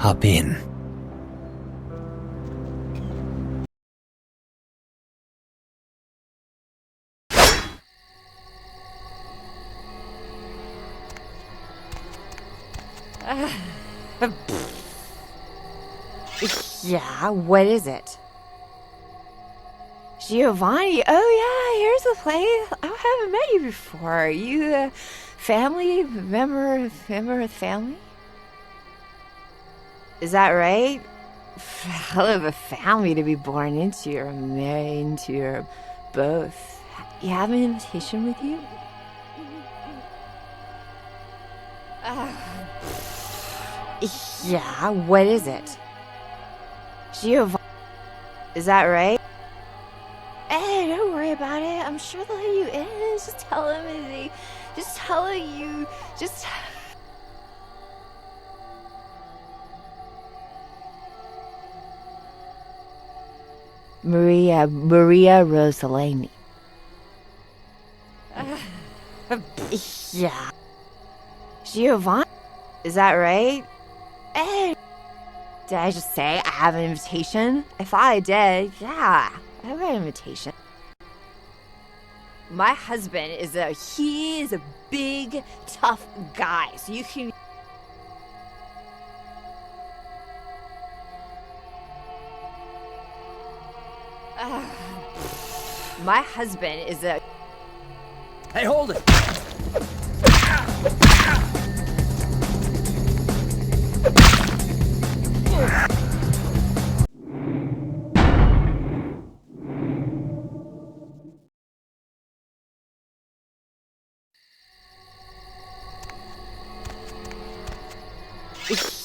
hop in. Yeah, what is it? Giovanni, oh yeah, here's the place. I haven't met you before. Are you a family member of family? Is that right? Hell of a family to be born into, or married into, or both. You have an invitation with you? Yeah, what is it? Giovanni, is that right? Hey, don't worry about it. I'm sure they'll let you in. Just tell them Maria Rosalini. Yeah. Giovanni, is that right? Hey, did I just say I have an invitation? I thought I did. Yeah, I have an invitation. My husband is a big, tough guy, so you can... My husband is a... Hey, hold it!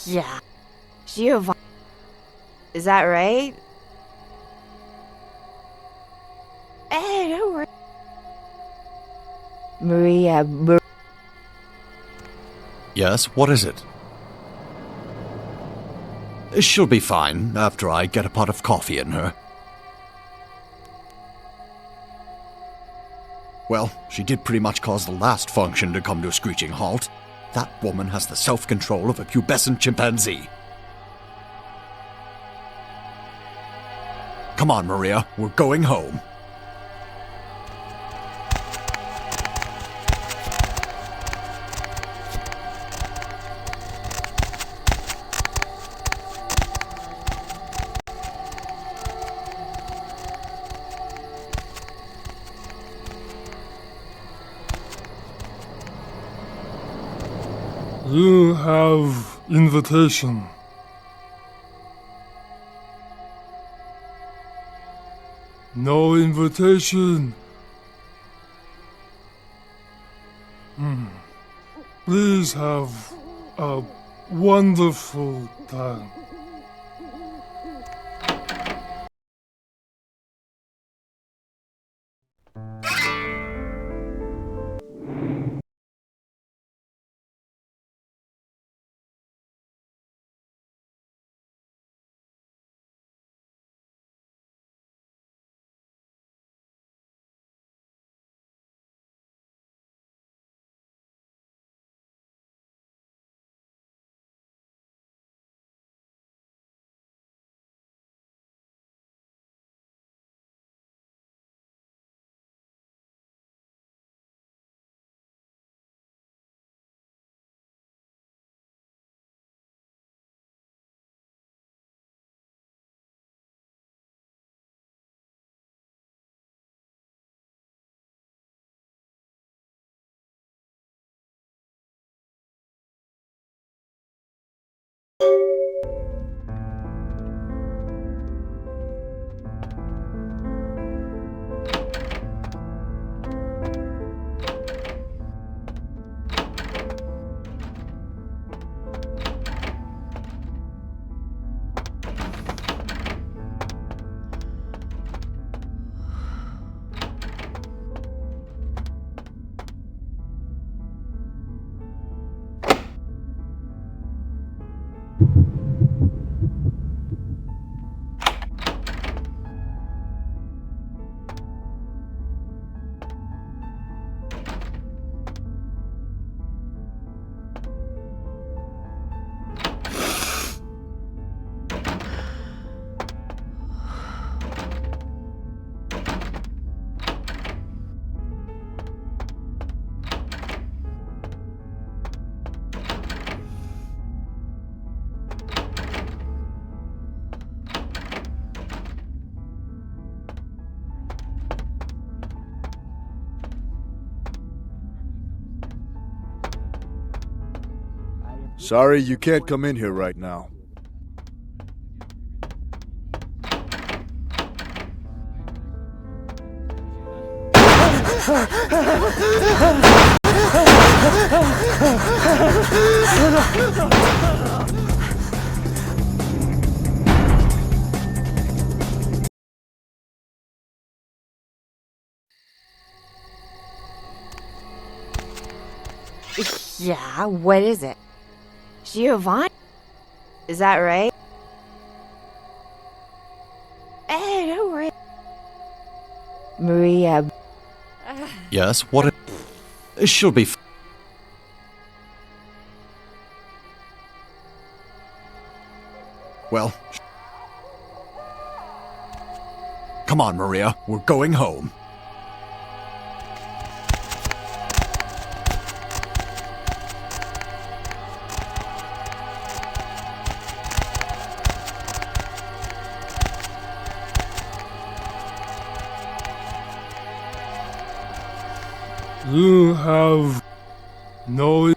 Yeah. Giovanni, is that right? Hey, don't worry. Maria... Yes, what is it? She'll be fine after I get a pot of coffee in her. Well, she did pretty much cause the last function to come to a screeching halt. That woman has the self-control of a pubescent chimpanzee. Come on, Maria, we're going home. You have invitation. No invitation. Please have a wonderful time. Sorry, you can't come in here right now. Yeah, what is it? Giovanni? Is that right? Hey, don't worry. Maria. Yes, what? She'll be. Well. Come on, Maria. We're going home. You have no...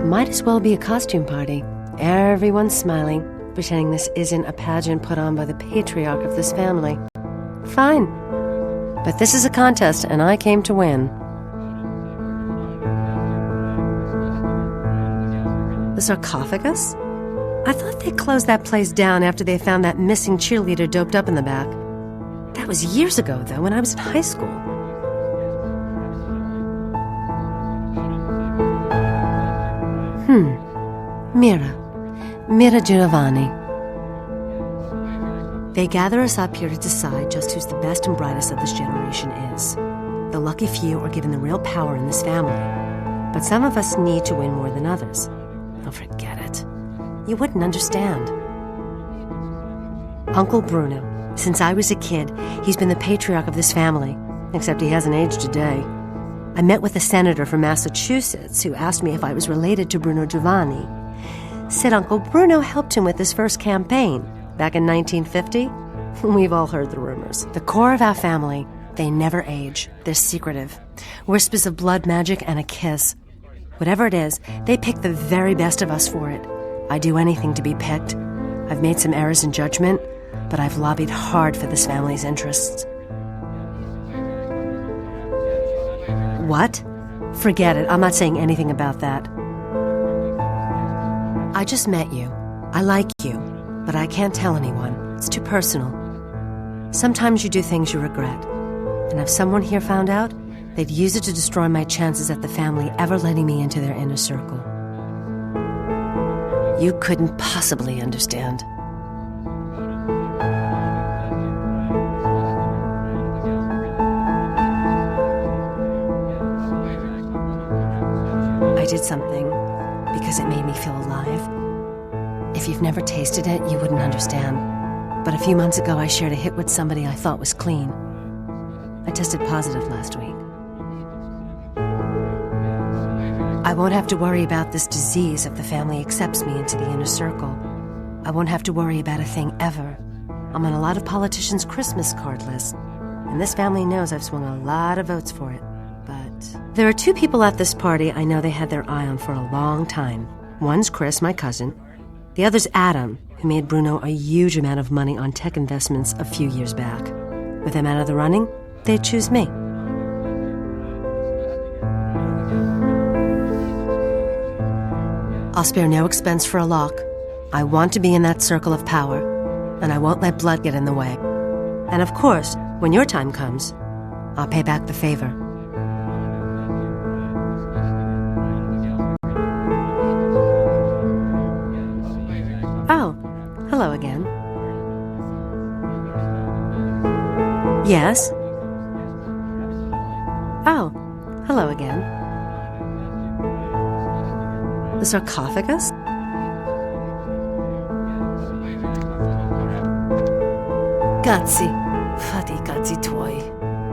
Might as well be a costume party. Everyone's smiling, pretending this isn't a pageant put on by the patriarch of this family. Fine. But this is a contest, and I came to win. The sarcophagus? I thought they closed that place down after they found that missing cheerleader doped up in the back. That was years ago, though, when I was in high school. Mira Giovanni. They gather us up here to decide just who's the best and brightest of this generation is. The lucky few are given the real power in this family, but some of us need to win more than others. Oh, forget it. You wouldn't understand. Uncle Bruno. Since I was a kid, he's been the patriarch of this family, except he hasn't aged a day. I met with a senator from Massachusetts who asked me if I was related to Bruno Giovanni. Said Uncle Bruno helped him with his first campaign back in 1950. We've all heard the rumors. The core of our family, they never age. They're secretive. Whispers of blood magic and a kiss. Whatever it is, they pick the very best of us for it. I'd do anything to be picked. I've made some errors in judgment, but I've lobbied hard for this family's interests. What? Forget it. I'm not saying anything about that. I just met you. I like you, but I can't tell anyone. It's too personal. Sometimes you do things you regret. And if someone here found out, they'd use it to destroy my chances at the family ever letting me into their inner circle. You couldn't possibly understand. I did something because it made me feel alive. If you've never tasted it, you wouldn't understand. But a few months ago, I shared a hit with somebody I thought was clean. I tested positive last week. I won't have to worry about this disease if the family accepts me into the inner circle. I won't have to worry about a thing ever. I'm on a lot of politicians' Christmas card lists, and this family knows I've swung a lot of votes for it. But there are two people at this party I know they had their eye on for a long time. One's Chris, my cousin. The other's Adam, who made Bruno a huge amount of money on tech investments a few years back. With him out of the running, they'd choose me. I'll spare no expense for a lock. I want to be in that circle of power, and I won't let blood get in the way. And of course, when your time comes, I'll pay back the favor. Oh, hello again. Yes? Oh, hello again. The sarcophagus? Grazie. Fatti I cazzi tuoi.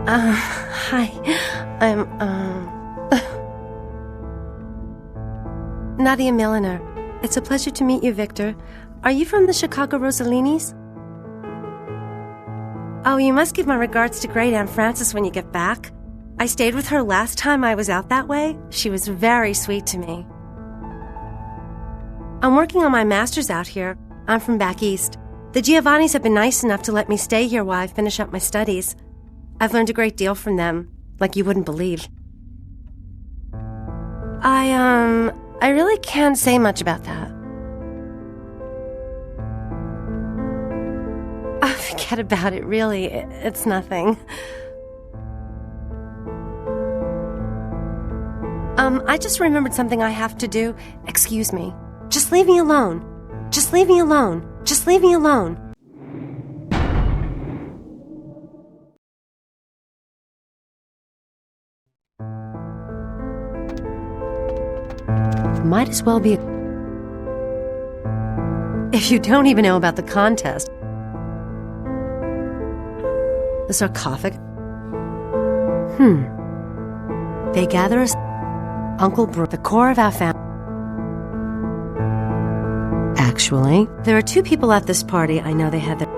Hi. I'm, Nadia Milliner. It's a pleasure to meet you, Victor. Are you from the Chicago Rosalinis? Oh, you must give my regards to Great Aunt Frances when you get back. I stayed with her last time I was out that way. She was very sweet to me. I'm working on my master's out here. I'm from back east. The Giovannis have been nice enough to let me stay here while I finish up my studies. I've learned a great deal from them, like you wouldn't believe. I really can't say much about that. Oh, forget about it, really. It's nothing. I just remembered something I have to do. Excuse me. Just leave me alone. Just leave me alone. Just leave me alone. Might as well be. If you don't even know about the contest. The sarcophagus. They gather us. Uncle Brooke, the core of our family. Actually, there are two people at this party. I know they had their.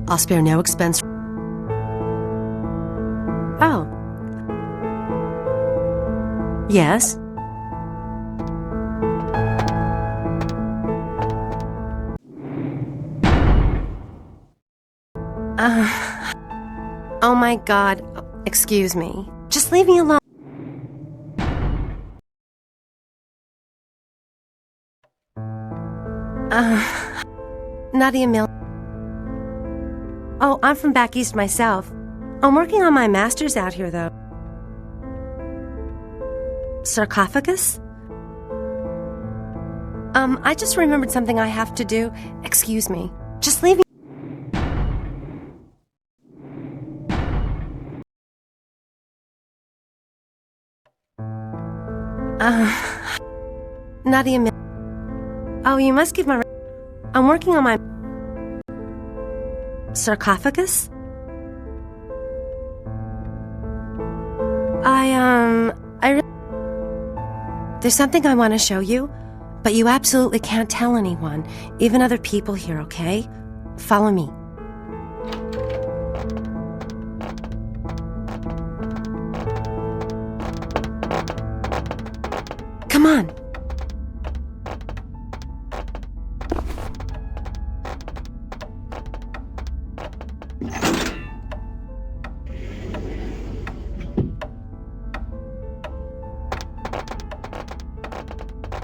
I'll spare no expense. Oh. Yes? Oh my God. Excuse me. Just leave me alone. Nadia Mill. Oh, I'm from back east myself. I'm working on my master's out here, though. Sarcophagus? I just remembered something I have to do. Excuse me. Just leave me. Nadia Mill. Oh, you must give my. I'm working on my. Sarcophagus? There's something I want to show you, but you absolutely can't tell anyone, even other people here, okay? Follow me. Come on.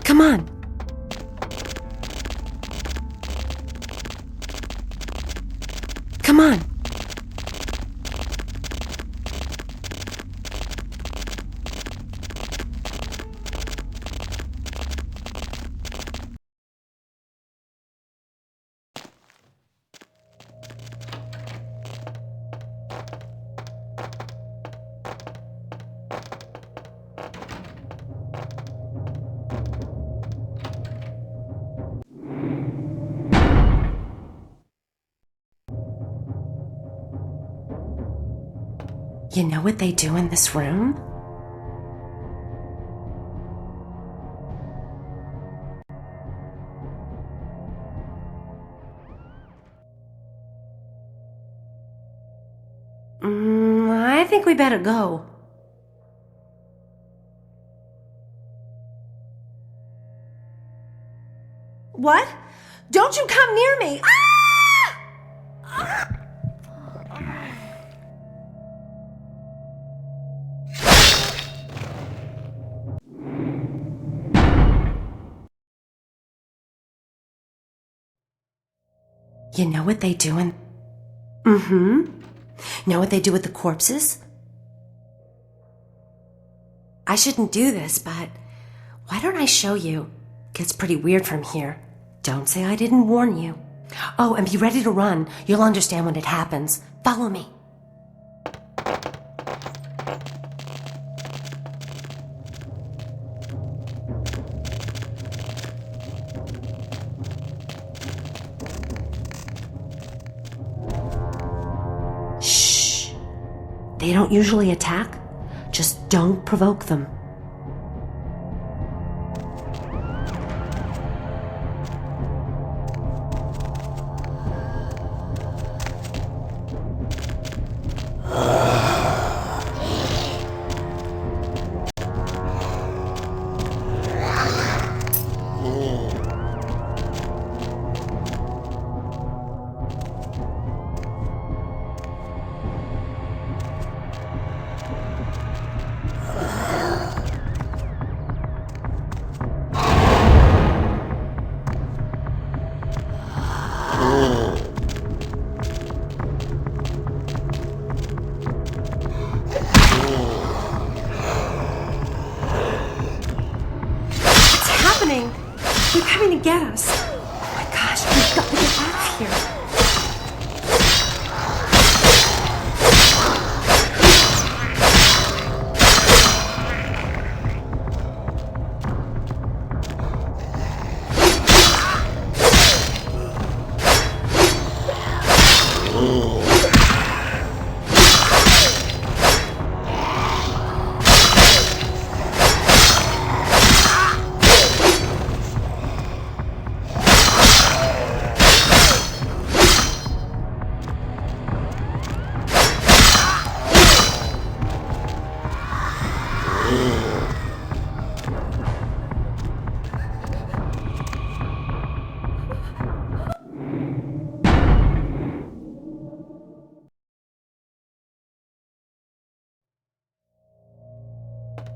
Come on. Come on. You know what they do in this room? I think we better go. What? Don't you come near me! Ah! You know what they do in... Know what they do with the corpses? I shouldn't do this, but why don't I show you? Gets pretty weird from here. Don't say I didn't warn you. Oh, and be ready to run. You'll understand when it happens. Follow me. They don't usually attack. Just don't provoke them. happening? They're coming to get us. Oh my gosh, we've got to get out of here.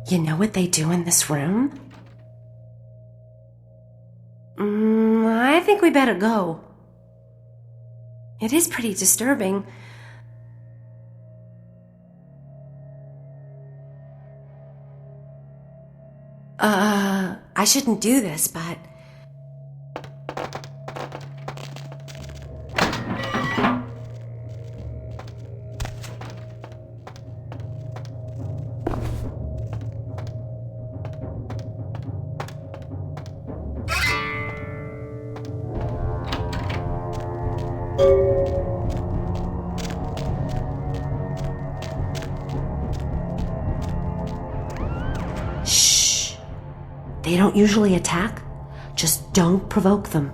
You know what they do in this room? I think we better go. It is pretty disturbing. I shouldn't do this, but... Shh. They don't usually attack. Just don't provoke them.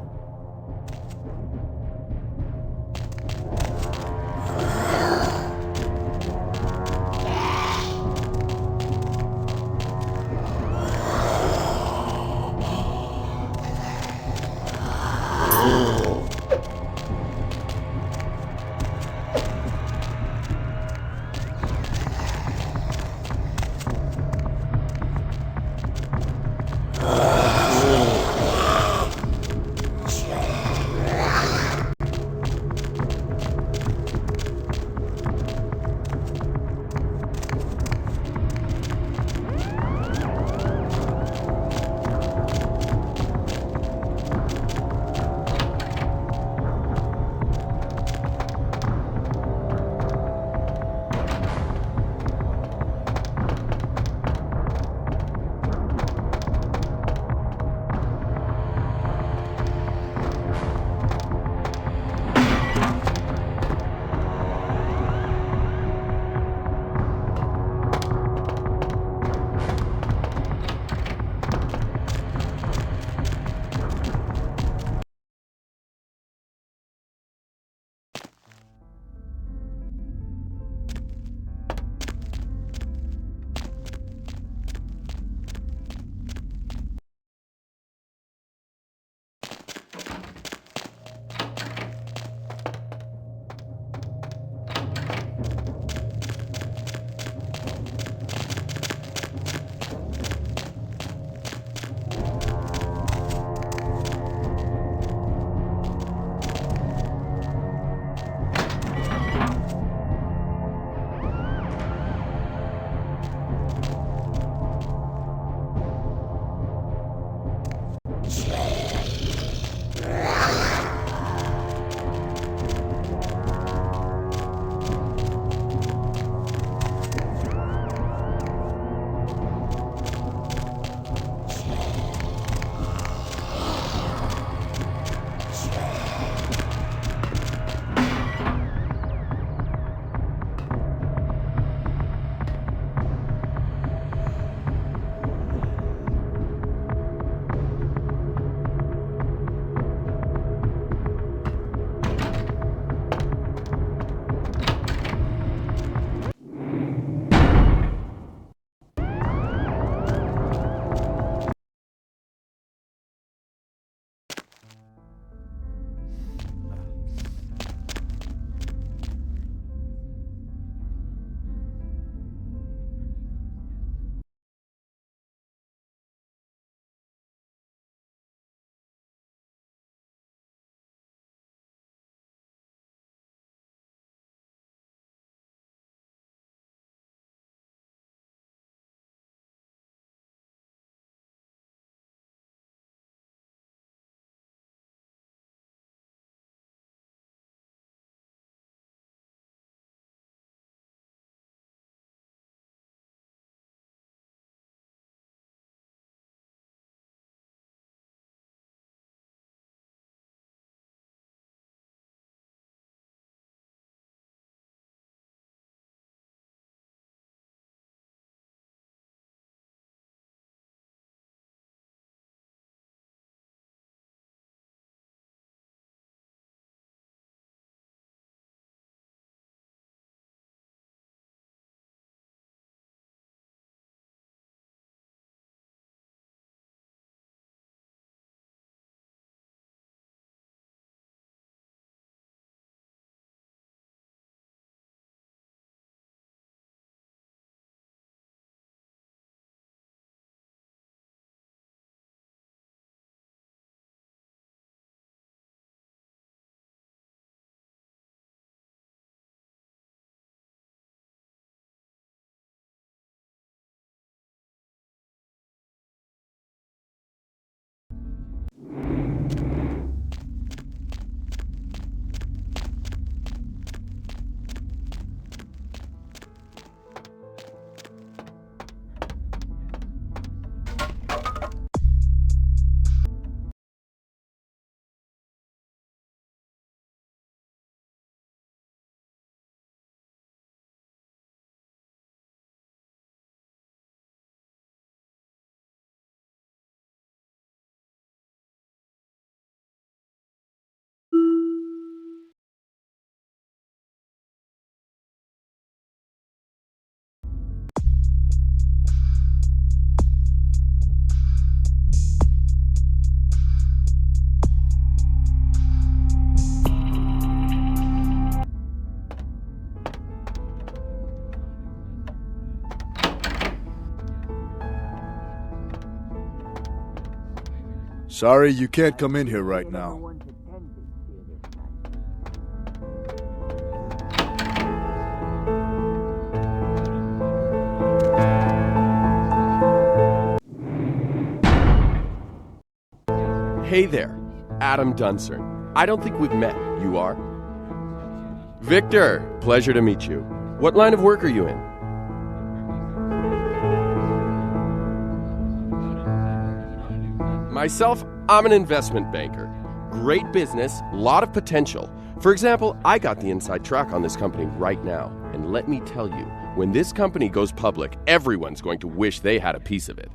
Sorry, you can't come in here right now. Hey there, Adam Dunsern. I don't think we've met. You are? Victor, pleasure to meet you. What line of work are you in? Myself, I'm an investment banker. Great business, lot of potential. For example, I got the inside track on this company right now. And let me tell you, when this company goes public, everyone's going to wish they had a piece of it.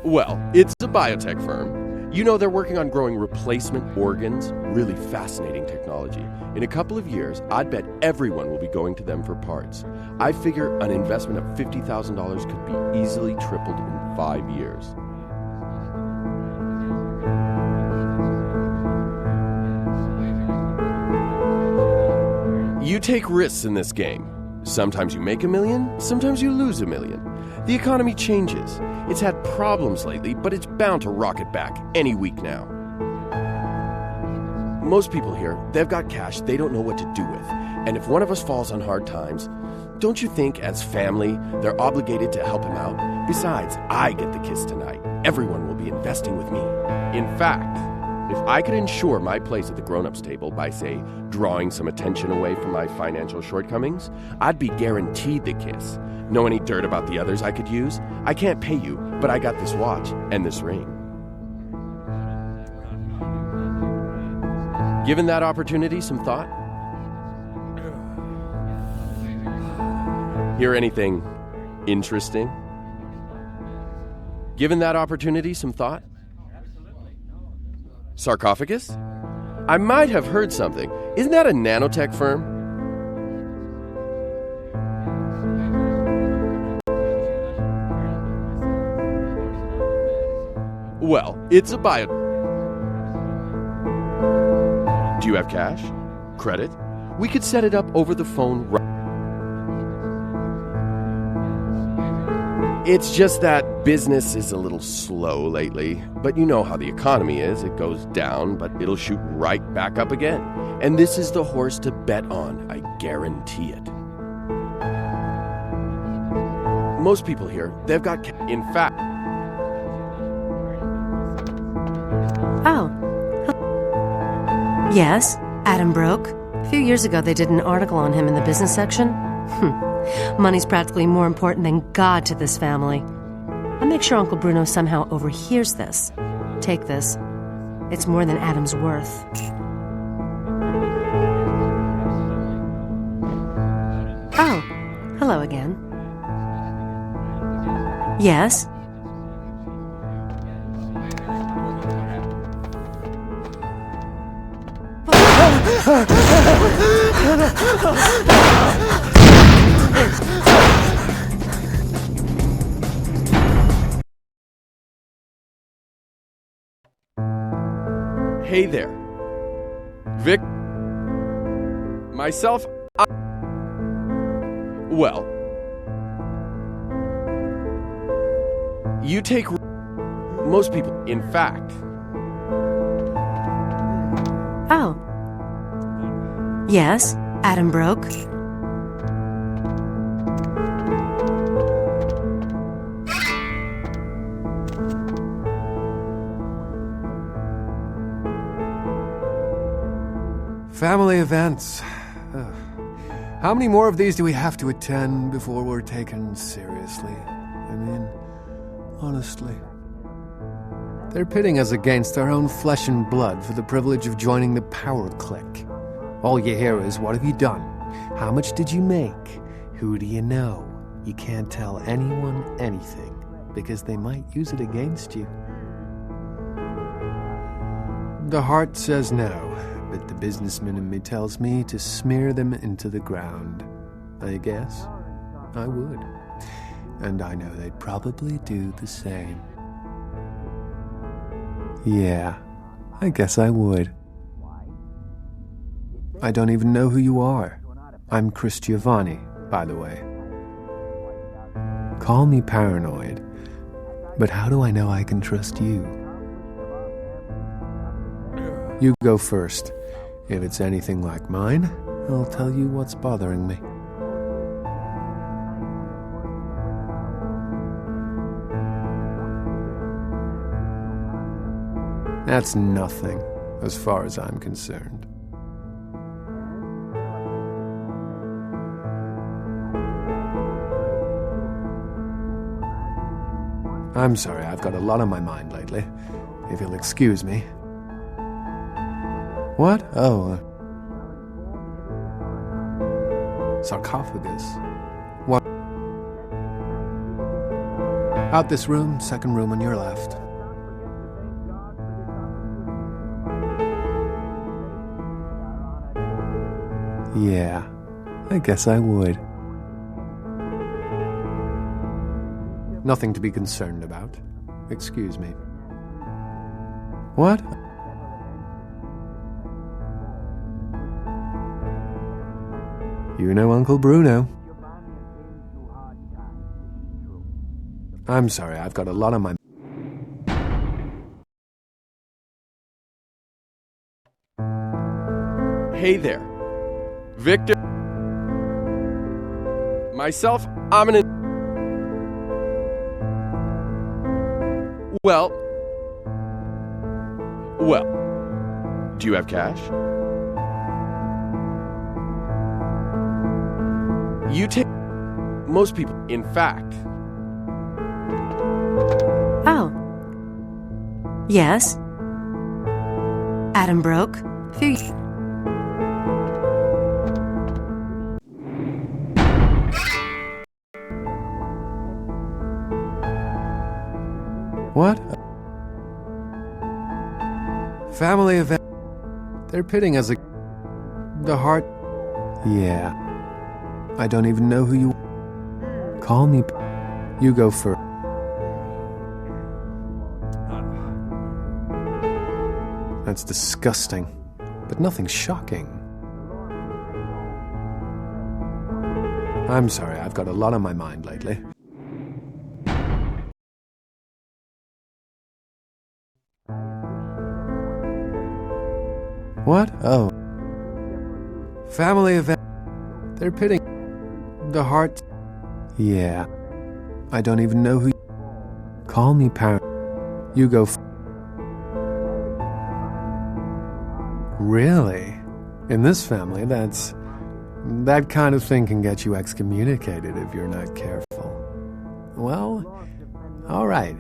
Well, it's a biotech firm. You know, they're working on growing replacement organs. Really fascinating technology. In a couple of years, I'd bet everyone will be going to them for parts. I figure an investment of $50,000 could be easily tripled in 5 years. You take risks in this game. Sometimes you make $1 million, sometimes you lose $1 million. The economy changes. It's had problems lately, but it's bound to rocket back any week now. Most people here, they've got cash they don't know what to do with. And if one of us falls on hard times, don't you think as family, they're obligated to help him out? Besides, I get the kiss tonight. Everyone will be investing with me. In fact, if I could ensure my place at the grown-ups table by, say, drawing some attention away from my financial shortcomings, I'd be guaranteed the kiss. Know any dirt about the others I could use? I can't pay you, but I got this watch and this ring. Given that opportunity some thought? Hear anything interesting? Given that opportunity some thought? Sarcophagus? I might have heard something. Isn't that a nanotech firm? Well, it's a bio... Do you have cash? Credit? We could set it up over the phone right... It's just that business is a little slow lately. But you know how the economy is. It goes down, but it'll shoot right back up again. And this is the horse to bet on. I guarantee it. Most people here, they've got... In fact... Oh. Yes, Adam broke. A few years ago, they did an article on him in the business section. Money's practically more important than God to this family. I'll make sure Uncle Bruno somehow overhears this. Take this. It's more than Adam's worth. Oh, hello again. Yes? Hey there. Vic... Myself... Well... You take... Most people... In fact... Oh. Yes, Adam broke. Family events. How many more of these do we have to attend before we're taken seriously? I mean, honestly. They're pitting us against our own flesh and blood for the privilege of joining the power clique. All you hear is, what have you done? How much did you make? Who do you know? You can't tell anyone anything, because they might use it against you. The heart says no, but the businessman in me tells me to smear them into the ground. I guess I would. And I know they'd probably do the same. Yeah, I guess I would. I don't even know who you are. I'm Chris Giovanni, by the way. Call me paranoid, but how do I know I can trust you? You go first. If it's anything like mine, I'll tell you what's bothering me. That's nothing, as far as I'm concerned. I'm sorry, I've got a lot on my mind lately. If you'll excuse me. What? Oh, sarcophagus. What? Out this room, second room on your left. Yeah, I guess I would. Nothing to be concerned about. Excuse me. What? You know Uncle Bruno. I'm sorry, I've got a lot on my... Hey there. Victor. Myself, I'm an... Well, do you have cash? You take... Most people, in fact. Oh. Yes. Adam broke. Few... What? Family event. They're pitting us the heart. Yeah. I don't even know who you... Call me... You go first. That's disgusting, but nothing shocking. I'm sorry, I've got a lot on my mind lately. What? Oh. Family event. They're pitting the heart. Yeah. I don't even know who... Call me parent. You go... Really? In this family, that kind of thing can get you excommunicated if you're not careful. Well, all right.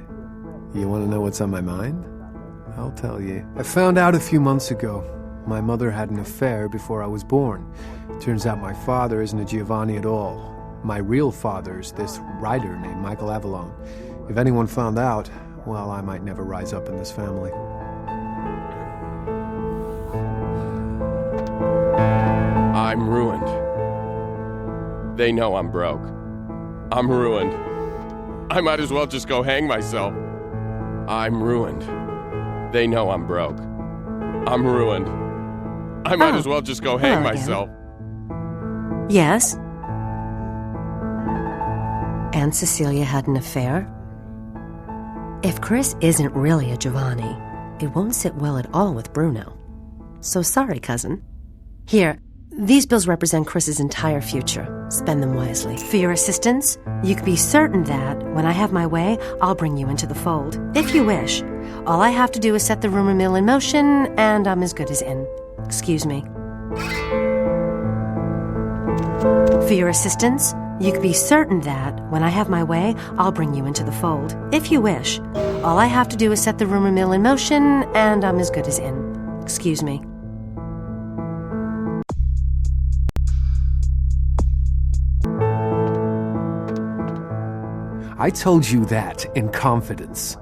You want to know what's on my mind? I'll tell you. I found out a few months ago. My mother had an affair before I was born. Turns out my father isn't a Giovanni at all. My real father's this writer named Michael Avalon. If anyone found out, well, I might never rise up in this family. I'm ruined. They know I'm broke. I'm ruined. I might as well just go hang myself. I'm ruined. They know I'm broke. I'm ruined. I might as well just go hang myself. Yes. Aunt Cecilia had an affair? If Chris isn't really a Giovanni, it won't sit well at all with Bruno. So sorry, cousin. Here, these bills represent Chris's entire future. Spend them wisely. For your assistance, you can be certain that, when I have my way, I'll bring you into the fold. If you wish. All I have to do is set the rumor mill in motion, and I'm as good as in. Excuse me. For your assistance, you can be certain that, when I have my way, I'll bring you into the fold. If you wish. All I have to do is set the rumor mill in motion, and I'm as good as in. Excuse me. I told you that in confidence.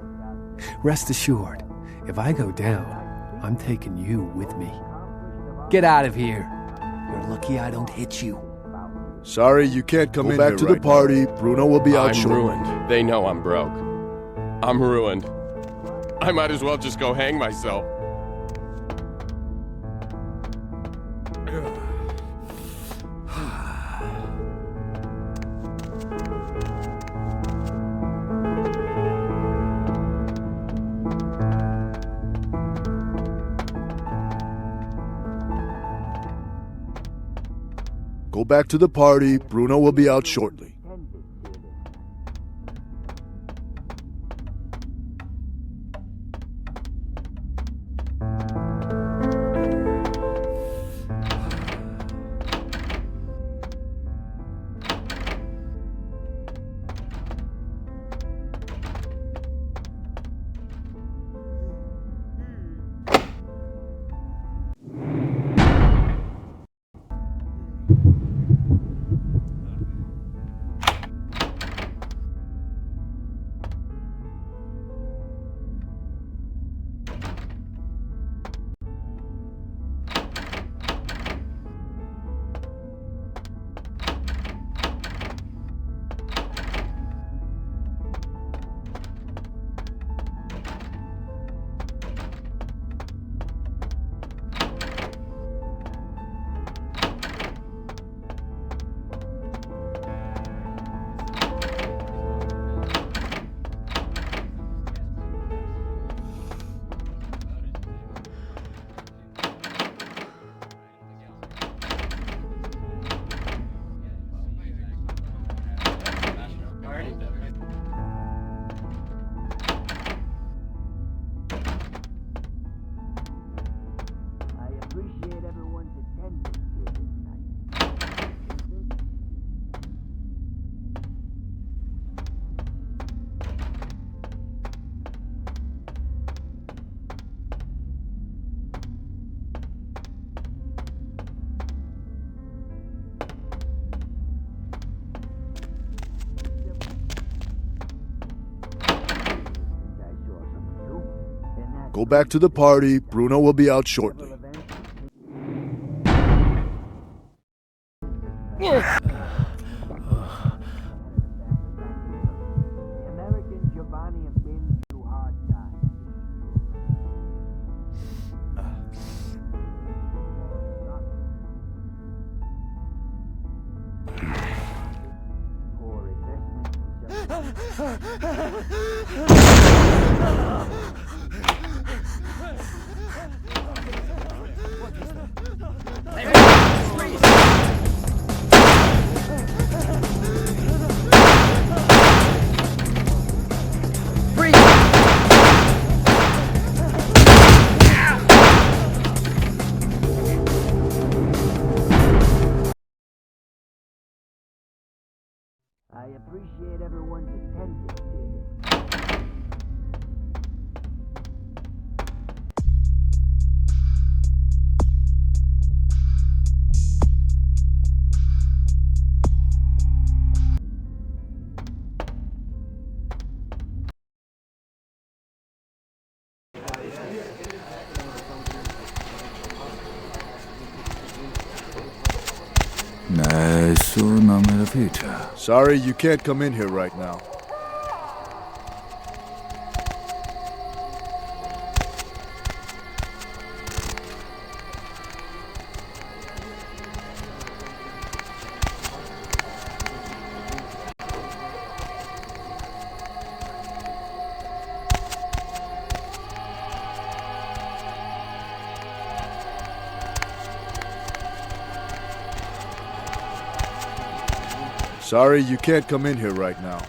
Rest assured, if I go down, I'm taking you with me. Get out of here. You're lucky I don't hit you. Sorry, you can't come Go back to the party. Bruno will be out I'm shortly. ruined. They know I'm broke. I'm ruined. I might as well just go hang myself. Go back to the party. Bruno will be out shortly. Go back to the party. Bruno will be out shortly. I appreciate everyone's attendance to this. Nessuno me lo ficha. Sorry, you can't come in here right now. Sorry, you can't come in here right now.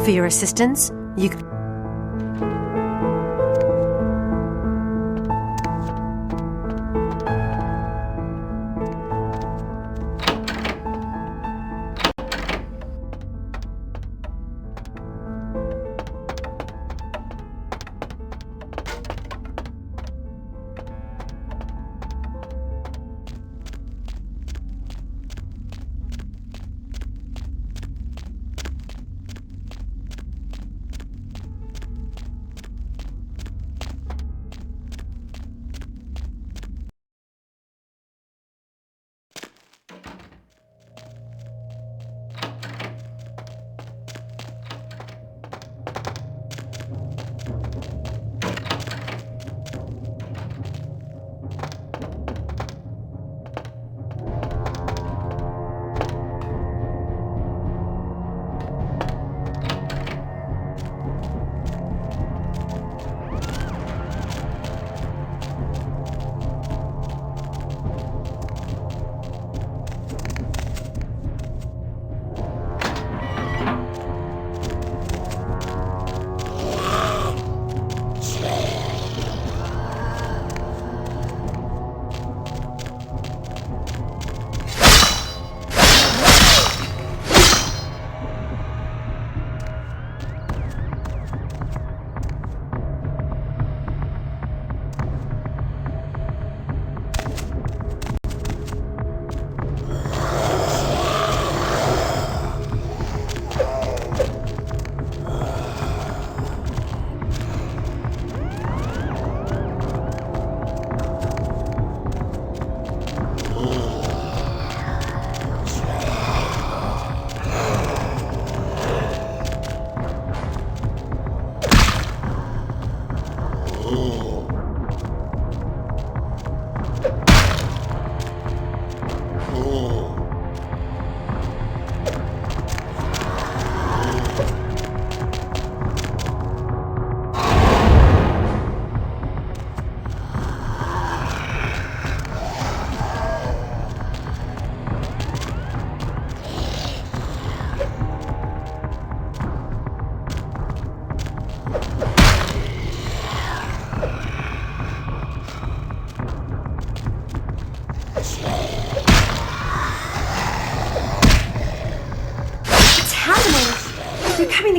For your assistance, you can...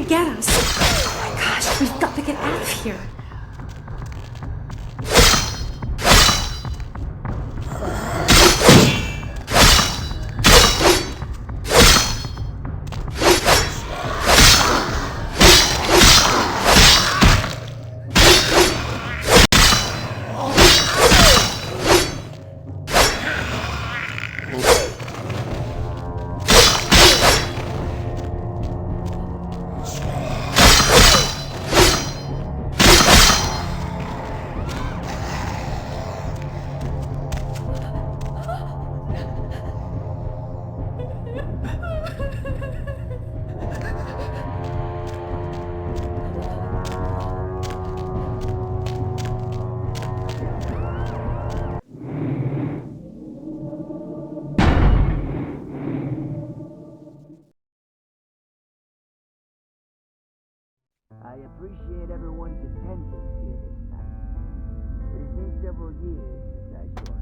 Get us. Oh my gosh, we've got to get out of here. I appreciate everyone's attendance here this night. It has been several years since I saw you.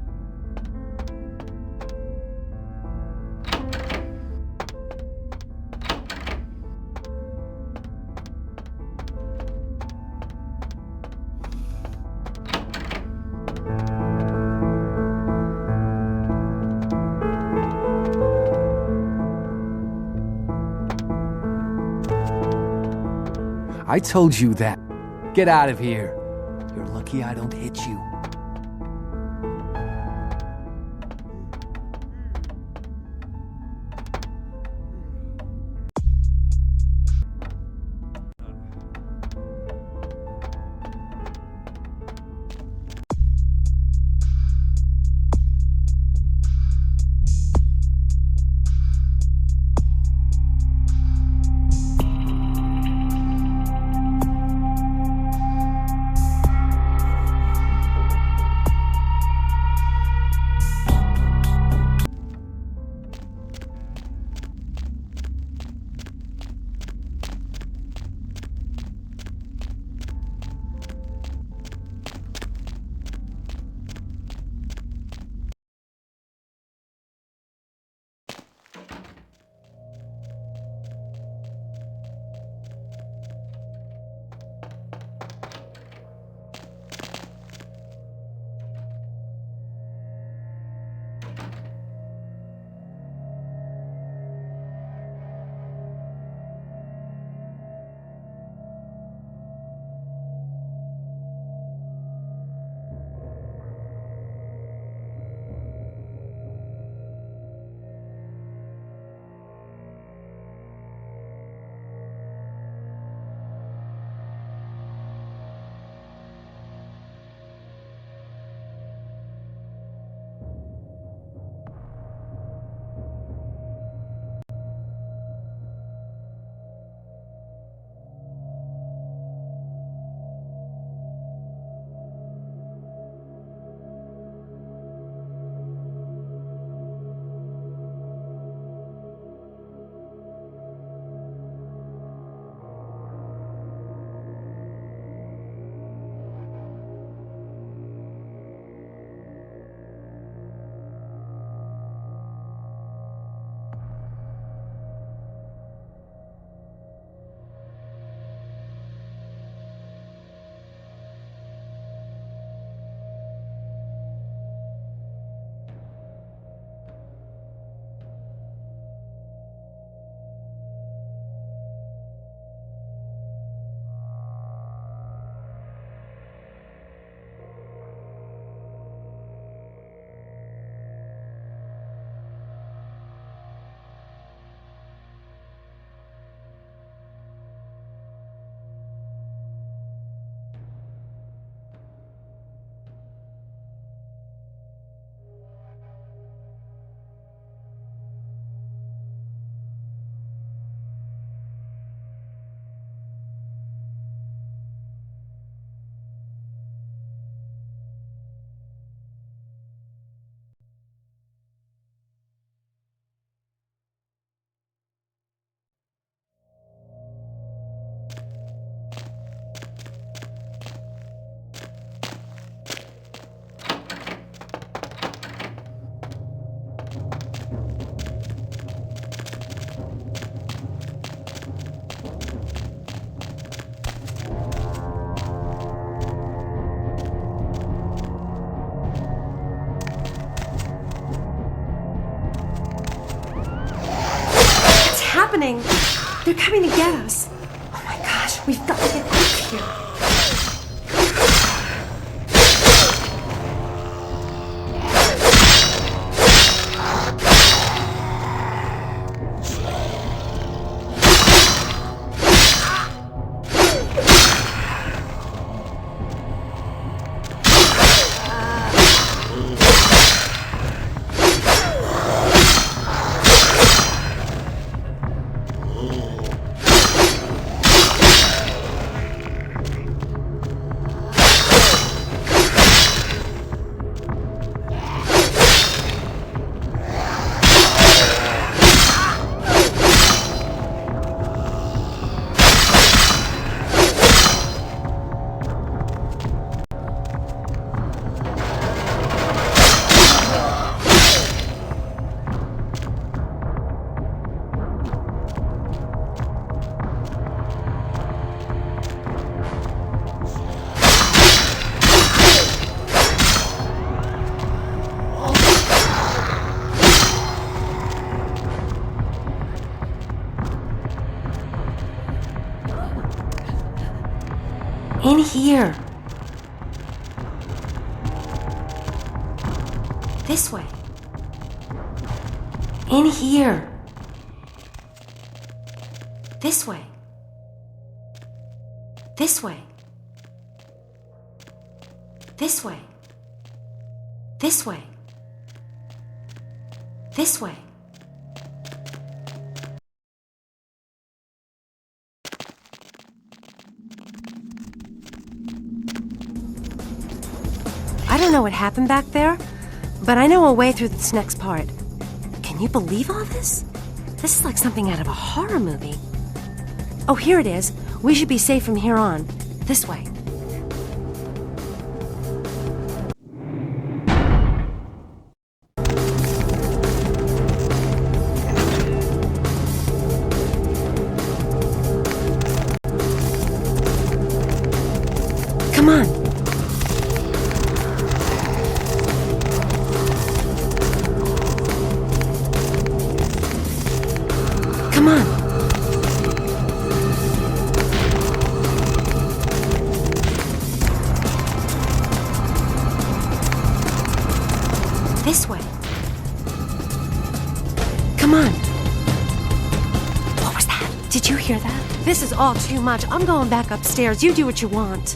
I told you that. Get out of here. You're lucky I don't hit you. happening? They're coming to get us. Oh my gosh, we've got to get out of here. In here. This way. In here. This way. This way. This way. This way. This way. I don't know what happened back there, but I know a way through this next part. Can you believe all this? This is like something out of a horror movie. Oh, here it is. We should be safe from here on. This way. Come on. Come on. This way. Come on. What was that? Did you hear that? This is all too much. I'm going back upstairs. You do what you want.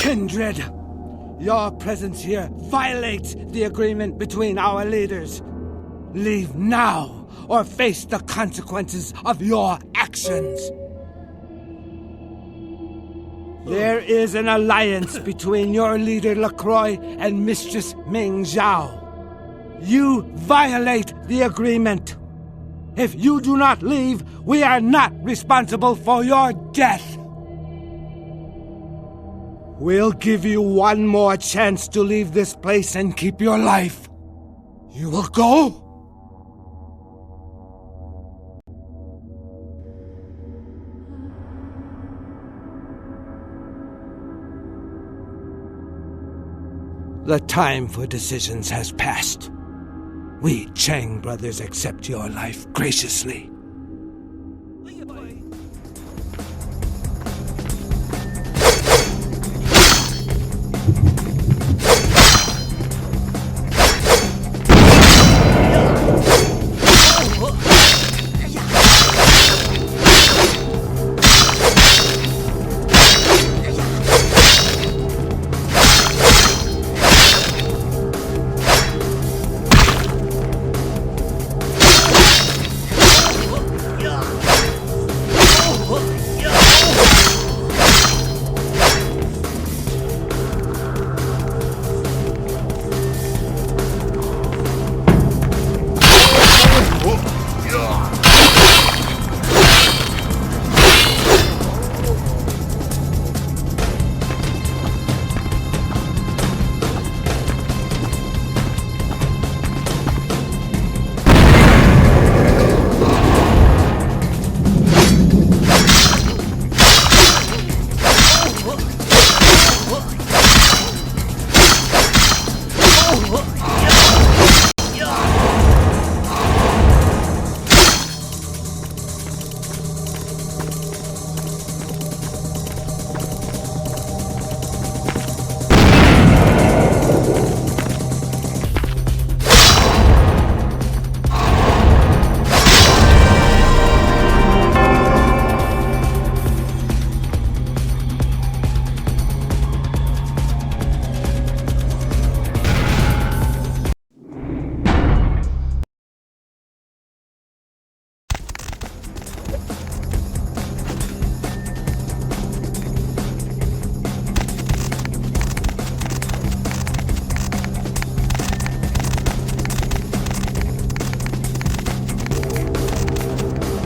Kindred, your presence here violates the agreement between our leaders. Leave now or face the consequences of your actions. There is an alliance between your leader LaCroix and Mistress Ming Zhao. You violate the agreement. If you do not leave, we are not responsible for your death. We'll give you one more chance to leave this place and keep your life. You will go? The time for decisions has passed. We Chang brothers accept your life graciously.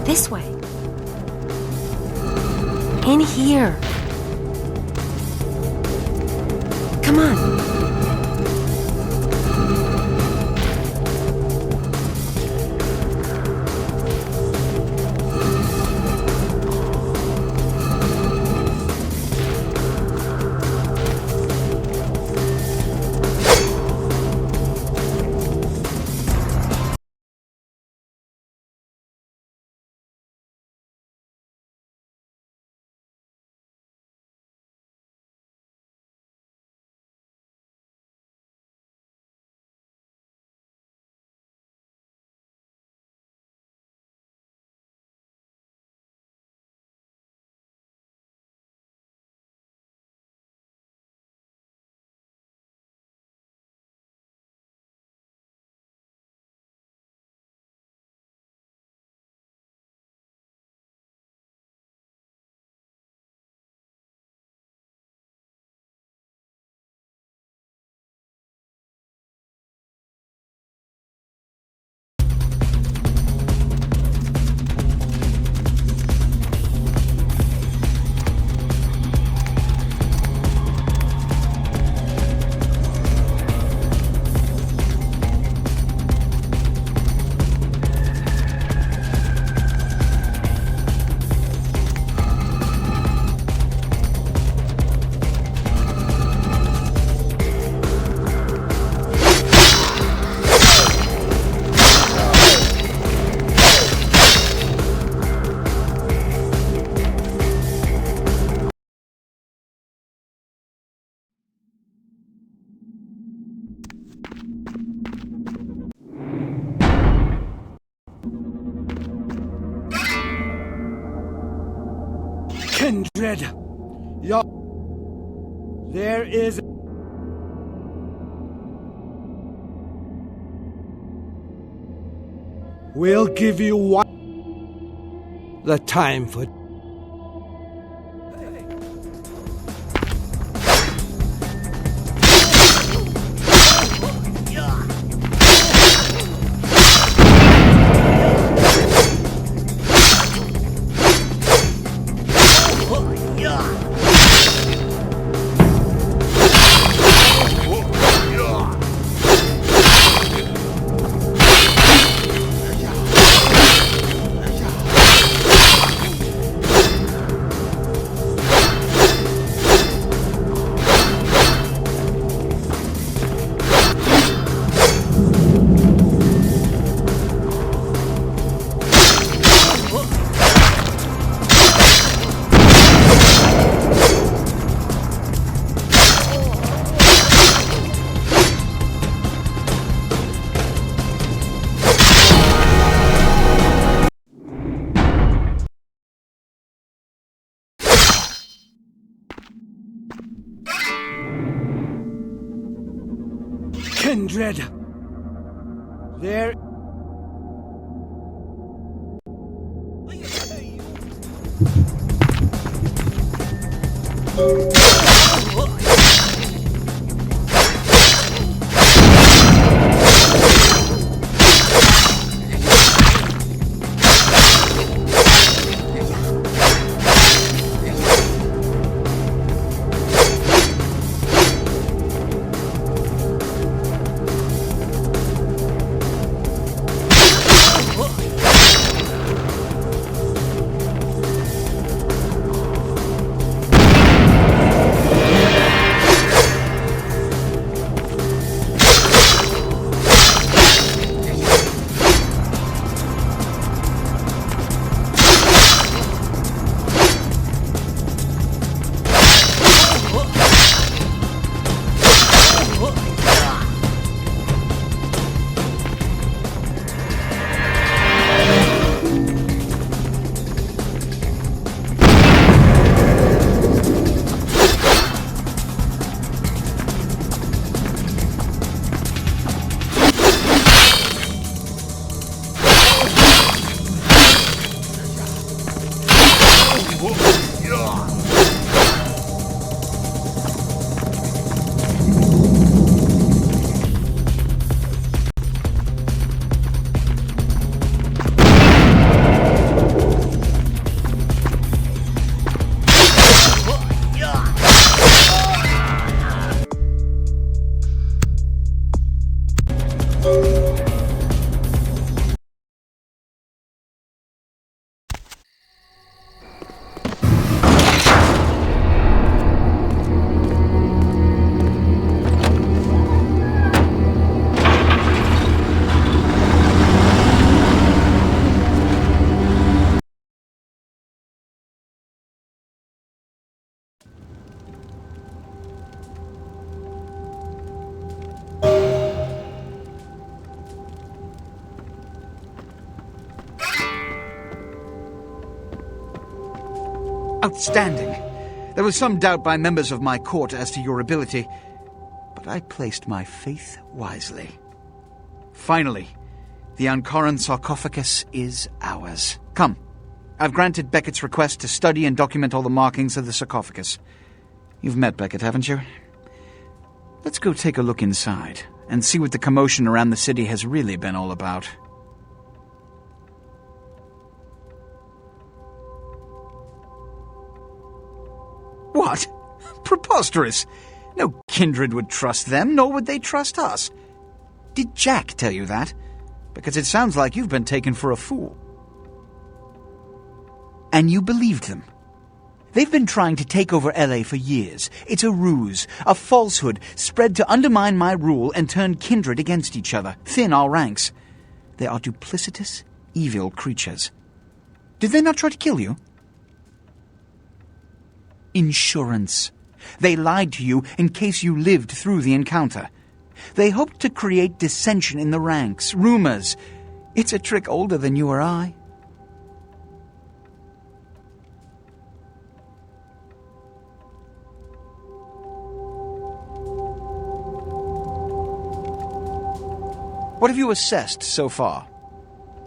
This way. In here. Come on. Kindred, there is... We'll give you one... The time for... Kindred. There. Outstanding. There was some doubt by members of my court as to your ability, but I placed my faith wisely. Finally, the Ankaran sarcophagus is ours. Come, I've granted Beckett's request to study and document all the markings of the sarcophagus. You've met Beckett, haven't you? Let's go take a look inside and see what the commotion around the city has really been all about. What? Preposterous! No kindred would trust them, nor would they trust us. Did Jack tell you that? Because it sounds like you've been taken for a fool. And you believed them. They've been trying to take over LA for years. It's a ruse, a falsehood, spread to undermine my rule and turn kindred against each other, thin our ranks. They are duplicitous, evil creatures. Did they not try to kill you? Insurance. They lied to you in case you lived through the encounter. They hoped to create dissension in the ranks, rumors. It's a trick older than you or I. What have you assessed so far?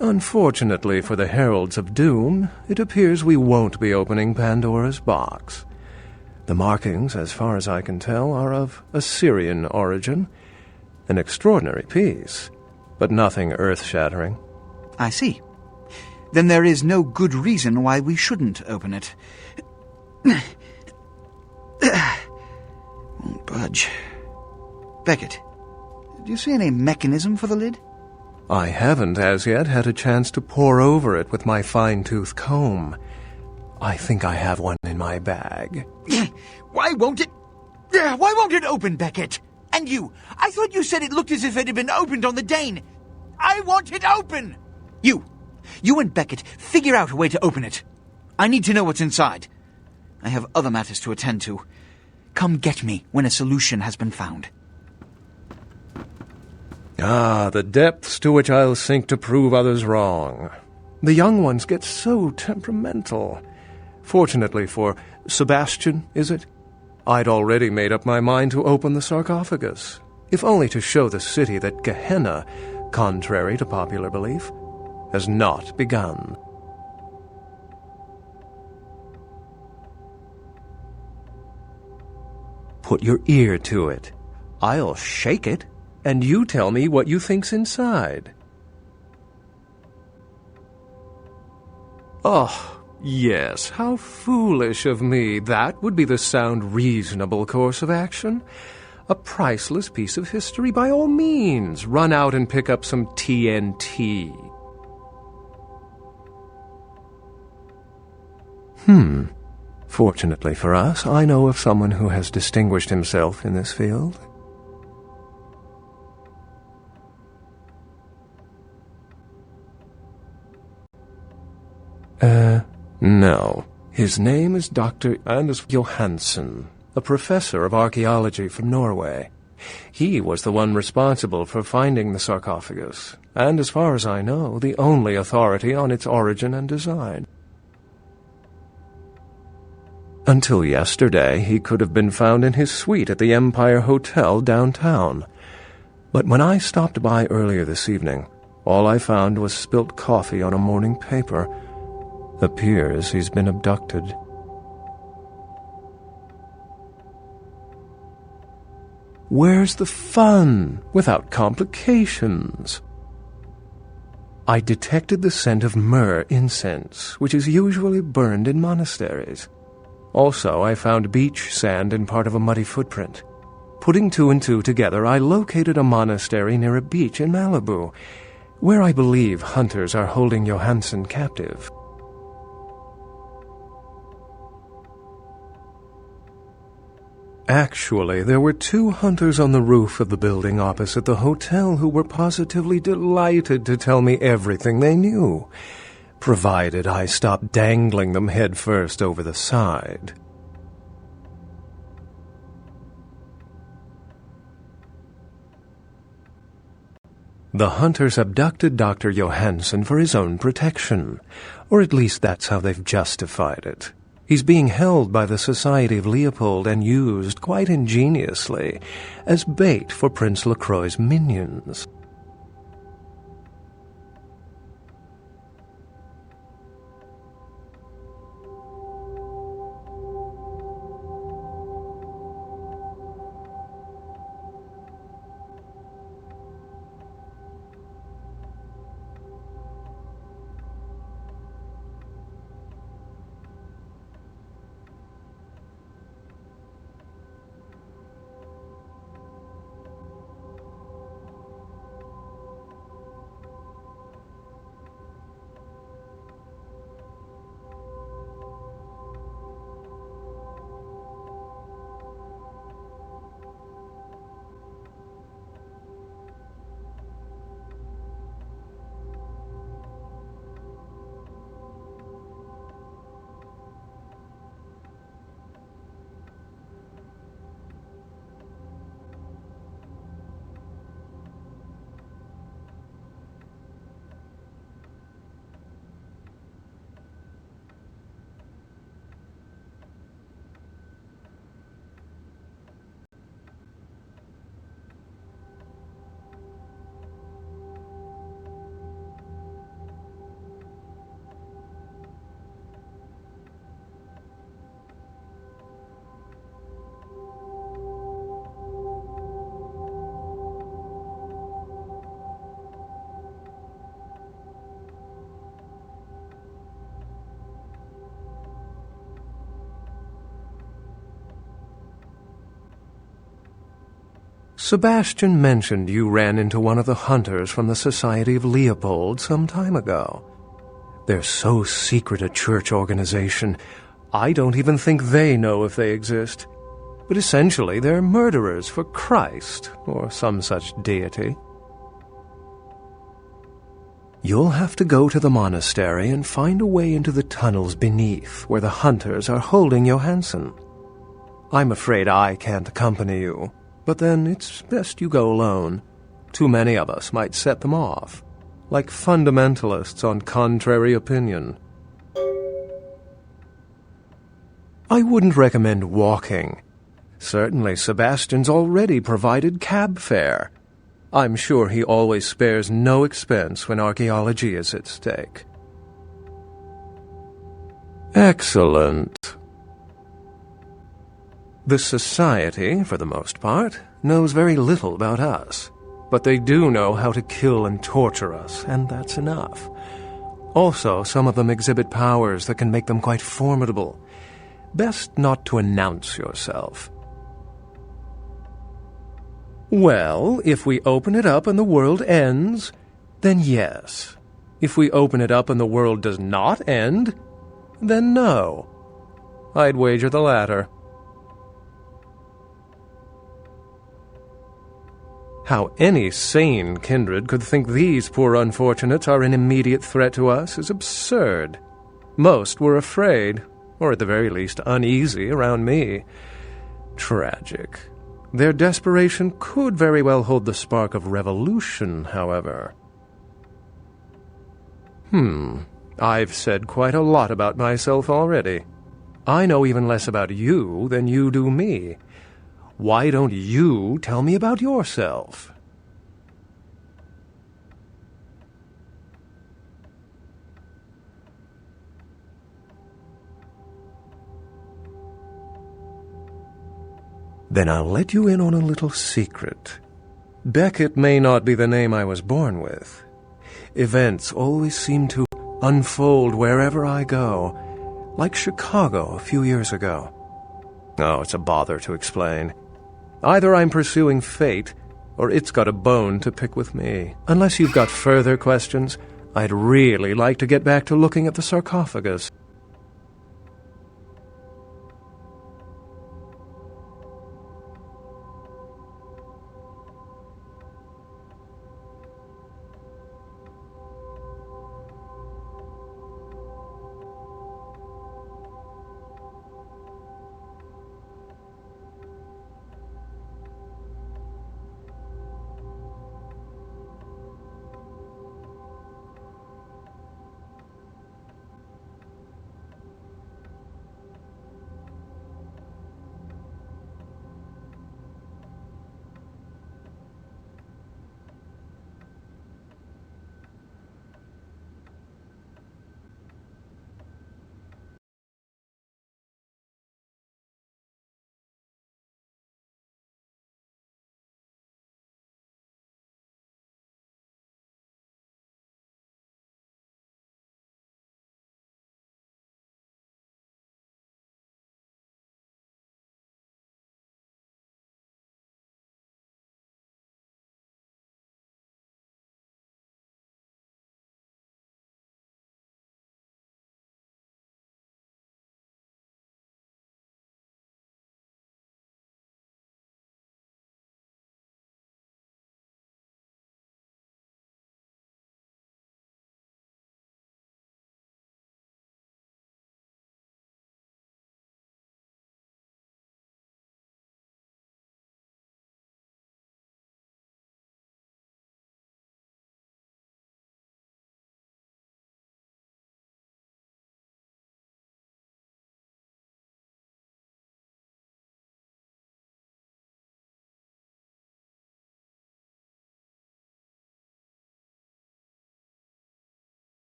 Unfortunately for the Heralds of Doom, it appears we won't be opening Pandora's box. The markings, as far as I can tell, are of Assyrian origin. An extraordinary piece, but nothing earth-shattering. I see. Then there is no good reason why we shouldn't open it. Won't budge. Beckett, do you see any mechanism for the lid? I haven't as yet had a chance to pore over it with my fine-tooth comb. I think I have one in my bag. Why won't it open, Beckett? And you, I thought you said it looked as if it had been opened on the Dane. I want it open! You and Beckett, figure out a way to open it. I need to know what's inside. I have other matters to attend to. Come get me when a solution has been found. Ah, the depths to which I'll sink to prove others wrong. The young ones get so temperamental. Fortunately for Sebastian, is it? I'd already made up my mind to open the sarcophagus. if only to show the city that Gehenna, contrary to popular belief, has not begun. Put your ear to it. I'll shake it, and you tell me what you think's inside. Oh, yes, how foolish of me. That would be the sound, reasonable course of action. A priceless piece of history, by all means. Run out and pick up some TNT. Fortunately for us, I know of someone who has distinguished himself in this field. No. His name is Dr. Anders Johansen, a professor of archaeology from Norway. He was the one responsible for finding the sarcophagus, and as far as I know, the only authority on its origin and design. Until yesterday, he could have been found in his suite at the Empire Hotel downtown. But when I stopped by earlier this evening, all I found was spilt coffee on a morning paper. Appears he's been abducted. Where's the fun, without complications? I detected the scent of myrrh incense, which is usually burned in monasteries. Also, I found beach sand in part of a muddy footprint. Putting two and two together, I located a monastery near a beach in Malibu, where I believe hunters are holding Johansen captive. Actually, there were two hunters on the roof of the building opposite the hotel who were positively delighted to tell me everything they knew, provided I stopped dangling them head first over the side. The hunters abducted Dr. Johansen for his own protection, or at least that's how they've justified it. He's being held by the Society of Leopold and used, quite ingeniously, as bait for Prince LaCroix's minions. Sebastian mentioned you ran into one of the hunters from the Society of Leopold some time ago. They're so secret a church organization, I don't even think they know if they exist. But essentially, they're murderers for Christ, or some such deity. You'll have to go to the monastery and find a way into the tunnels beneath, where the hunters are holding Johansen. I'm afraid I can't accompany you. But then it's best you go alone. Too many of us might set them off, like fundamentalists on contrary opinion. I wouldn't recommend walking. Certainly Sebastian's already provided cab fare. I'm sure he always spares no expense when archaeology is at stake. Excellent. The Society, for the most part, knows very little about us, but they do know how to kill and torture us, and that's enough. Also, some of them exhibit powers that can make them quite formidable. Best not to announce yourself. Well, if we open it up and the world ends, then yes. If we open it up and the world does not end, then no. I'd wager the latter. How any sane kindred could think these poor unfortunates are an immediate threat to us is absurd. Most were afraid, or at the very least uneasy, around me. Tragic. Their desperation could very well hold the spark of revolution, however. I've said quite a lot about myself already. I know even less about you than you do me. Why don't you tell me about yourself? Then I'll let you in on a little secret. Beckett may not be the name I was born with. Events always seem to unfold wherever I go, like Chicago a few years ago. Oh, it's a bother to explain. Either I'm pursuing fate, or it's got a bone to pick with me. Unless you've got further questions, I'd really like to get back to looking at the sarcophagus.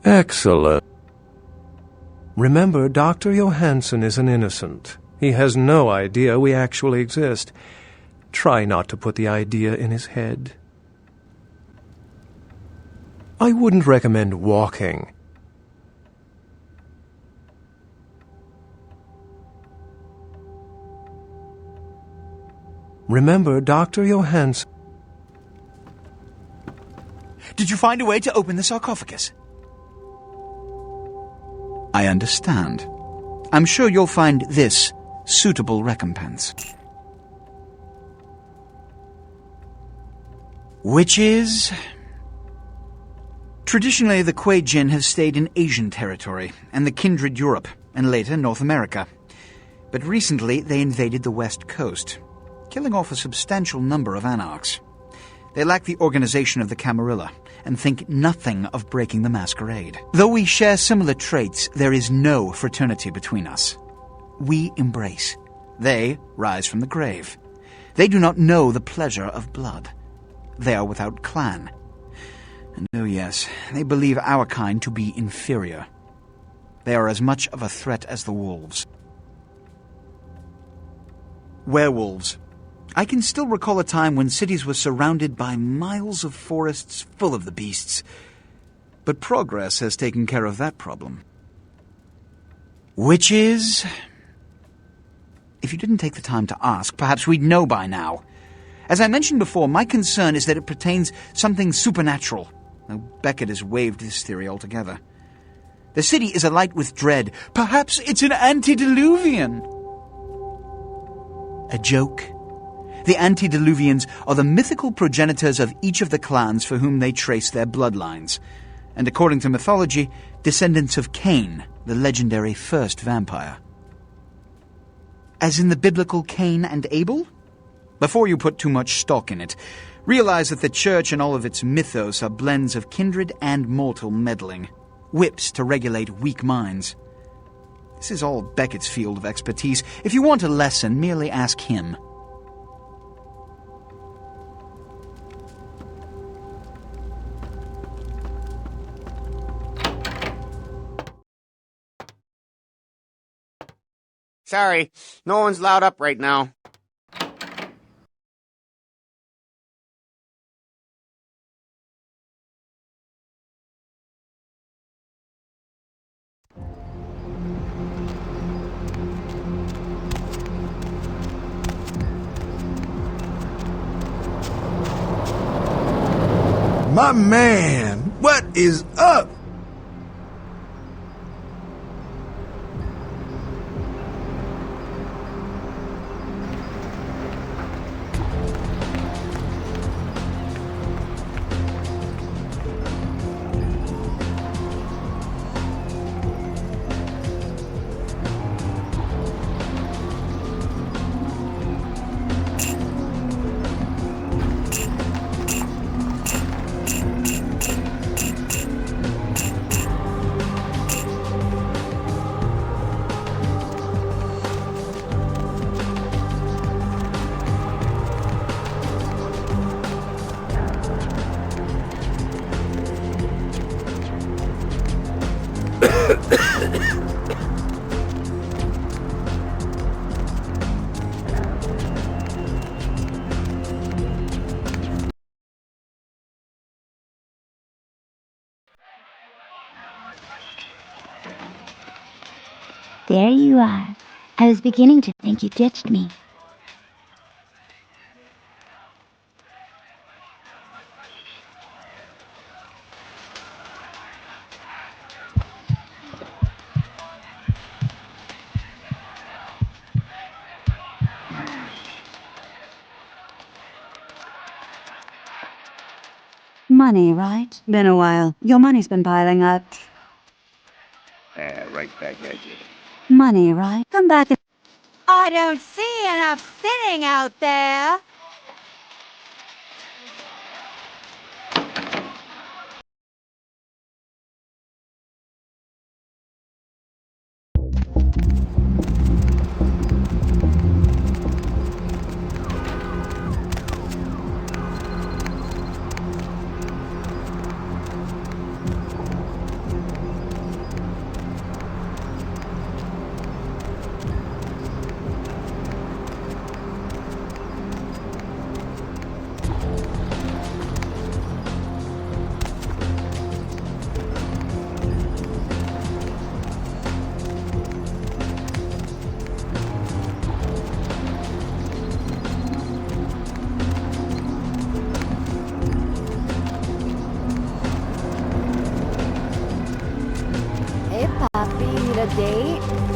Excellent. Remember, Dr. Johansson is an innocent. He has no idea we actually exist. Try not to put the idea in his head. I wouldn't recommend walking. Remember, Dr. Johansson... Did you find a way to open the sarcophagus? I understand. I'm sure you'll find this suitable recompense. Which is... Traditionally, the Kuei Jin have stayed in Asian territory, and the kindred Europe, and later North America. But recently, they invaded the West Coast, killing off a substantial number of anarchs. They lack the organization of the Camarilla, and think nothing of breaking the Masquerade. Though we share similar traits, there is no fraternity between us. We embrace. They rise from the grave. They do not know the pleasure of blood. They are without clan. And oh yes, they believe our kind to be inferior. They are as much of a threat as the wolves. Werewolves. I can still recall a time when cities were surrounded by miles of forests full of the beasts. But progress has taken care of that problem. Which is... If you didn't take the time to ask, perhaps we'd know by now. As I mentioned before, my concern is that it pertains something supernatural. Though Beckett has waived this theory altogether. The city is alight with dread. Perhaps it's an antediluvian. A joke? The antediluvians are the mythical progenitors of each of the clans for whom they trace their bloodlines, and according to mythology, descendants of Cain, the legendary first vampire. As in the biblical Cain and Abel? Before you put too much stock in it, realize that the church and all of its mythos are blends of kindred and mortal meddling, whips to regulate weak minds. This is all Beckett's field of expertise. If you want a lesson, merely ask him. Sorry, no one's loud up right now. My man, what is up? There you are. I was beginning to think you ditched me. Money, right? Been a while. Your money's been piling up. Right back at you. Money, right? Come back and... I don't see enough thinning out there. a date?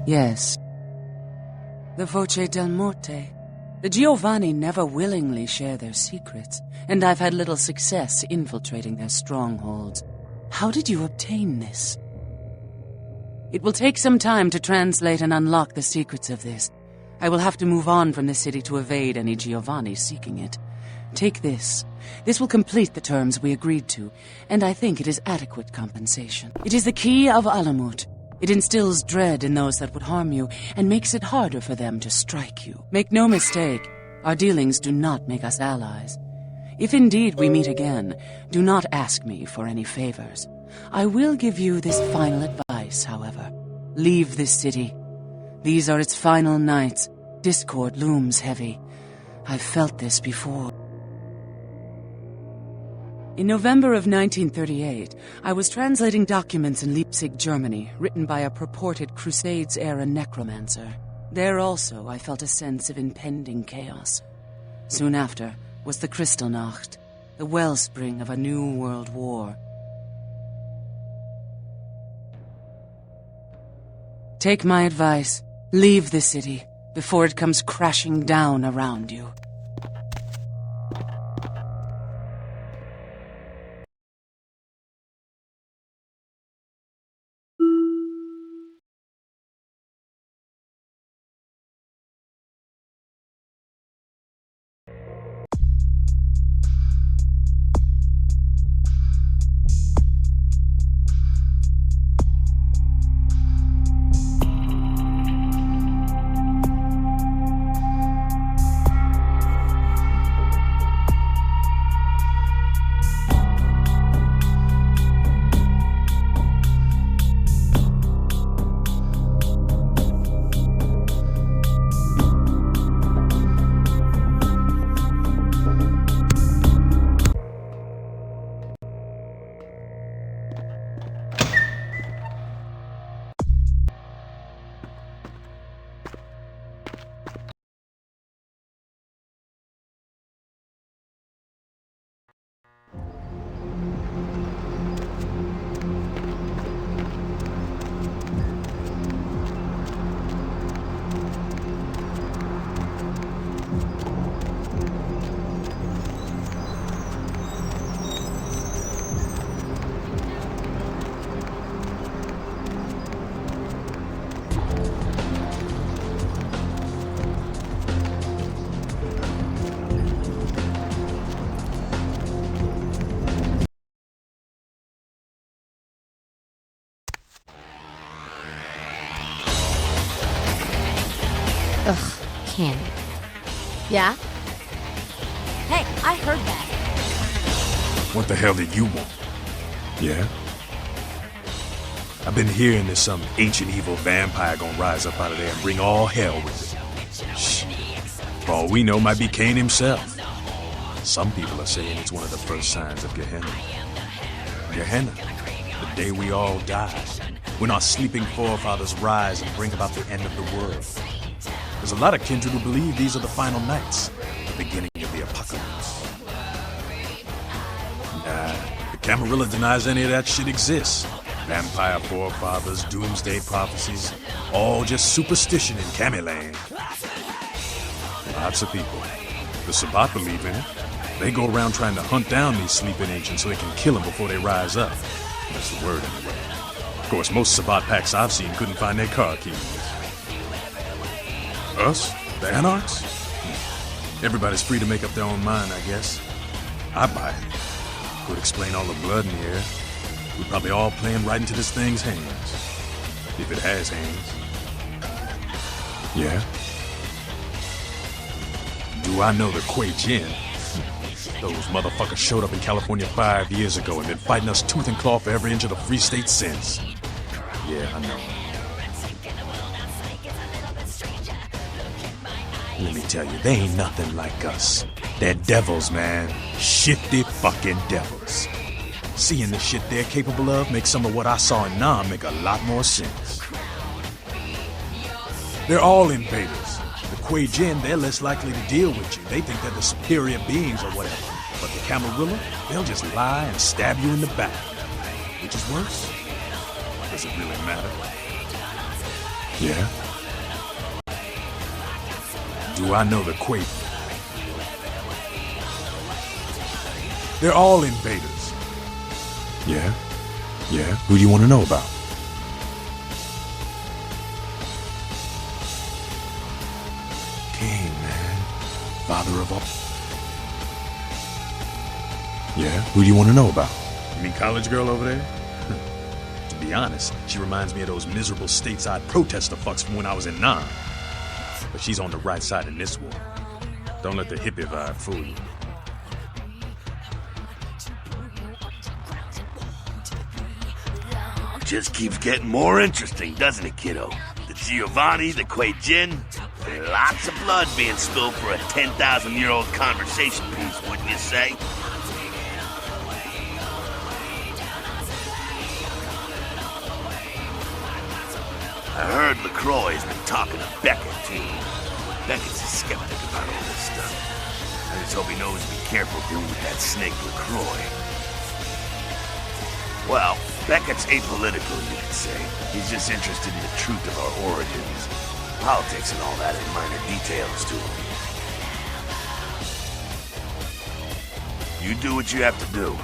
Yes. The Voce del Morte. The Giovanni never willingly share their secrets, and I've had little success infiltrating their strongholds. How did you obtain this? It will take some time to translate and unlock the secrets of this. I will have to move on from the city to evade any Giovanni seeking it. Take this. This will complete the terms we agreed to, and I think it is adequate compensation. It is the key of Alamut. It instills dread in those that would harm you, and makes it harder for them to strike you. Make no mistake, our dealings do not make us allies. If indeed we meet again, do not ask me for any favors. I will give you this final advice, however. Leave this city. These are its final nights. Discord looms heavy. I've felt this before. In November of 1938, I was translating documents in Leipzig, Germany, written by a purported Crusades-era necromancer. There also, I felt a sense of impending chaos. Soon after was the Kristallnacht, the wellspring of a new world war. Take my advice. Leave the city before it comes crashing down around you. Ugh, Candy. Yeah? Hey, I heard that. What the hell did you want? Yeah? I've been hearing there's some ancient evil vampire gonna rise up out of there and bring all hell with it. Shh. For all we know, might be Cain himself. Some people are saying it's one of the first signs of Gehenna. Gehenna, the day we all die, when our sleeping forefathers rise and bring about the end of the world. There's a lot of kindred who believe these are the final nights, the beginning of the apocalypse. Nah, the Camarilla denies any of that shit exists. Vampire forefathers, doomsday prophecies, all just superstition in Camiland. Lots of people. The Sabbat believe in it. They go around trying to hunt down these sleeping ancients so they can kill them before they rise up. That's the word anyway. Of course, most Sabbat packs I've seen couldn't find their car keys. Us? The Anarchs? Everybody's free to make up their own mind, I guess. I buy it. Could explain all the blood in the air. We're probably all playing right into this thing's hands. If it has hands. Yeah? Do I know the Kuei Jin? Those motherfuckers showed up in California 5 years ago and been fighting us tooth and claw for every inch of the free state since. Yeah, I know. Let me tell you, they ain't nothing like us. They're devils, man. Shifty fucking devils. Seeing the shit they're capable of makes some of what I saw in Nam make a lot more sense. They're all invaders. The Kuei Jin, they're less likely to deal with you. They think they're the superior beings or whatever. But the Camarilla, they'll just lie and stab you in the back. Which is worse? Does it really matter? Yeah? Do I know the Kuei? They're all invaders. Yeah? Yeah? Who do you want to know about? King, man. Father of all. Yeah? Who do you want to know about? You mean college girl over there? To be honest, she reminds me of those miserable stateside protester fucks from when I was in Nam. But she's on the right side in this war. Don't let the hippie vibe fool you. Just keeps getting more interesting, doesn't it, kiddo? The Giovanni, the Kuei Jin, lots of blood being spilled for a 10,000-year-old conversation piece, wouldn't you say? I heard LaCroix has been talking to Beckett, too. Beckett's a skeptic about all this stuff. I just hope he knows to be careful dealing with that snake LaCroix. Well, Beckett's apolitical, you could say. He's just interested in the truth of our origins. Politics and all that are minor details to him. You do what you have to do.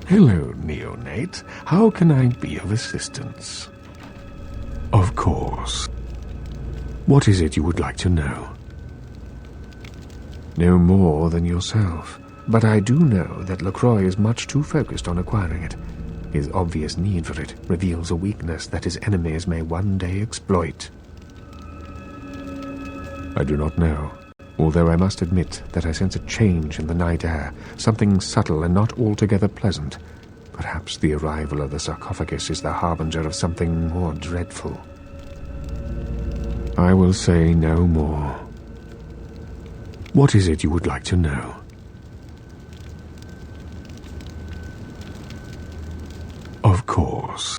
Hello, neonate. How can I be of assistance? Of course. What is it you would like to know? No more than yourself, but I do know that LaCroix is much too focused on acquiring it. His obvious need for it reveals a weakness that his enemies may one day exploit. I do not know, although I must admit that I sense a change in the night air, something subtle and not altogether pleasant. Perhaps the arrival of the sarcophagus is the harbinger of something more dreadful. I will say no more. What is it you would like to know? Of course.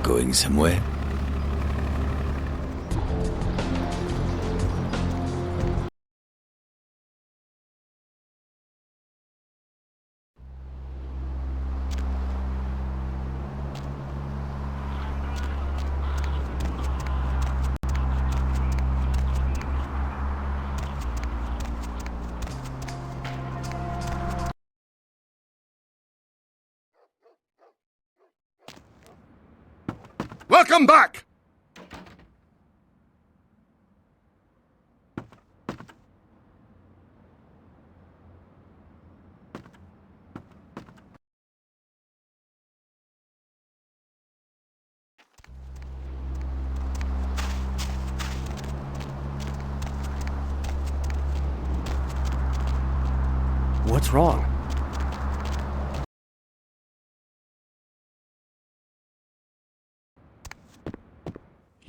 Going somewhere? Welcome back! What's wrong?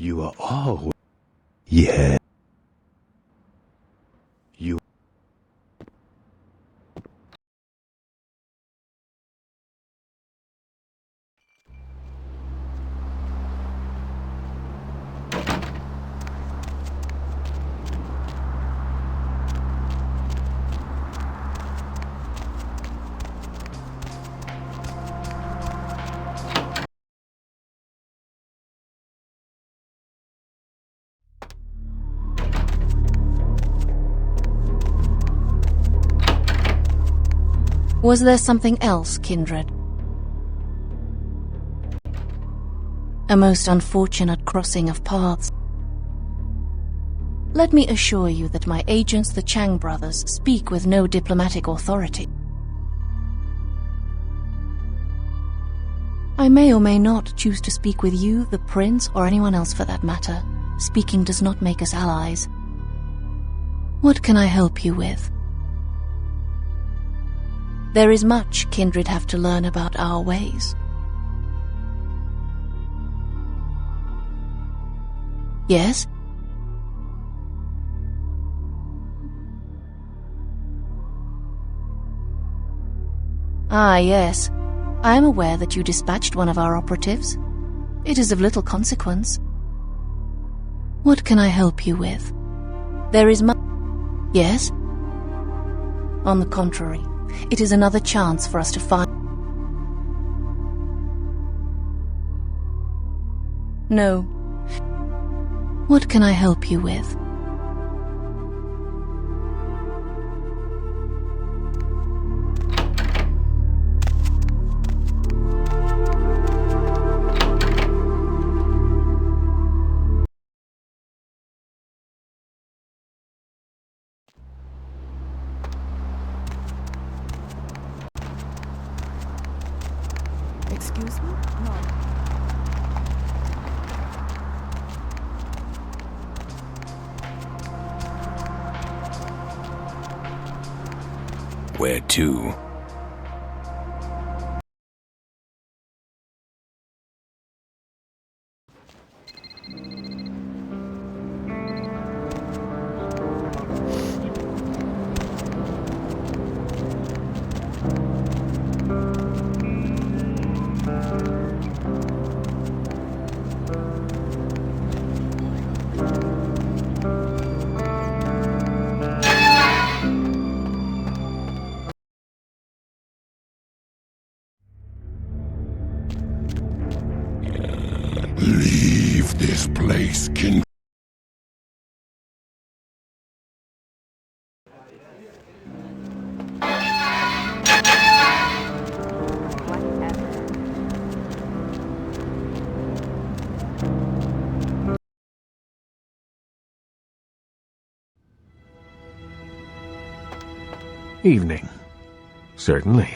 You are all... Yeah. You... Was there something else, kindred? A most unfortunate crossing of paths. Let me assure you that my agents, the Chang brothers, speak with no diplomatic authority. I may or may not choose to speak with you, the prince, or anyone else for that matter. Speaking does not make us allies. What can I help you with? There is much kindred have to learn about our ways. Yes? Ah, yes. I am aware that you dispatched one of our operatives. It is of little consequence. What can I help you with? There is much... Yes? On the contrary, it is another chance for us to find... No. What can I help you with? Excuse me? No. Where to? Leave this place, King. Evening. Certainly.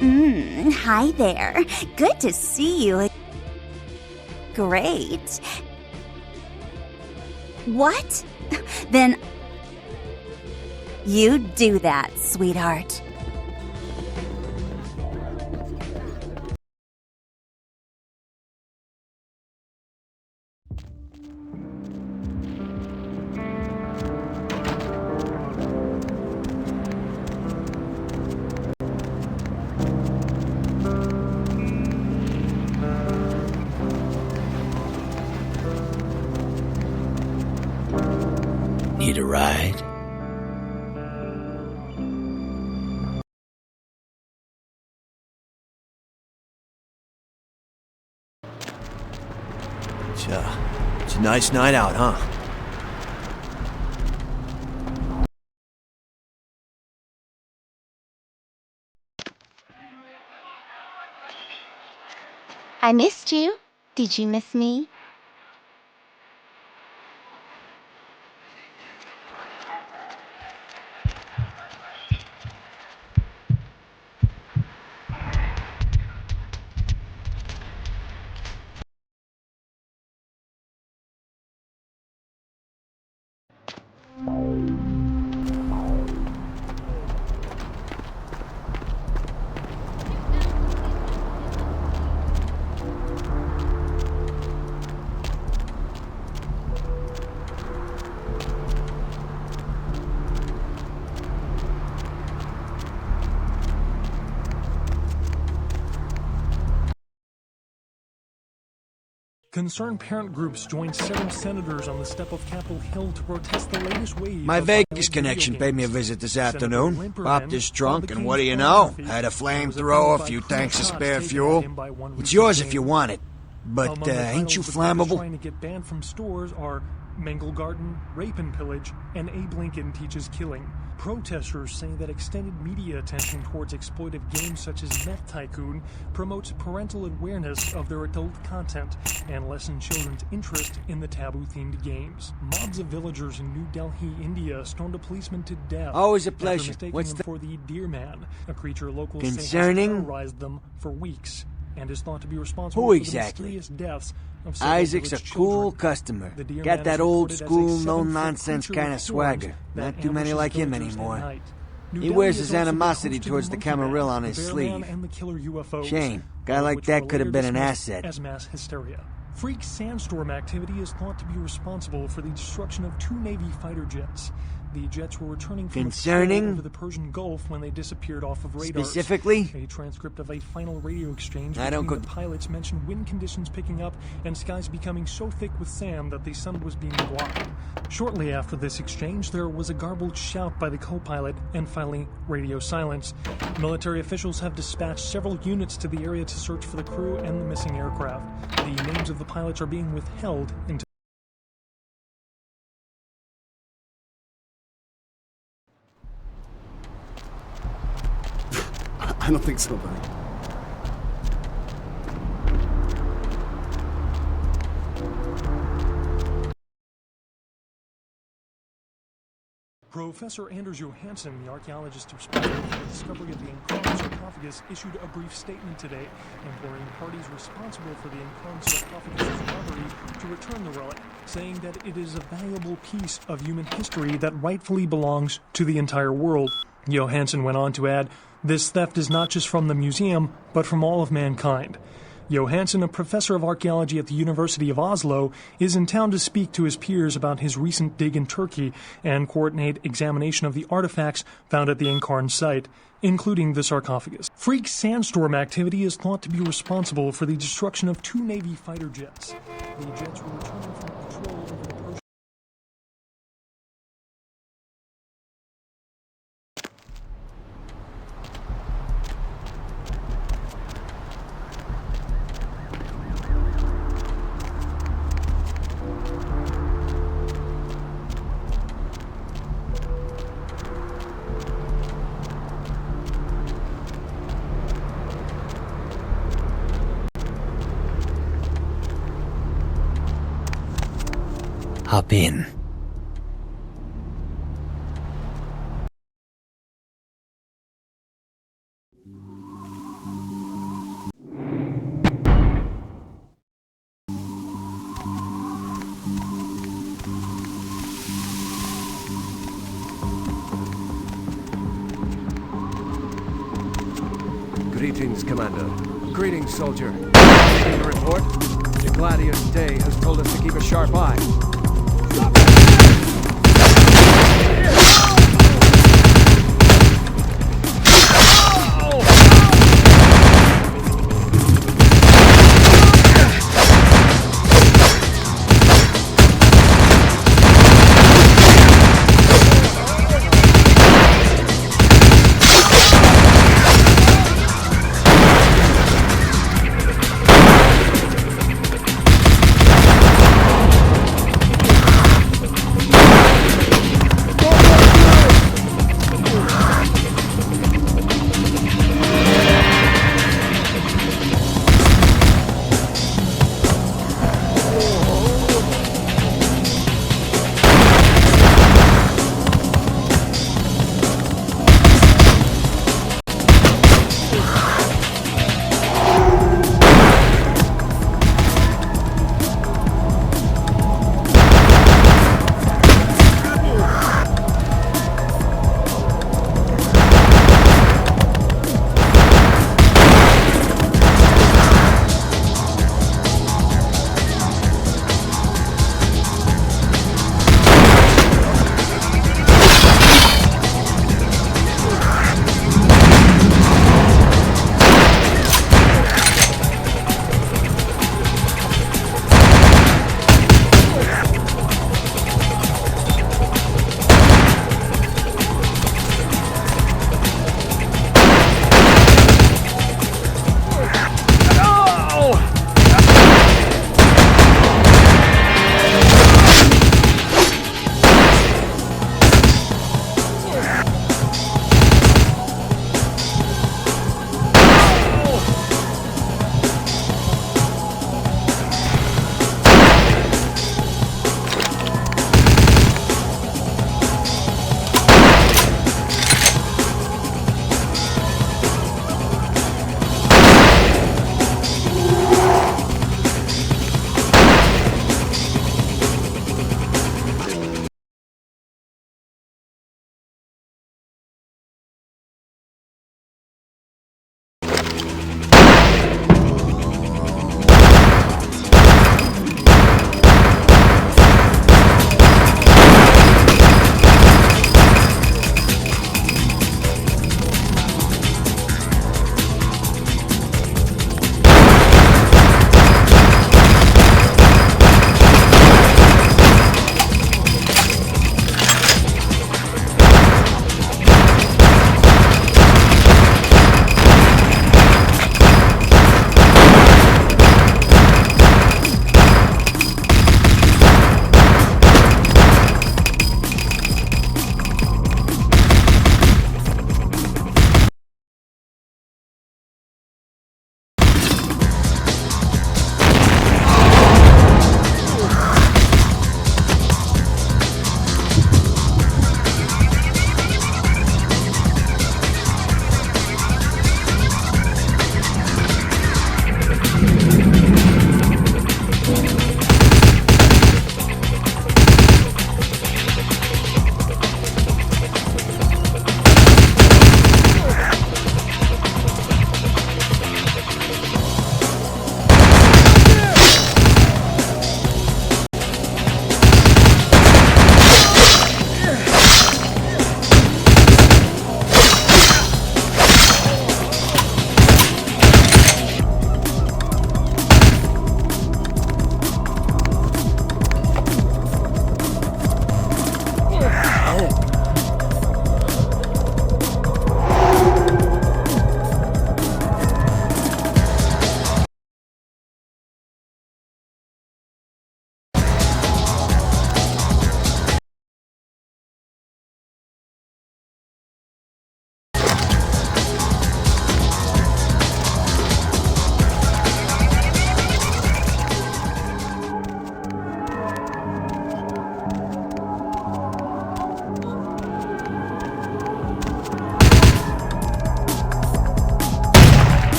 Hi there. Good to see you. Great. What? Then you do that, sweetheart. Need a ride? It's a nice night out, huh? I missed you. Did you miss me? Concerned parent groups joined several senators on the step of Capitol Hill to protest the latest wave. My Vegas connection paid me a visit this afternoon. Popped his trunk, and what do you know? Had a flamethrower, a few tanks of spare fuel. It's yours if you want it. But, ain't you flammable? Trying to get banned from stores are Mangle Garden, Rape and Pillage, and Abe Lincoln Teaches Killing. Protesters say that extended media attention towards exploitive games such as Meth Tycoon promotes parental awareness of their adult content and lessens children's interest in the taboo-themed games. Mobs of villagers in New Delhi, India stormed a policeman to death. Always a pleasure. What's him for the Deer Man, a creature locals Concerning? say has terrorized them for weeks and is thought to be responsible Who for exactly? the mysterious deaths of several Isaac's a village cool children. customer. The Deer Got Man that is old reported as a school, 7-foot no-nonsense creature kind of with swagger. horns Not that too many ambushes like him villagers at anymore. night. New He Delhi wears has his also been animosity host to towards the Monkey Man, Camarilla on his the Bear sleeve. Man, and the Killer UFOs, Shame. Guy all of like which that were could have later been an dismissed asset. as mass hysteria. Freak sandstorm activity is thought to be responsible for the destruction of 2 Navy fighter jets. The jets were returning from Concerning? over the Persian Gulf when they disappeared off of radars. Specifically? A transcript of a final radio exchange I don't between go- the pilots mentioned wind conditions picking up and skies becoming so thick with sand that the sun was being blocked. Shortly after this exchange, there was a garbled shout by the co-pilot and finally radio silence. Military officials have dispatched several units to the area to search for the crew and the missing aircraft. The names of the pilots are being withheld until I don't think so, buddy. Professor Anders Johansson, the archaeologist responsible for the discovery of the Incarn sarcophagus, issued a brief statement today, imploring parties responsible for the Incarn sarcophagus' robbery to return the relic, saying that it is a valuable piece of human history that rightfully belongs to the entire world. Johansson went on to add, "This theft is not just from the museum, but from all of mankind." Johansson, a professor of archaeology at the University of Oslo, is in town to speak to his peers about his recent dig in Turkey and coordinate examination of the artifacts found at the Incarn site, including the sarcophagus. Freak sandstorm activity is thought to be responsible for the destruction of 2 Navy fighter jets. The jets were returning from patrol over the Persian. Hop in. Greetings, Commander. Greetings, soldier. Anything to report? The Gladius Day has told us to keep a sharp eye.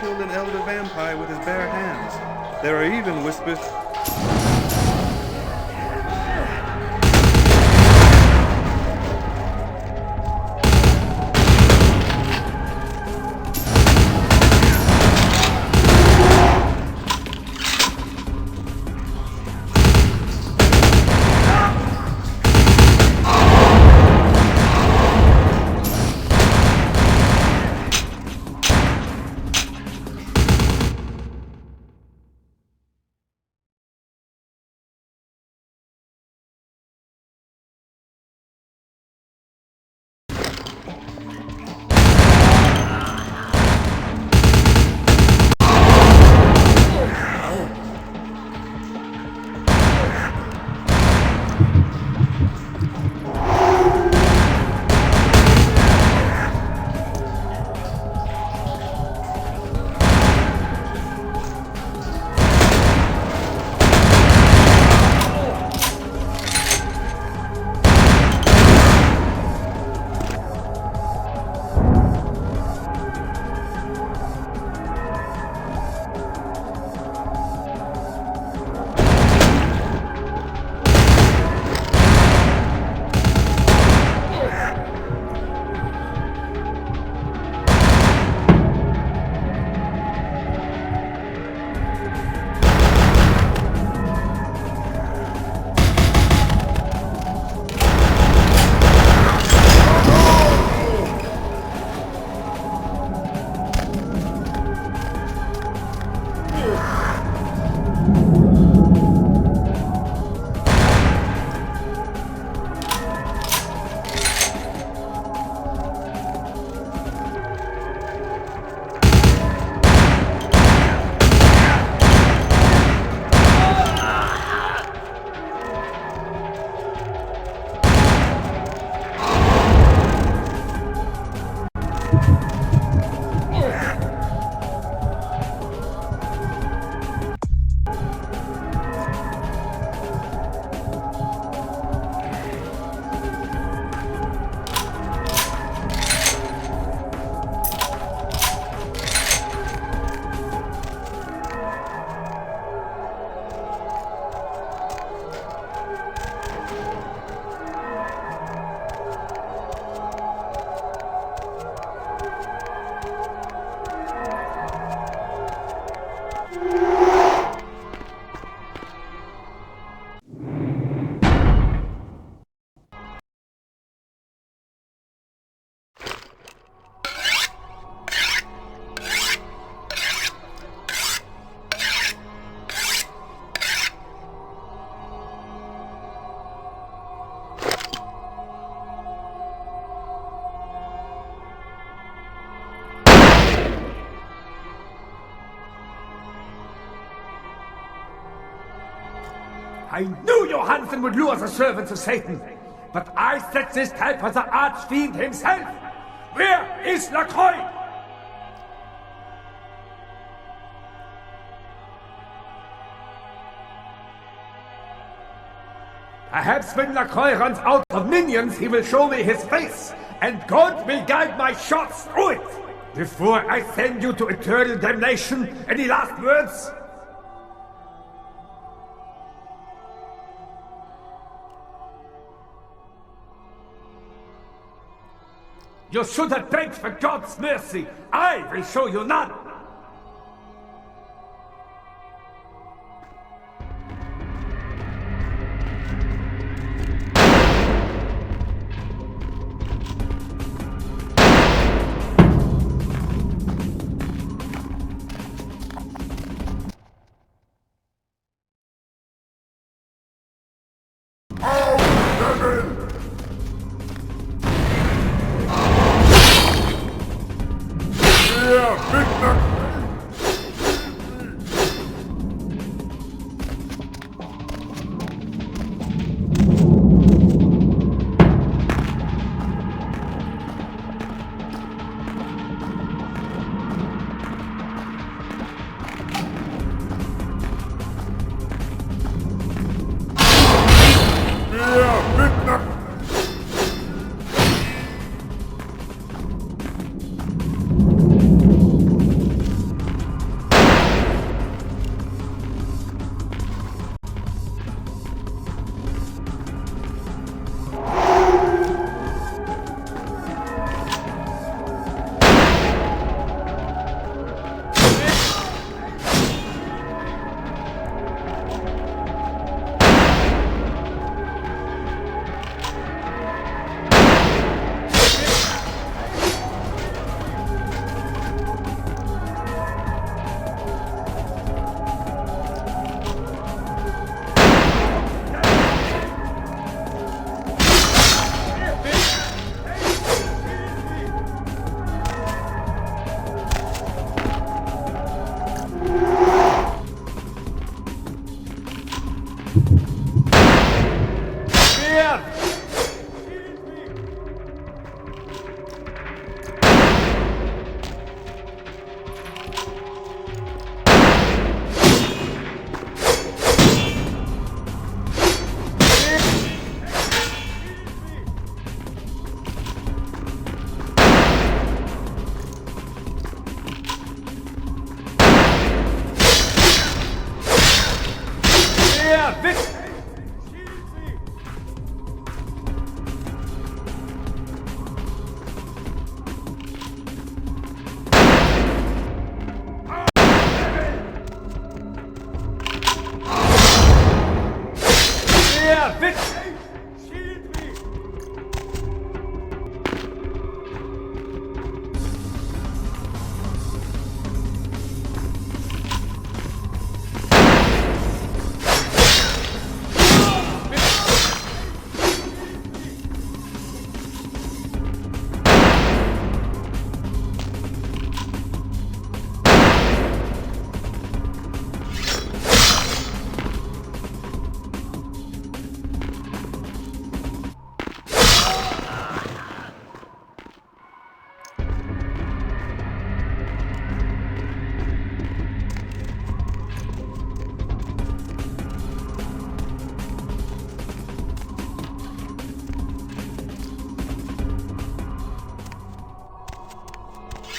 Killed an elder vampire with his bare hands. There are even whispers I knew Johansen would lure the servants of Satan. But I set this type for the archfiend himself. Where is Lacroix? Perhaps when Lacroix runs out of minions, he will show me his face, and God will guide my shots through it. Before I send you to eternal damnation, any last words? You should have begged for God's mercy. I will show you none.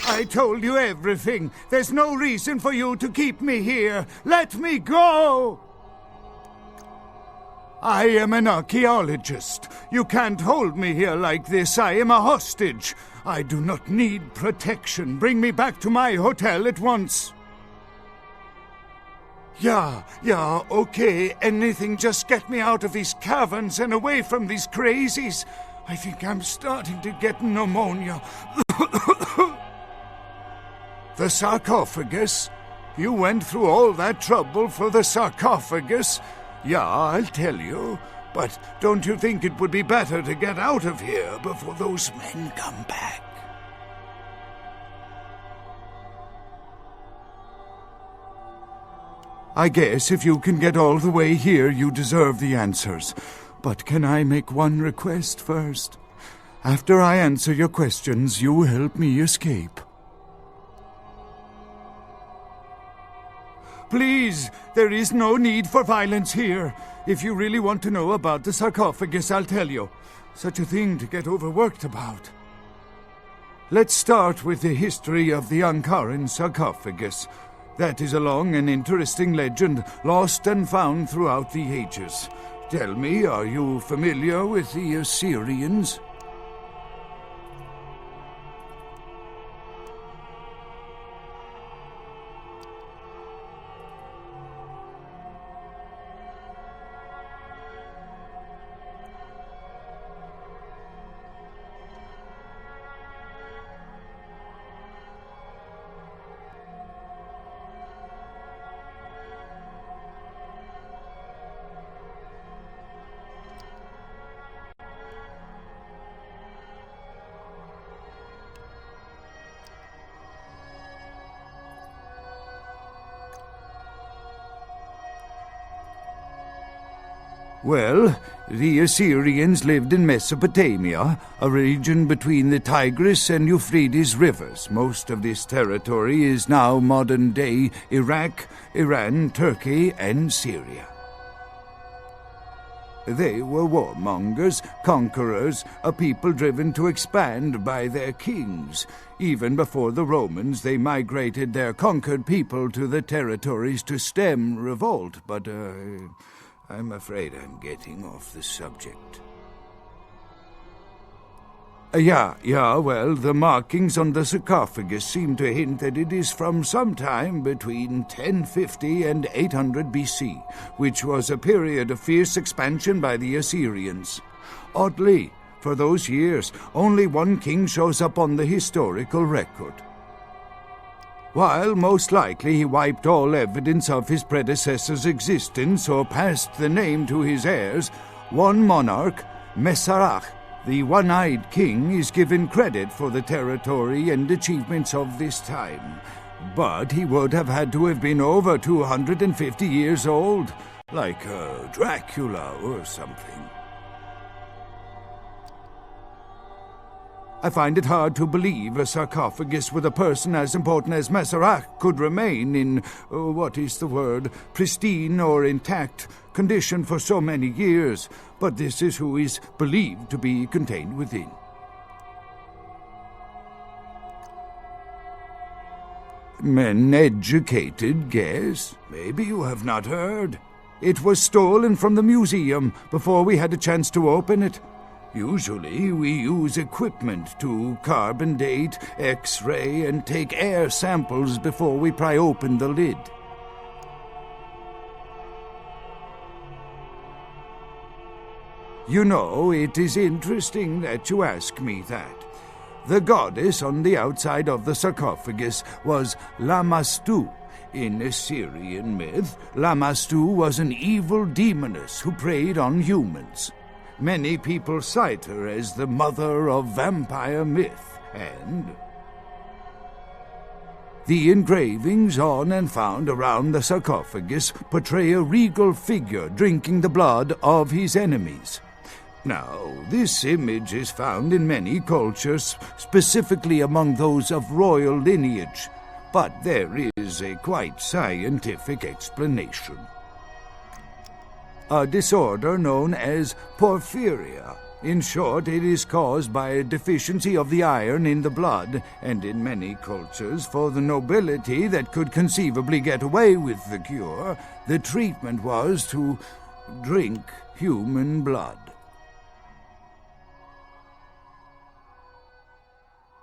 I told you everything. There's no reason for you to keep me here. Let me go! I am an archaeologist. You can't hold me here like this. I am a hostage. I do not need protection. Bring me back to my hotel at once. Yeah, okay. Anything, just get me out of these caverns and away from these crazies. I think I'm starting to get pneumonia. The sarcophagus? You went through all that trouble for the sarcophagus? Yeah, I'll tell you. But don't you think it would be better to get out of here before those men come back? I guess if you can get all the way here, you deserve the answers. But can I make one request first? After I answer your questions, you help me escape. Please, there is no need for violence here. If you really want to know about the sarcophagus, I'll tell you. Such a thing to get overworked about. Let's start with the history of the Ankaran sarcophagus. That is a long and interesting legend, lost and found throughout the ages. Tell me, are you familiar with the Assyrians? Well, the Assyrians lived in Mesopotamia, a region between the Tigris and Euphrates rivers. Most of this territory is now modern-day Iraq, Iran, Turkey, and Syria. They were warmongers, conquerors, a people driven to expand by their kings. Even before the Romans, they migrated their conquered people to the territories to stem revolt, but, I'm afraid I'm getting off the subject. Well, the markings on the sarcophagus seem to hint that it is from sometime between 1050 and 800 BC, which was a period of fierce expansion by the Assyrians. Oddly, for those years, only one king shows up on the historical record. While most likely he wiped all evidence of his predecessor's existence or passed the name to his heirs, one monarch, Mesarach, the one-eyed king, is given credit for the territory and achievements of this time. But he would have had to have been over 250 years old, like Dracula or something. I find it hard to believe a sarcophagus with a person as important as Mesarach could remain in, pristine or intact condition for so many years, but this is who is believed to be contained within. An educated guess? Maybe you have not heard. It was stolen from the museum before we had a chance to open it. Usually, we use equipment to carbon date, X-ray, and take air samples before we pry open the lid. You know, it is interesting that you ask me that. The goddess on the outside of the sarcophagus was Lamashtu. In Assyrian myth, Lamashtu was an evil demoness who preyed on humans. Many people cite her as the mother of vampire myth, and the engravings on and found around the sarcophagus portray a regal figure drinking the blood of his enemies. Now, this image is found in many cultures, specifically among those of royal lineage, but there is a quite scientific explanation. A disorder known as porphyria. In short, it is caused by a deficiency of the iron in the blood, and in many cultures, for the nobility that could conceivably get away with the cure, the treatment was to drink human blood.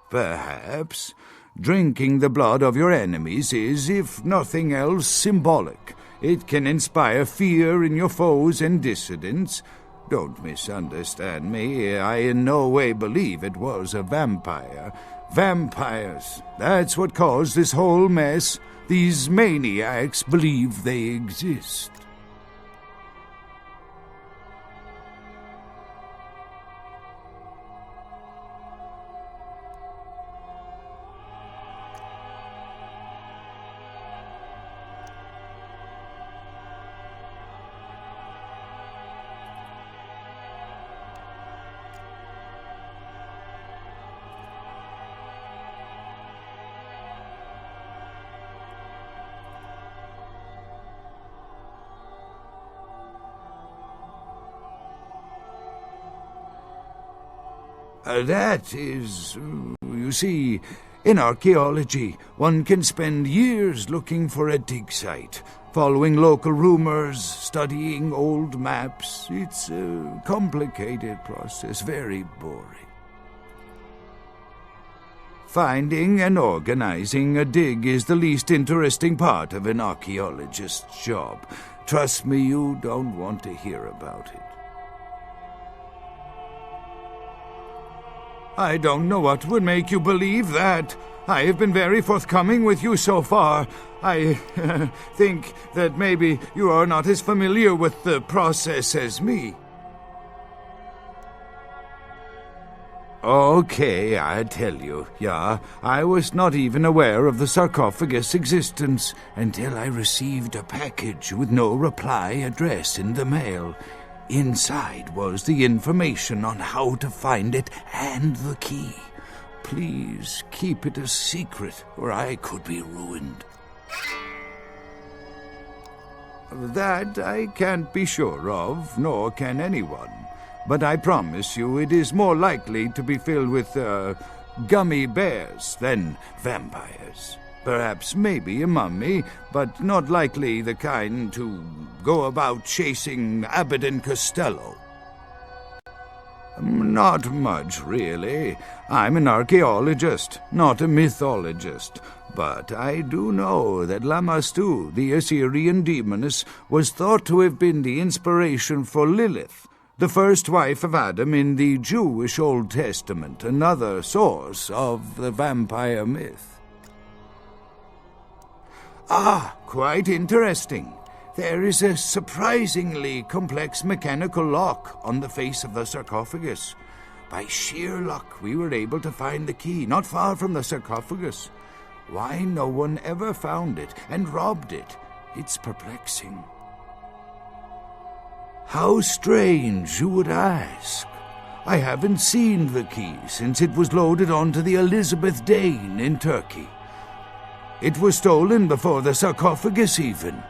Perhaps drinking the blood of your enemies is, if nothing else, symbolic. It can inspire fear in your foes and dissidents. Don't misunderstand me. I in no way believe it was a vampire. Vampires, that's what caused this whole mess. These maniacs believe they exist. That is, you see, in archaeology, one can spend years looking for a dig site, following local rumors, studying old maps. It's a complicated process, very boring. Finding and organizing a dig is the least interesting part of an archaeologist's job. Trust me, you don't want to hear about it. I don't know what would make you believe that. I have been very forthcoming with you so far. I think that maybe you are not as familiar with the process as me. Okay, I tell you, yeah, I was not even aware of the sarcophagus' existence until I received a package with no reply address in the mail. Inside was the information on how to find it and the key. Please keep it a secret, or I could be ruined. That I can't be sure of, nor can anyone. But I promise you it is more likely to be filled with, gummy bears than vampires. Perhaps maybe a mummy, but not likely the kind to go about chasing Abbott and Costello. Not much, really. I'm an archaeologist, not a mythologist. But I do know that Lamashtu, the Assyrian demoness, was thought to have been the inspiration for Lilith, the first wife of Adam in the Jewish Old Testament, another source of the vampire myth. Ah, quite interesting. There is a surprisingly complex mechanical lock on the face of the sarcophagus. By sheer luck, we were able to find the key not far from the sarcophagus. Why no one ever found it and robbed it? It's perplexing. How strange, you would ask. I haven't seen the key since it was loaded onto the Elizabeth Dane in Turkey. It was stolen before the sarcophagus even.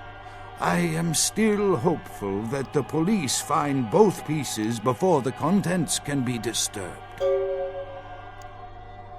I am still hopeful that the police find both pieces before the contents can be disturbed.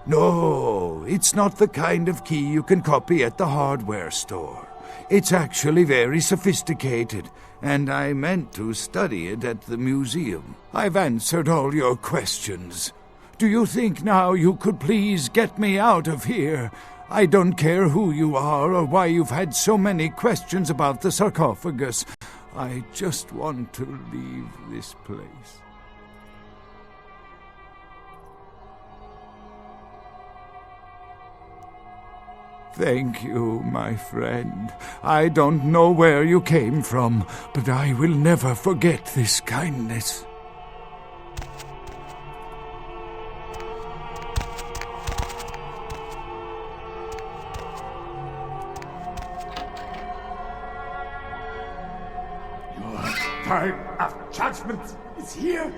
No, it's not the kind of key you can copy at the hardware store. It's actually very sophisticated, and I meant to study it at the museum. I've answered all your questions. Do you think now you could please get me out of here? I don't care who you are or why you've had so many questions about the sarcophagus. I just want to leave this place. Thank you, my friend. I don't know where you came from, but I will never forget this kindness. Time of judgment is here.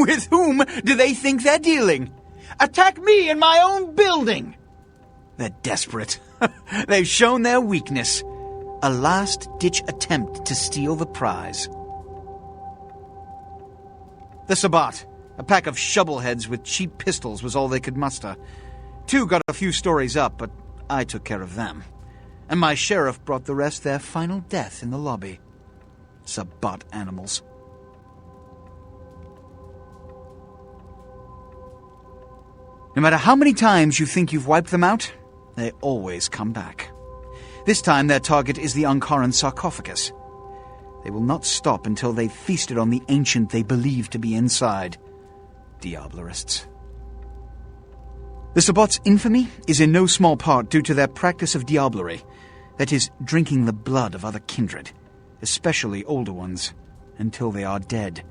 With whom do they think they're dealing? Attack me in my own building! They're desperate. They've shown their weakness. A last-ditch attempt to steal the prize. The Sabbat, a pack of shovelheads with cheap pistols, was all they could muster. 2 got a few stories up, but I took care of them. And my sheriff brought the rest their final death in the lobby. Sabbat animals. No matter how many times you think you've wiped them out, they always come back. This time their target is the Ankaran sarcophagus. They will not stop until they've feasted on the ancient they believe to be inside. Diablerists. The Sabbat's infamy is in no small part due to their practice of diablerie, that is, drinking the blood of other kindred, especially older ones, until they are dead.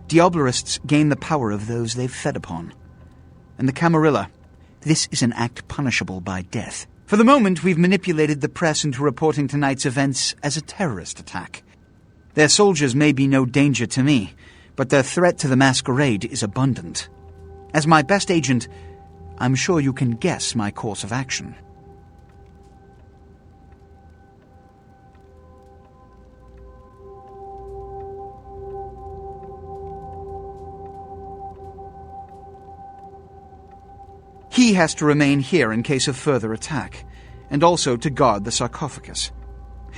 Diablerists gain the power of those they've fed upon. And the Camarilla, this is an act punishable by death. For the moment, we've manipulated the press into reporting tonight's events as a terrorist attack. Their soldiers may be no danger to me, but their threat to the Masquerade is abundant. As my best agent, I'm sure you can guess my course of action. He has to remain here in case of further attack, and also to guard the sarcophagus.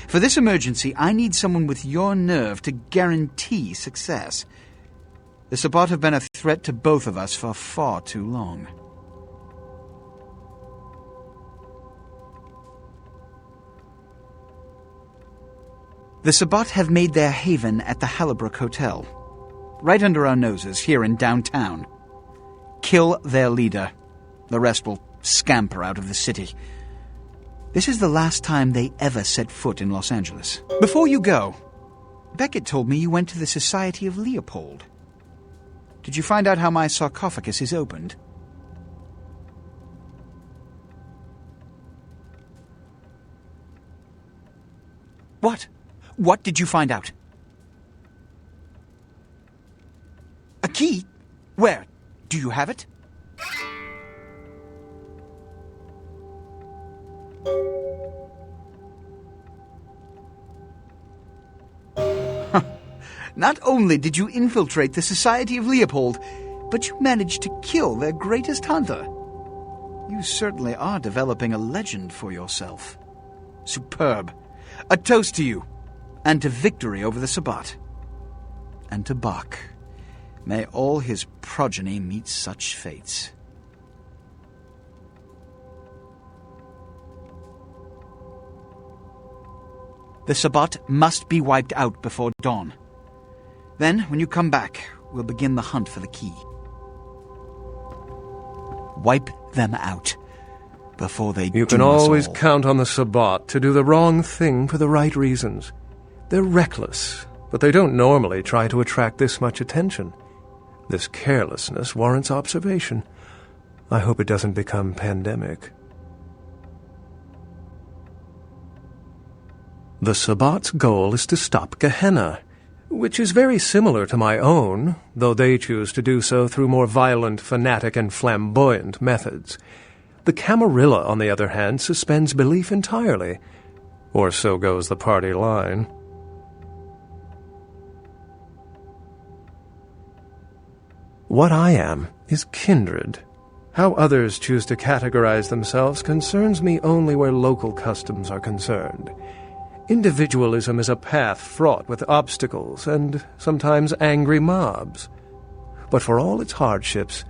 For this emergency, I need someone with your nerve to guarantee success. The Sabbat have been a threat to both of us for far too long. The Sabbat have made their haven at the Hallibrook Hotel, right under our noses here in downtown. Kill their leader. The rest will scamper out of the city. This is the last time they ever set foot in Los Angeles. Before you go, Beckett told me you went to the Society of Leopold. Did you find out how my sarcophagus is opened? What? What did you find out? A key? Where? Do you have it? Not only did you infiltrate the Society of Leopold, but you managed to kill their greatest hunter. You certainly are developing a legend for yourself. Superb. A toast to you, and to victory over the Sabbat. And to Bach. May all his progeny meet such fates. The Sabbat must be wiped out before dawn. Then, when you come back, we'll begin the hunt for the key. Wipe them out before they You can always count on the Sabbat to do the wrong thing for the right reasons. They're reckless, but they don't normally try to attract this much attention. This carelessness warrants observation. I hope it doesn't become pandemic. The Sabbat's goal is to stop Gehenna, which is very similar to my own, though they choose to do so through more violent, fanatic, and flamboyant methods. The Camarilla, on the other hand, suspends belief entirely, or so goes the party line. What I am is kindred. How others choose to categorize themselves concerns me only where local customs are concerned. Individualism is a path fraught with obstacles and sometimes angry mobs. But for all its hardships,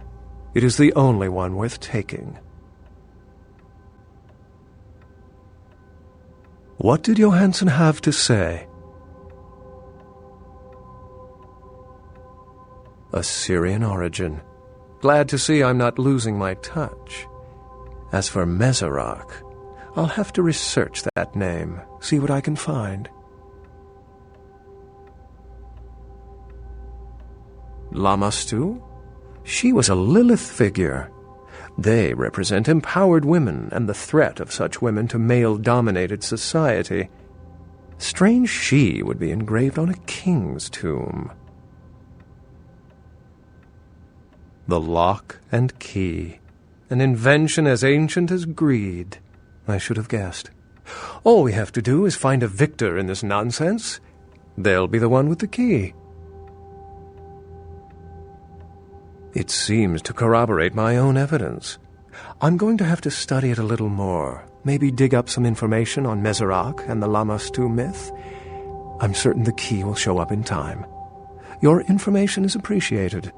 it is the only one worth taking. What did Johansson have to say? Assyrian origin. Glad to see I'm not losing my touch. As for Mesorak, I'll have to research that name, see what I can find. Lamastu? She was a Lilith figure. They represent empowered women and the threat of such women to male-dominated society. Strange she would be engraved on a king's tomb. The lock and key. An invention as ancient as greed. I should have guessed. All we have to do is find a victor in this nonsense. They'll be the one with the key. It seems to corroborate my own evidence. I'm going to have to study it a little more. Maybe dig up some information on Meserac and the Lamastut myth. I'm certain the key will show up in time. Your information is appreciated.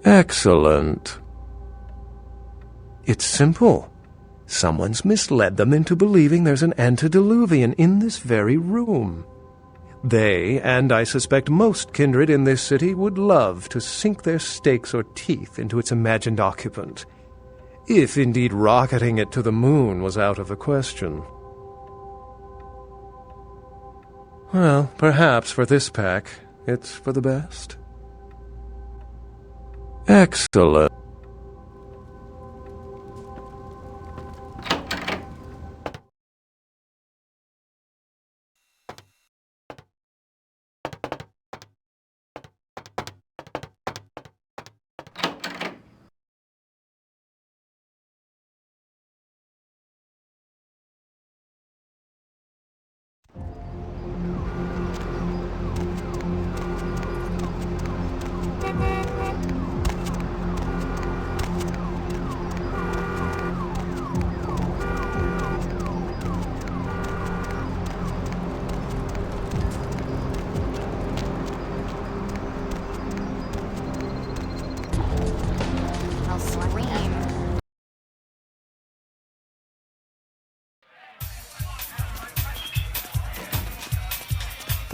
Excellent. It's simple. Someone's misled them into believing there's an antediluvian in this very room. They, and I suspect most kindred in this city, would love to sink their stakes or teeth into its imagined occupant, if indeed rocketing it to the moon was out of the question. Well, perhaps for this pack, it's for the best. Excellent.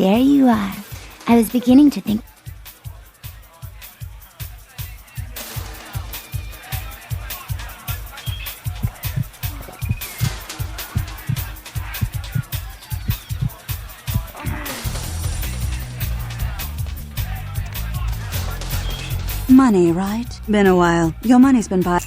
There you are. I was beginning to think... Money, right? Been a while. Your money's been by...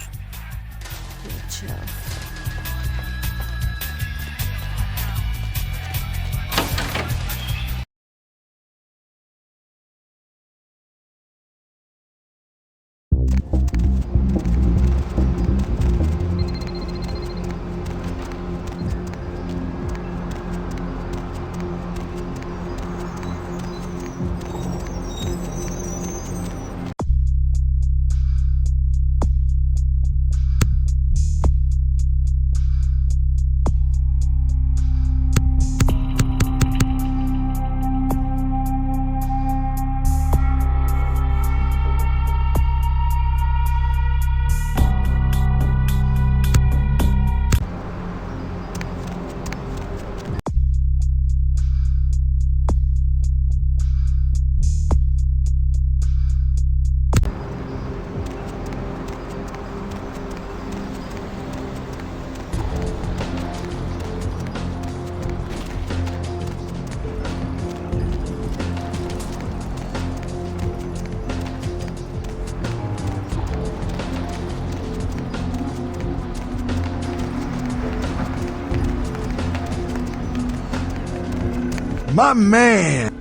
My man!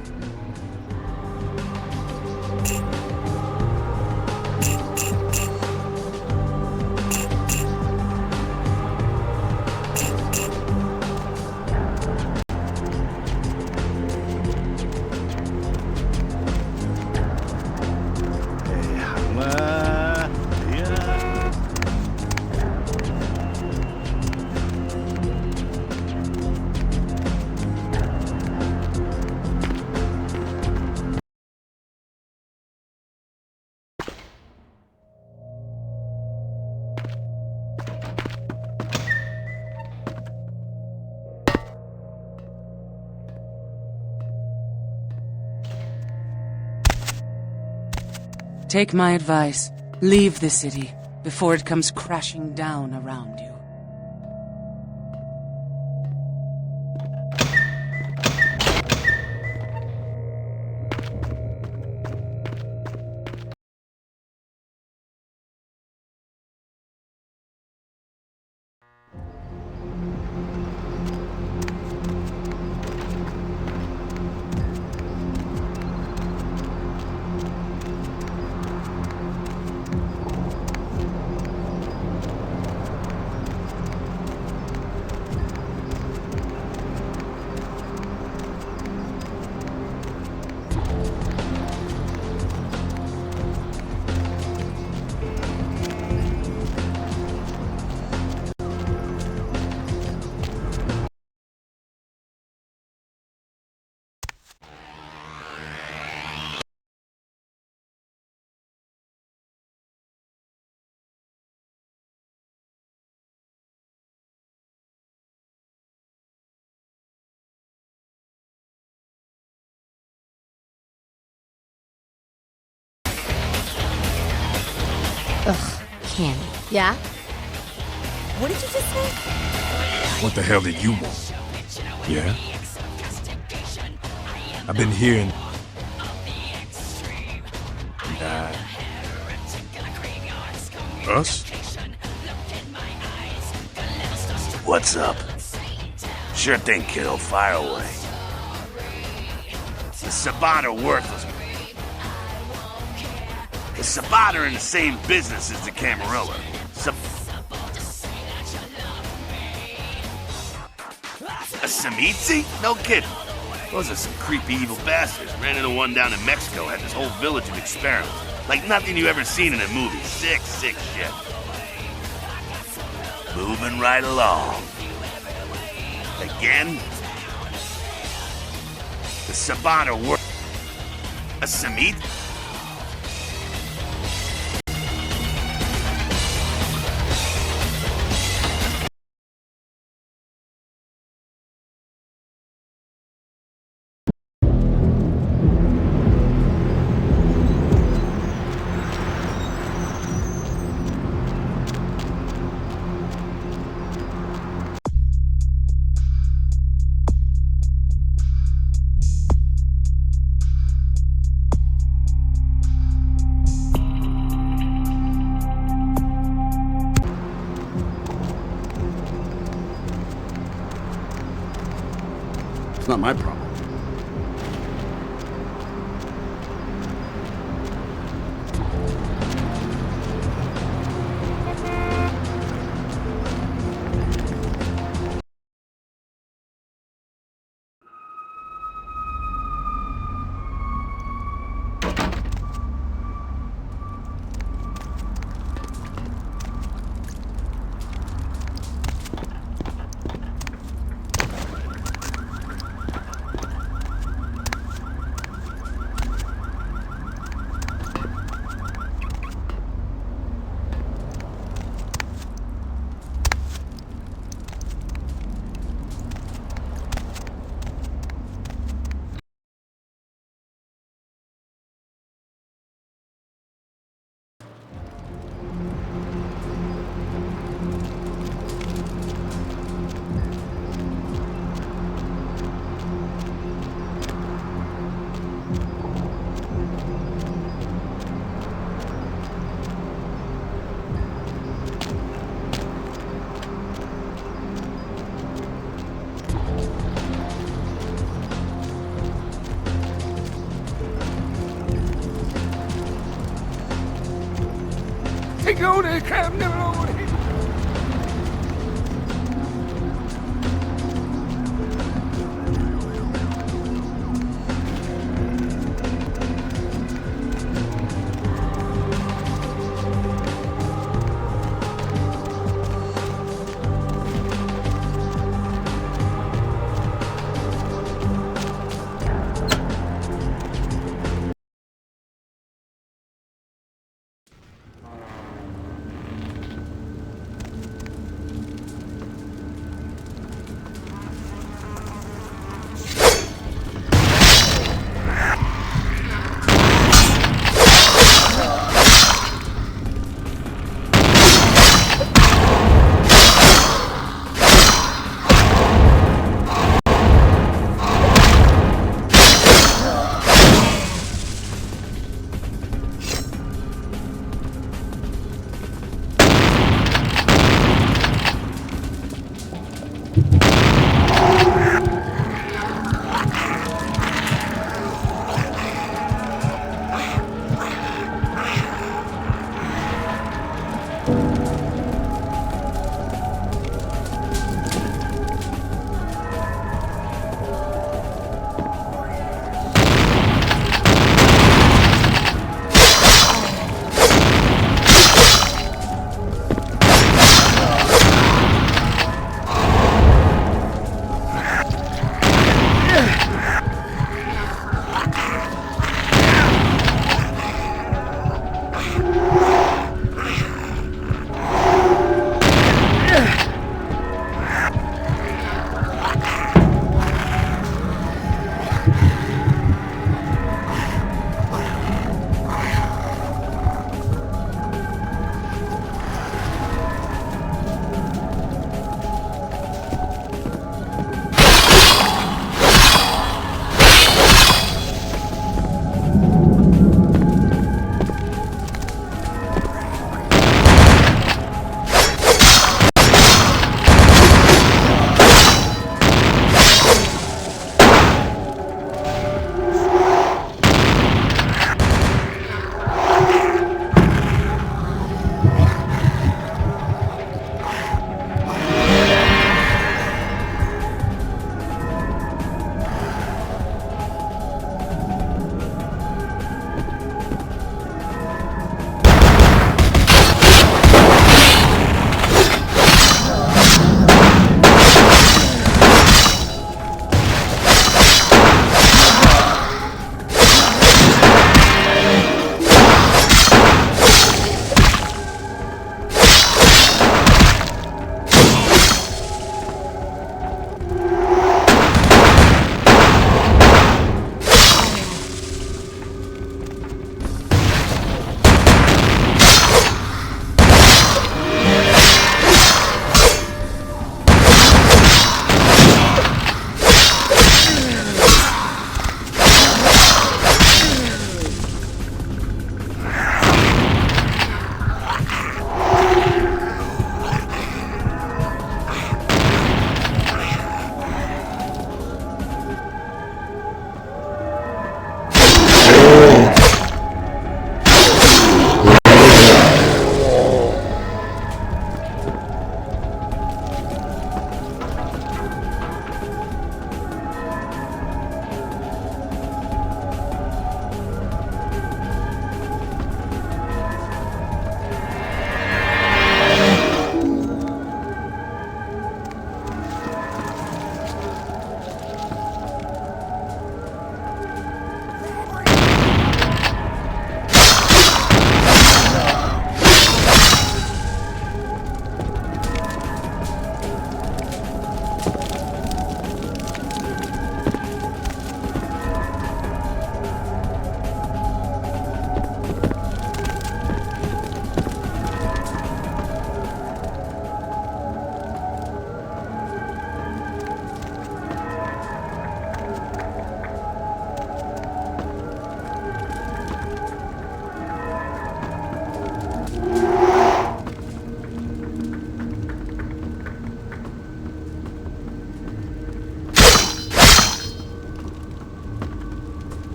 Take my advice. Leave the city before it comes crashing down around you. Ugh, Kim. Yeah? What did you just say? What the hell did you want? Yeah? I've been hearing... Us? What's up? Sure thing, kiddo. Fire away. The Sabbat are worthless. The Sabbat are in the same business as the Camarilla. A Samitsi? No kidding. Those are some creepy evil bastards. Ran into one down in Mexico, had this whole village of experiments. Like nothing you ever seen in a movie. Sick shit. Moving right along. Again? The Sabbat are a Samit? It's not my problem.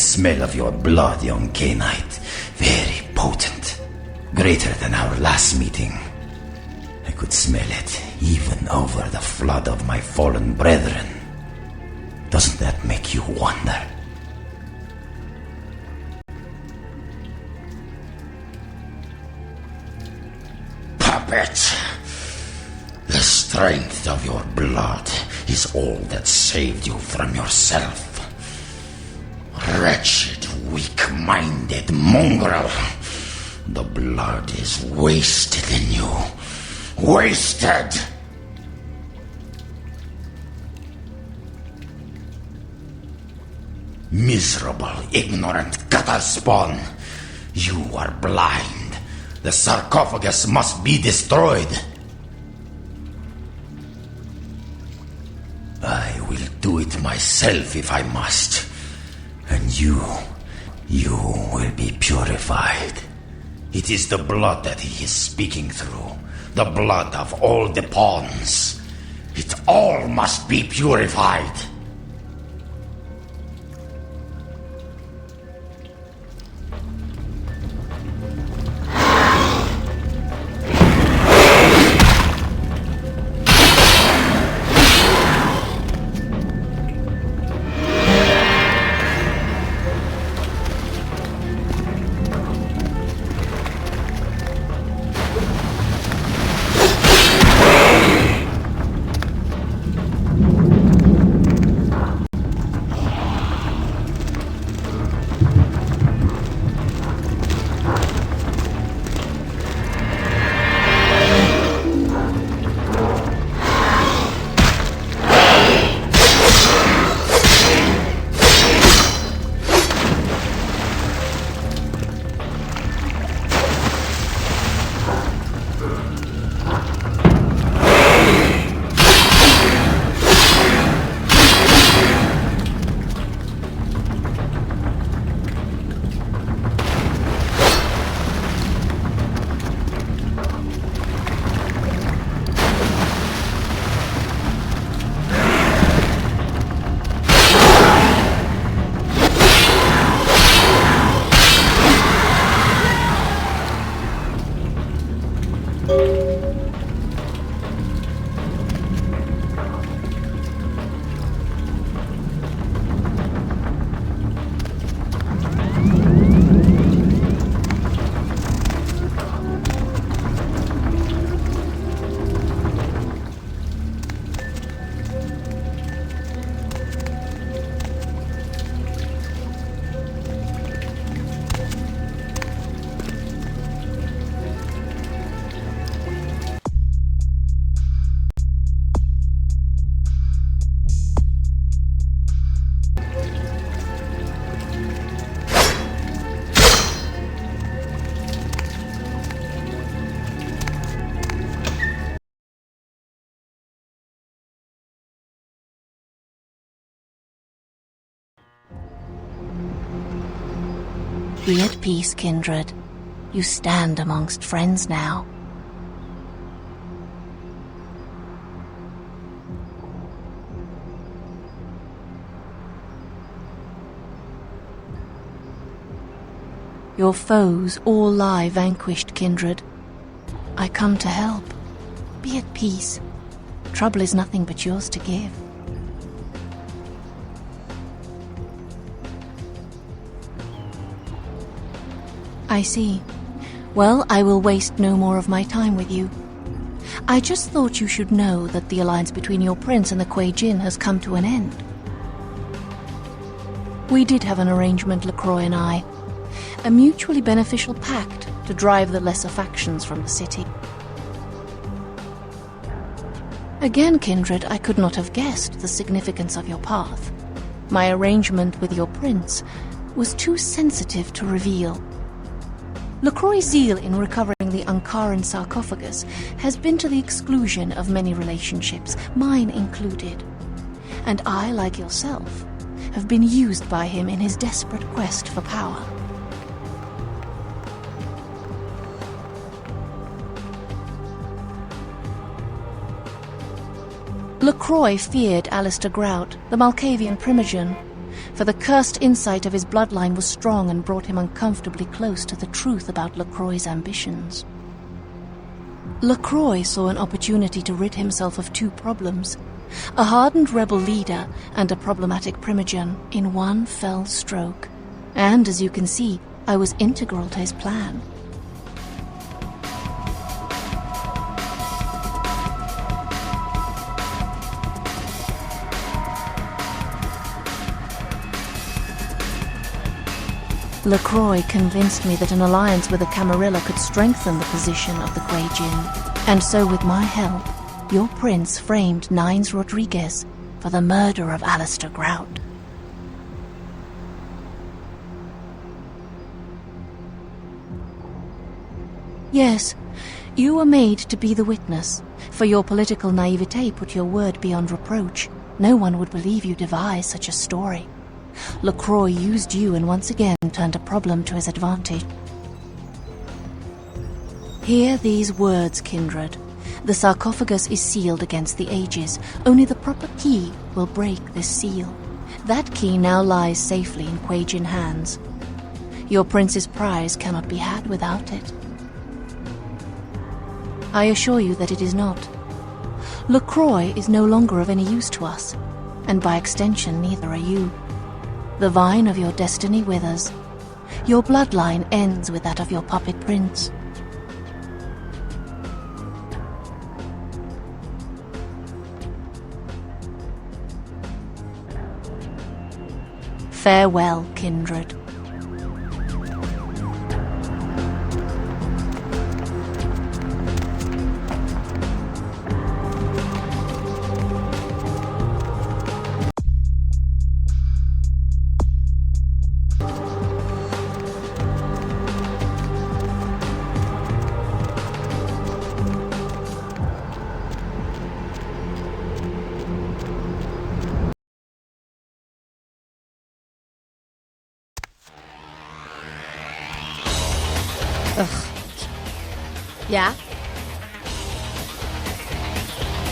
smell of your blood, young Cainite. Very potent. Greater than our last meeting. I could smell it even over the flood of my fallen brethren. Doesn't that make you wonder? Puppet! The strength of your blood is all that saved you from yourself. Wretched, weak-minded mongrel. The blood is wasted in you. Wasted! Miserable, ignorant gutter spawn. You are blind. The sarcophagus must be destroyed. I will do it myself if I must. And you will be purified. It is the blood that he is speaking through. The blood of all the pawns. It all must be purified. Be at peace, kindred. You stand amongst friends now. Your foes all lie vanquished, kindred. I come to help. Be at peace. Trouble is nothing but yours to give. I see. Well, I will waste no more of my time with you. I just thought you should know that the alliance between your prince and the Kuei Jin has come to an end. We did have an arrangement, LaCroix and I. A mutually beneficial pact to drive the lesser factions from the city. Again, kindred, I could not have guessed the significance of your path. My arrangement with your prince was too sensitive to reveal. LaCroix's zeal in recovering the Ankaran sarcophagus has been to the exclusion of many relationships, mine included. And I, like yourself, have been used by him in his desperate quest for power. LaCroix feared Alistair Grout, the Malkavian primogen. for the cursed insight of his bloodline was strong and brought him uncomfortably close to the truth about Lacroix's ambitions. Lacroix saw an opportunity to rid himself of two problems, a hardened rebel leader and a problematic primogen, in one fell stroke. And as you can see, I was integral to his plan. Lacroix convinced me that an alliance with the Camarilla could strengthen the position of the Grey Djinn, and so with my help, your prince framed Nines Rodriguez for the murder of Alistair Grout. Yes, you were made to be the witness, for your political naivete put your word beyond reproach. No one would believe you devised such a story. Lacroix used you and once again turned a problem to his advantage. Hear these words, kindred. The sarcophagus is sealed against the ages. Only the proper key will break this seal. That key now lies safely in Quajin hands. Your prince's prize cannot be had without it. I assure you that it is not. Lacroix is no longer of any use to us, and by extension neither are you. The vine of your destiny withers. Your bloodline ends with that of your puppet prince. Farewell, kindred. Ugh. Yeah?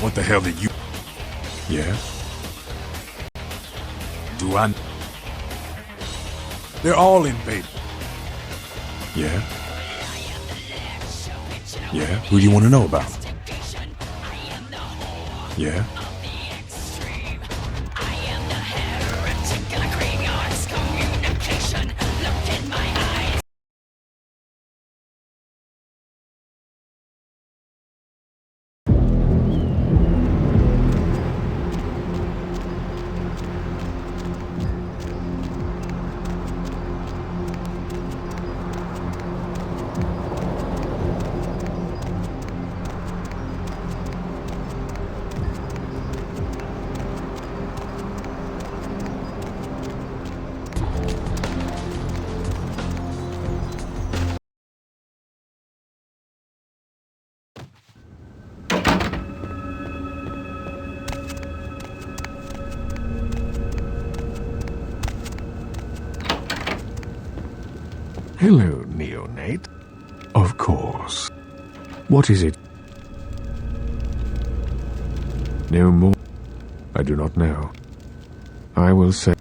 What the hell did you... Yeah? Do I... They're all in, baby. Yeah? Yeah? Who do you want to know about? Yeah? Hello, neonate. Of course. What is it? No more. I do not know. I will say...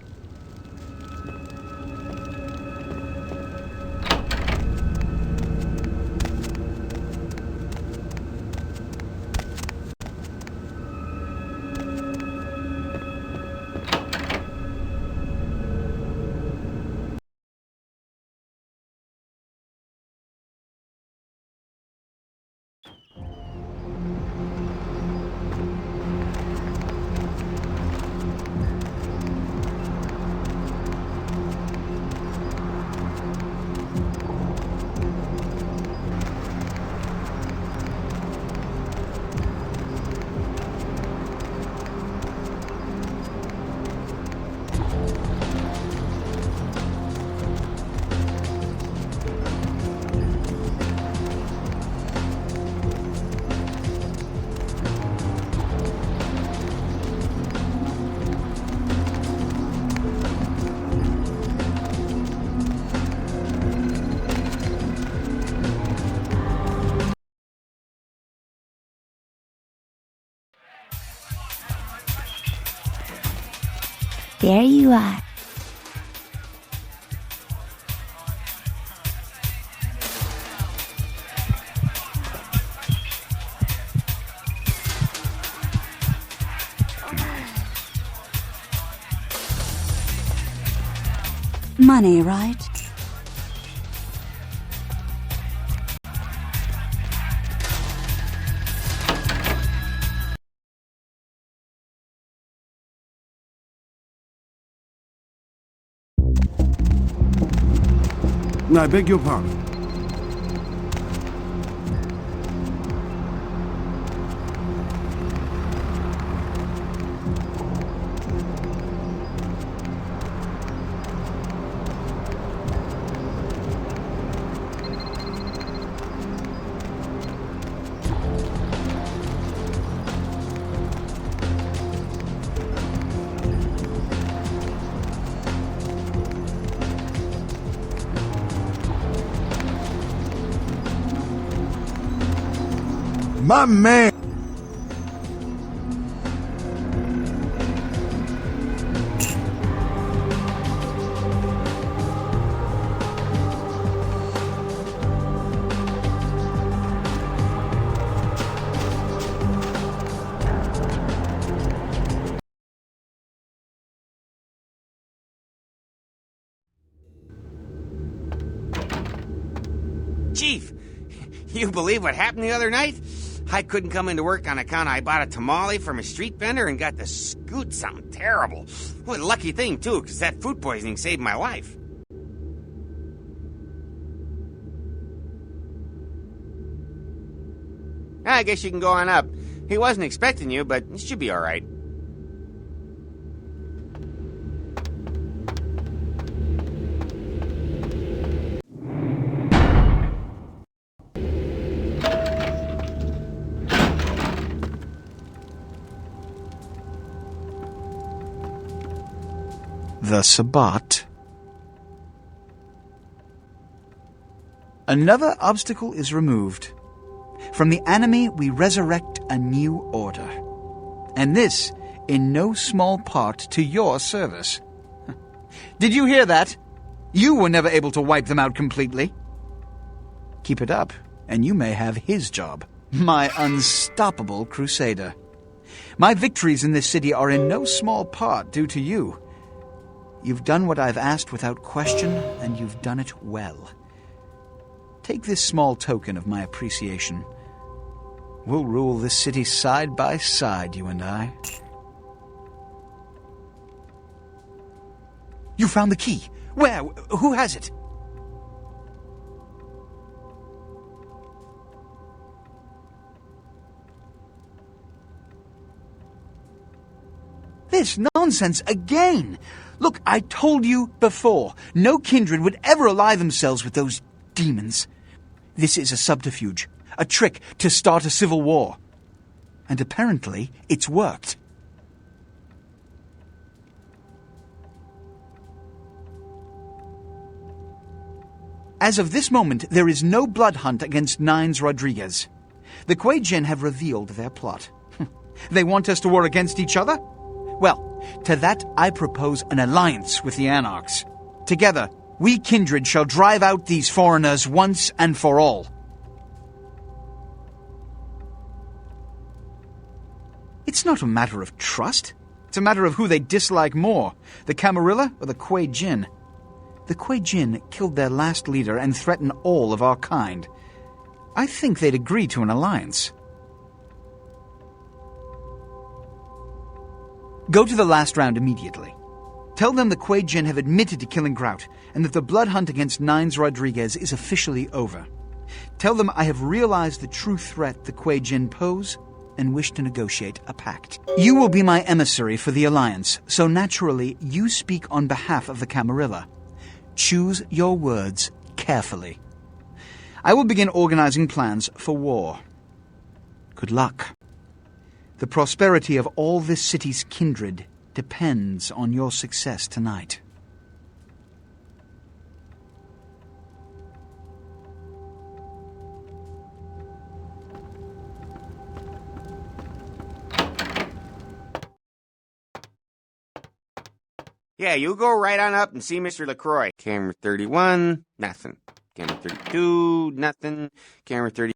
There you are. Money, right? I beg your pardon. My man! Chief, you believe what happened the other night? I couldn't come into work on account I bought a tamale from a street vendor and got to scoot something terrible. What a lucky thing, too, because that food poisoning saved my life. I guess you can go on up. He wasn't expecting you, but it should be all right. The Sabbat. Another obstacle is removed. From the enemy we resurrect a new order. And this, in no small part, to your service. Did you hear that? You were never able to wipe them out completely. Keep it up, and you may have his job. My unstoppable crusader. My victories in this city are in no small part due to you. You've done what I've asked without question, and you've done it well. Take this small token of my appreciation. We'll rule this city side by side, you and I. You found the key. Where? Who has it? This nonsense again! Look, I told you before, no kindred would ever ally themselves with those demons. This is a subterfuge, a trick to start a civil war. And apparently, it's worked. As of this moment, there is no blood hunt against Nines Rodriguez. The Kuei Jin have revealed their plot. They want us to war against each other? Well, to that I propose an alliance with the Anarchs. Together, we kindred shall drive out these foreigners once and for all. It's not a matter of trust. It's a matter of who they dislike more, the Camarilla or the Kuei Jin. The Kuei Jin killed their last leader and threaten all of our kind. I think they'd agree to an alliance. Go to the last round immediately. Tell them the Kuei Jin have admitted to killing Grout, and that the blood hunt against Nines Rodriguez is officially over. Tell them I have realized the true threat the Kuei Jin pose, and wish to negotiate a pact. You will be my emissary for the alliance, so naturally you speak on behalf of the Camarilla. Choose your words carefully. I will begin organizing plans for war. Good luck. The prosperity of all this city's kindred depends on your success tonight. Yeah, you go right on up and see Mr. LaCroix. Camera 31, nothing. Camera 32, nothing. Camera 30.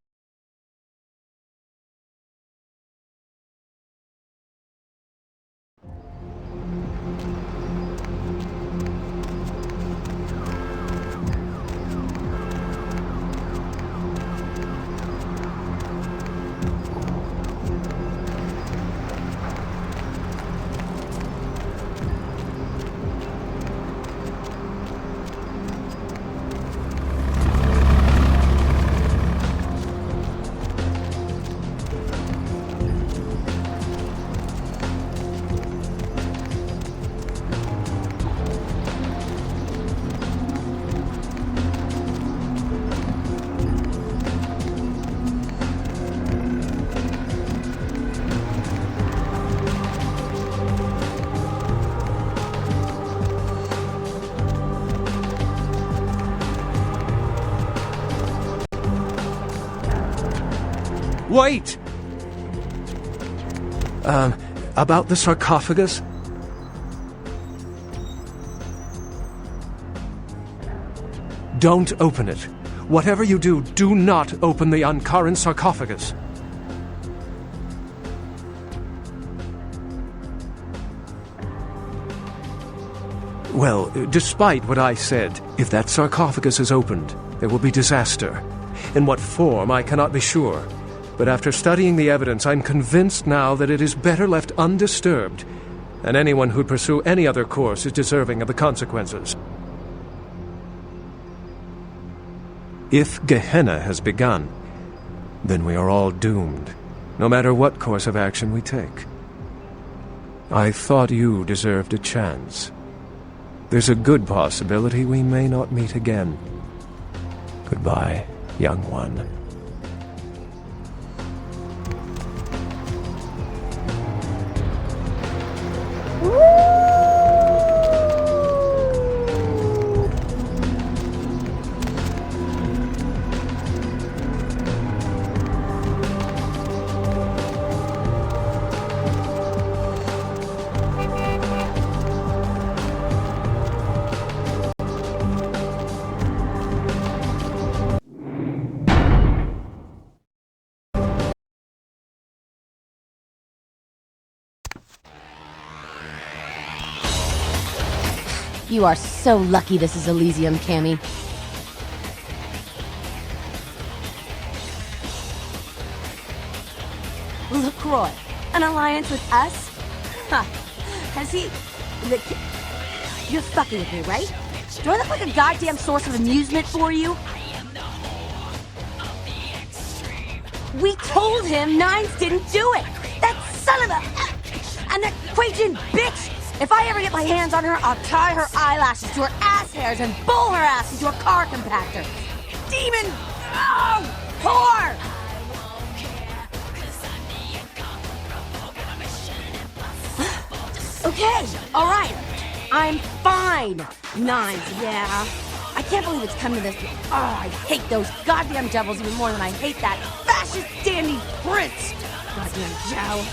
Wait! About the sarcophagus? Don't open it. Whatever you do, do not open the Ankaran sarcophagus. Well, despite what I said, if that sarcophagus is opened, there will be disaster. In what form, I cannot be sure. But after studying the evidence, I'm convinced now that it is better left undisturbed, and anyone who'd pursue any other course is deserving of the consequences. If Gehenna has begun, then we are all doomed, no matter what course of action we take. I thought you deserved a chance. There's a good possibility we may not meet again. Goodbye, young one. You are so lucky this is Elysium, Cammy. LaCroix, an alliance with us? Huh. Has he... You're fucking with me, right? Do I look like a goddamn source of amusement for you? We told him Nines didn't do it! That son of a... And that Quajan bitch! If I ever get my hands on her, I'll tie her eyelashes to her ass hairs and bowl her ass into a car compactor. Demon! Oh! Whore! Okay, alright. I'm fine. Nines, yeah. I can't believe it's come to this. Oh, I hate those goddamn devils even more than I hate that fascist dandy prince. Goddamn Joe.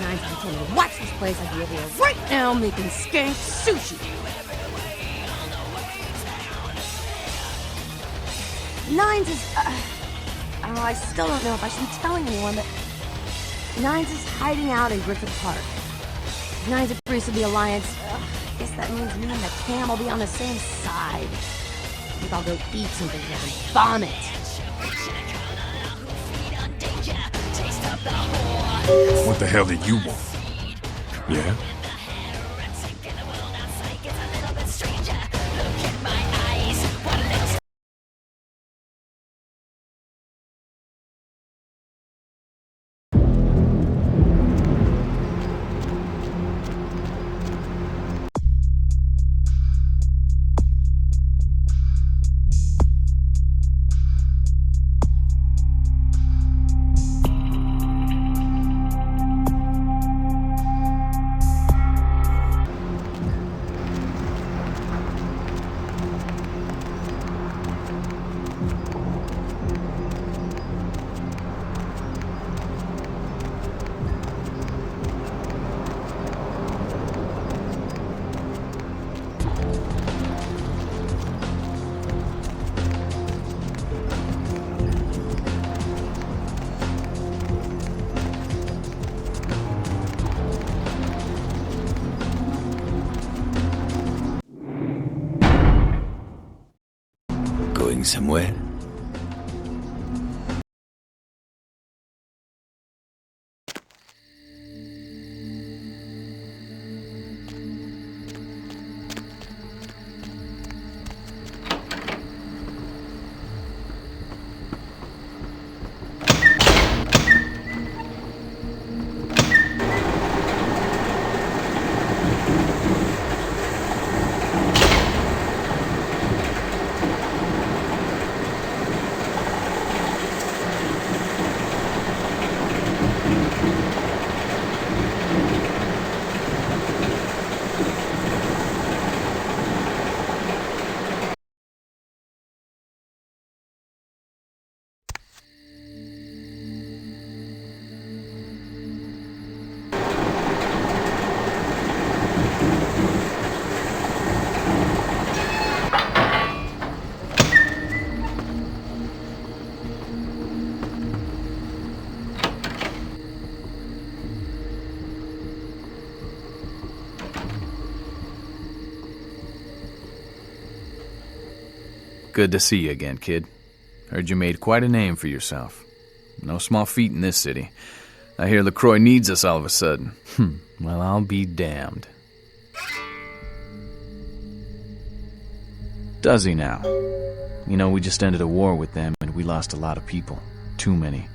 Nines, if you told me to watch this place, I'd be over here right now making skank sushi. Nines is, I don't know, I still don't know if I should be telling anyone, but Nines is hiding out in Griffith Park. If Nines agrees to the Alliance, I guess that means me and the Cam will be on the same side. I think I'll go eat something here and vomit. What the hell did you want? Yeah? Going somewhere? Good to see you again, kid. Heard you made quite a name for yourself. No small feat in this city. I hear LaCroix needs us all of a sudden. Well, I'll be damned. Does he now? You know, we just ended a war with them and we lost a lot of people. Too many.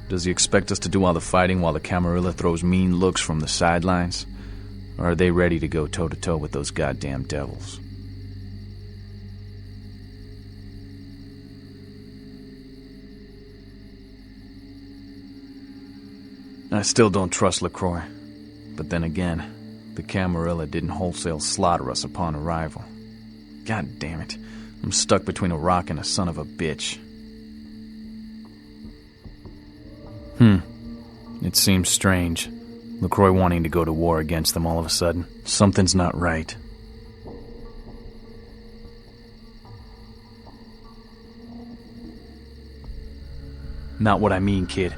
Does he expect us to do all the fighting while the Camarilla throws mean looks from the sidelines? Or are they ready to go toe-to-toe with those goddamn devils? I still don't trust LaCroix. But then again, the Camarilla didn't wholesale slaughter us upon arrival. God damn it. I'm stuck between a rock and a son of a bitch. It seems strange. LaCroix wanting to go to war against them all of a sudden. Something's not right. Not what I mean, kid.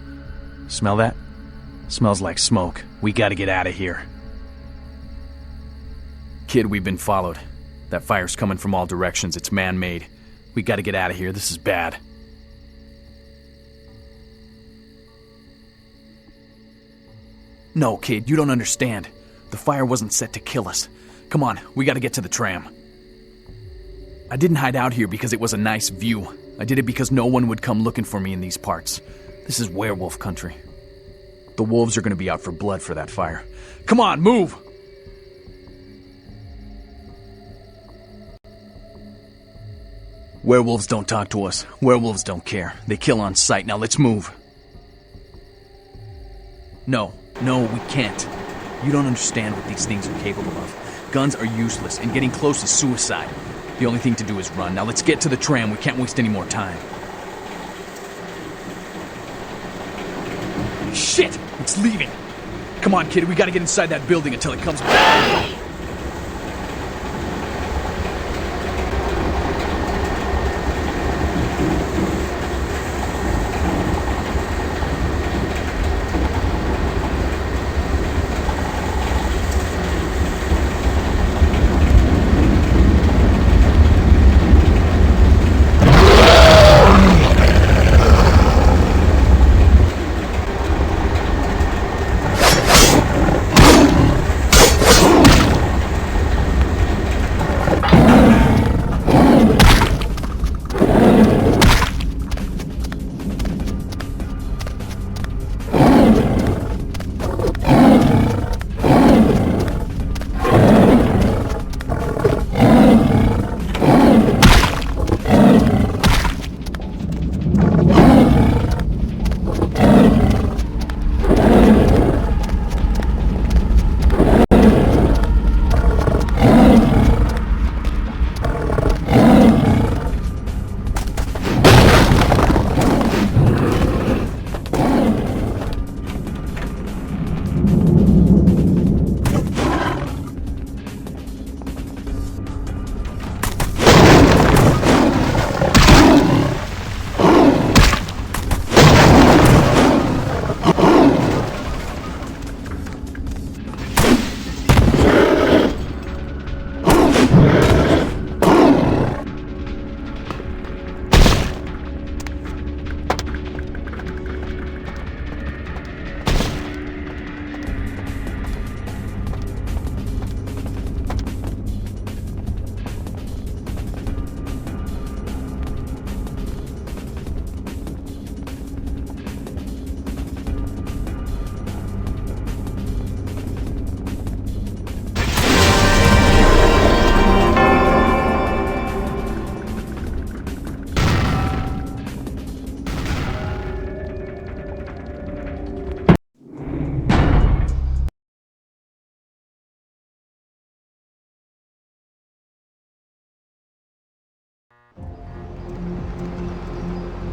Smell that? Smells like smoke. We gotta get out of here. Kid, we've been followed. That fire's coming from all directions. It's man-made. We gotta get out of here. This is bad. No, kid, you don't understand. The fire wasn't set to kill us. Come on, we gotta get to the tram. I didn't hide out here because it was a nice view. I did it because no one would come looking for me in these parts. This is werewolf country. The wolves are gonna be out for blood for that fire. Come on, move! Werewolves don't talk to us. Werewolves don't care. They kill on sight. Now let's move. No, we can't. You don't understand what these things are capable of. Guns are useless, and getting close is suicide. The only thing to do is run. Now let's get to the tram. We can't waste any more time. Shit! It's leaving! Come on, kid. We gotta get inside that building until it comes back.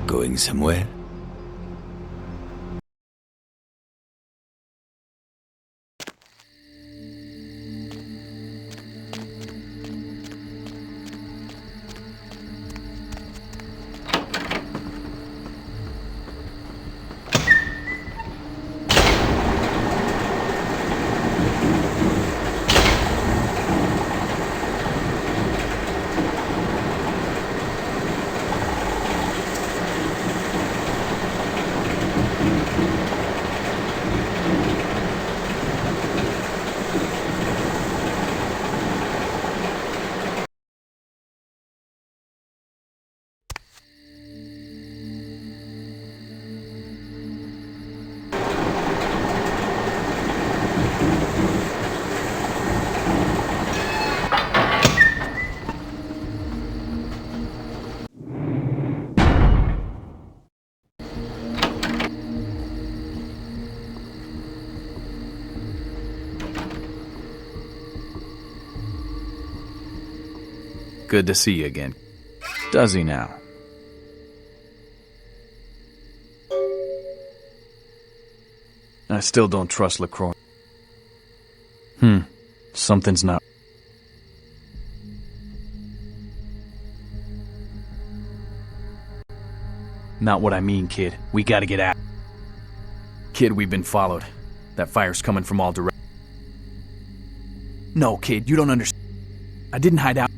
Going somewhere? good to see you again. Does he now? I still don't trust LaCroix. Something's not... Not what I mean, kid. We gotta get out. Kid, we've been followed. That fire's coming from all directions. No, kid, you don't understand. I didn't hide out.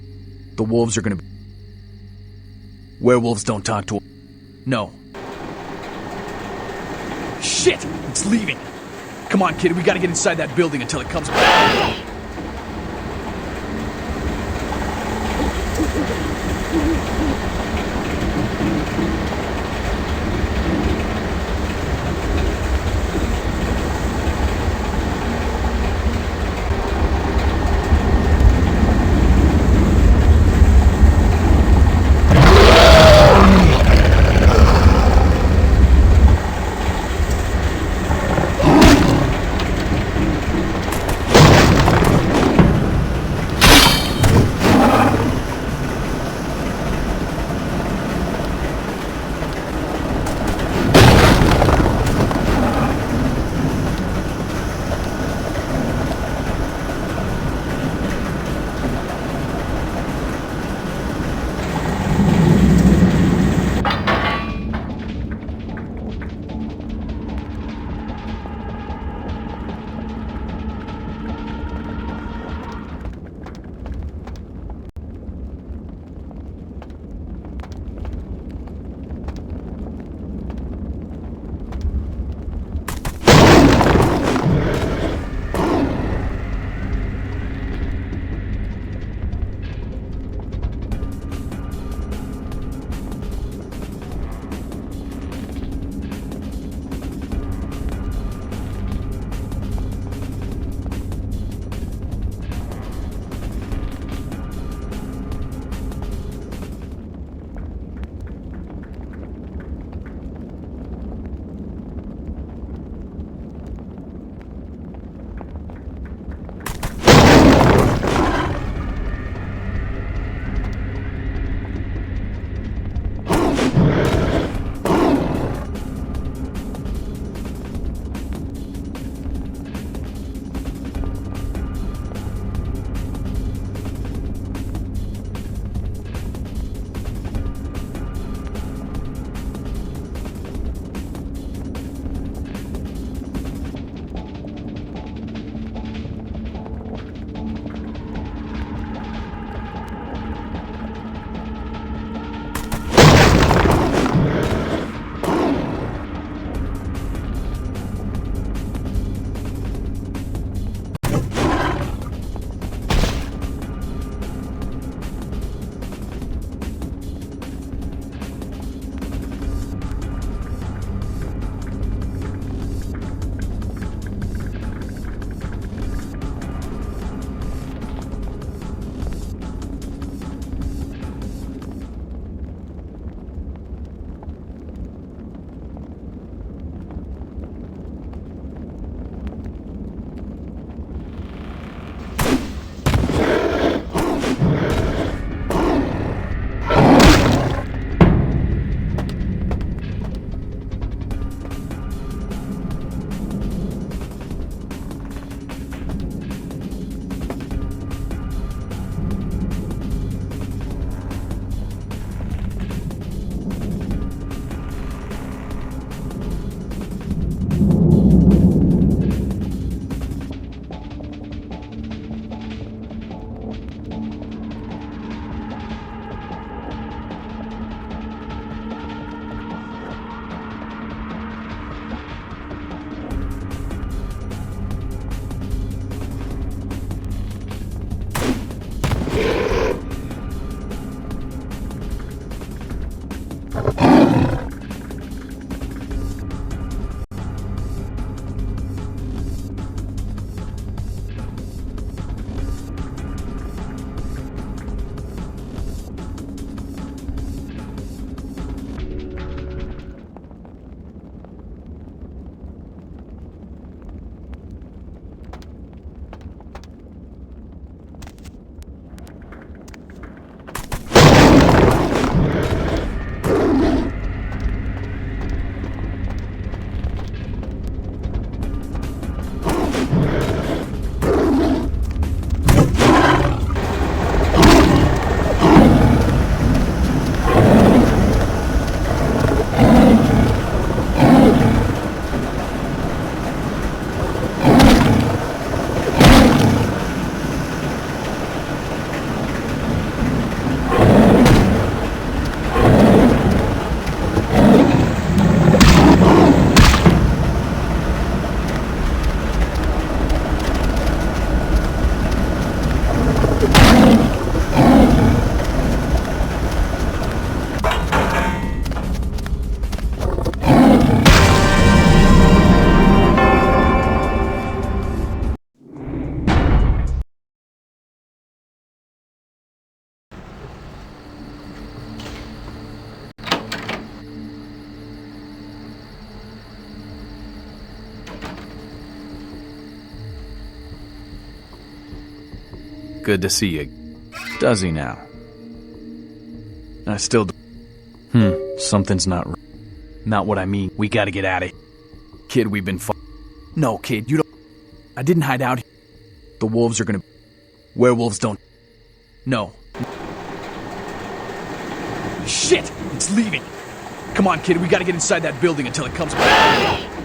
The wolves are gonna be... Werewolves don't talk to... No. Shit! It's leaving! Come on, kid, we gotta get inside that building until it comes back. Good to see you. Does he now? I still something's not right. Not what I mean. We gotta get at it. Kid, we've been No, kid, you don't... I didn't hide out here. The wolves are gonna... Werewolves don't... No. Shit! It's leaving! Come on, kid, we gotta get inside that building until it comes back.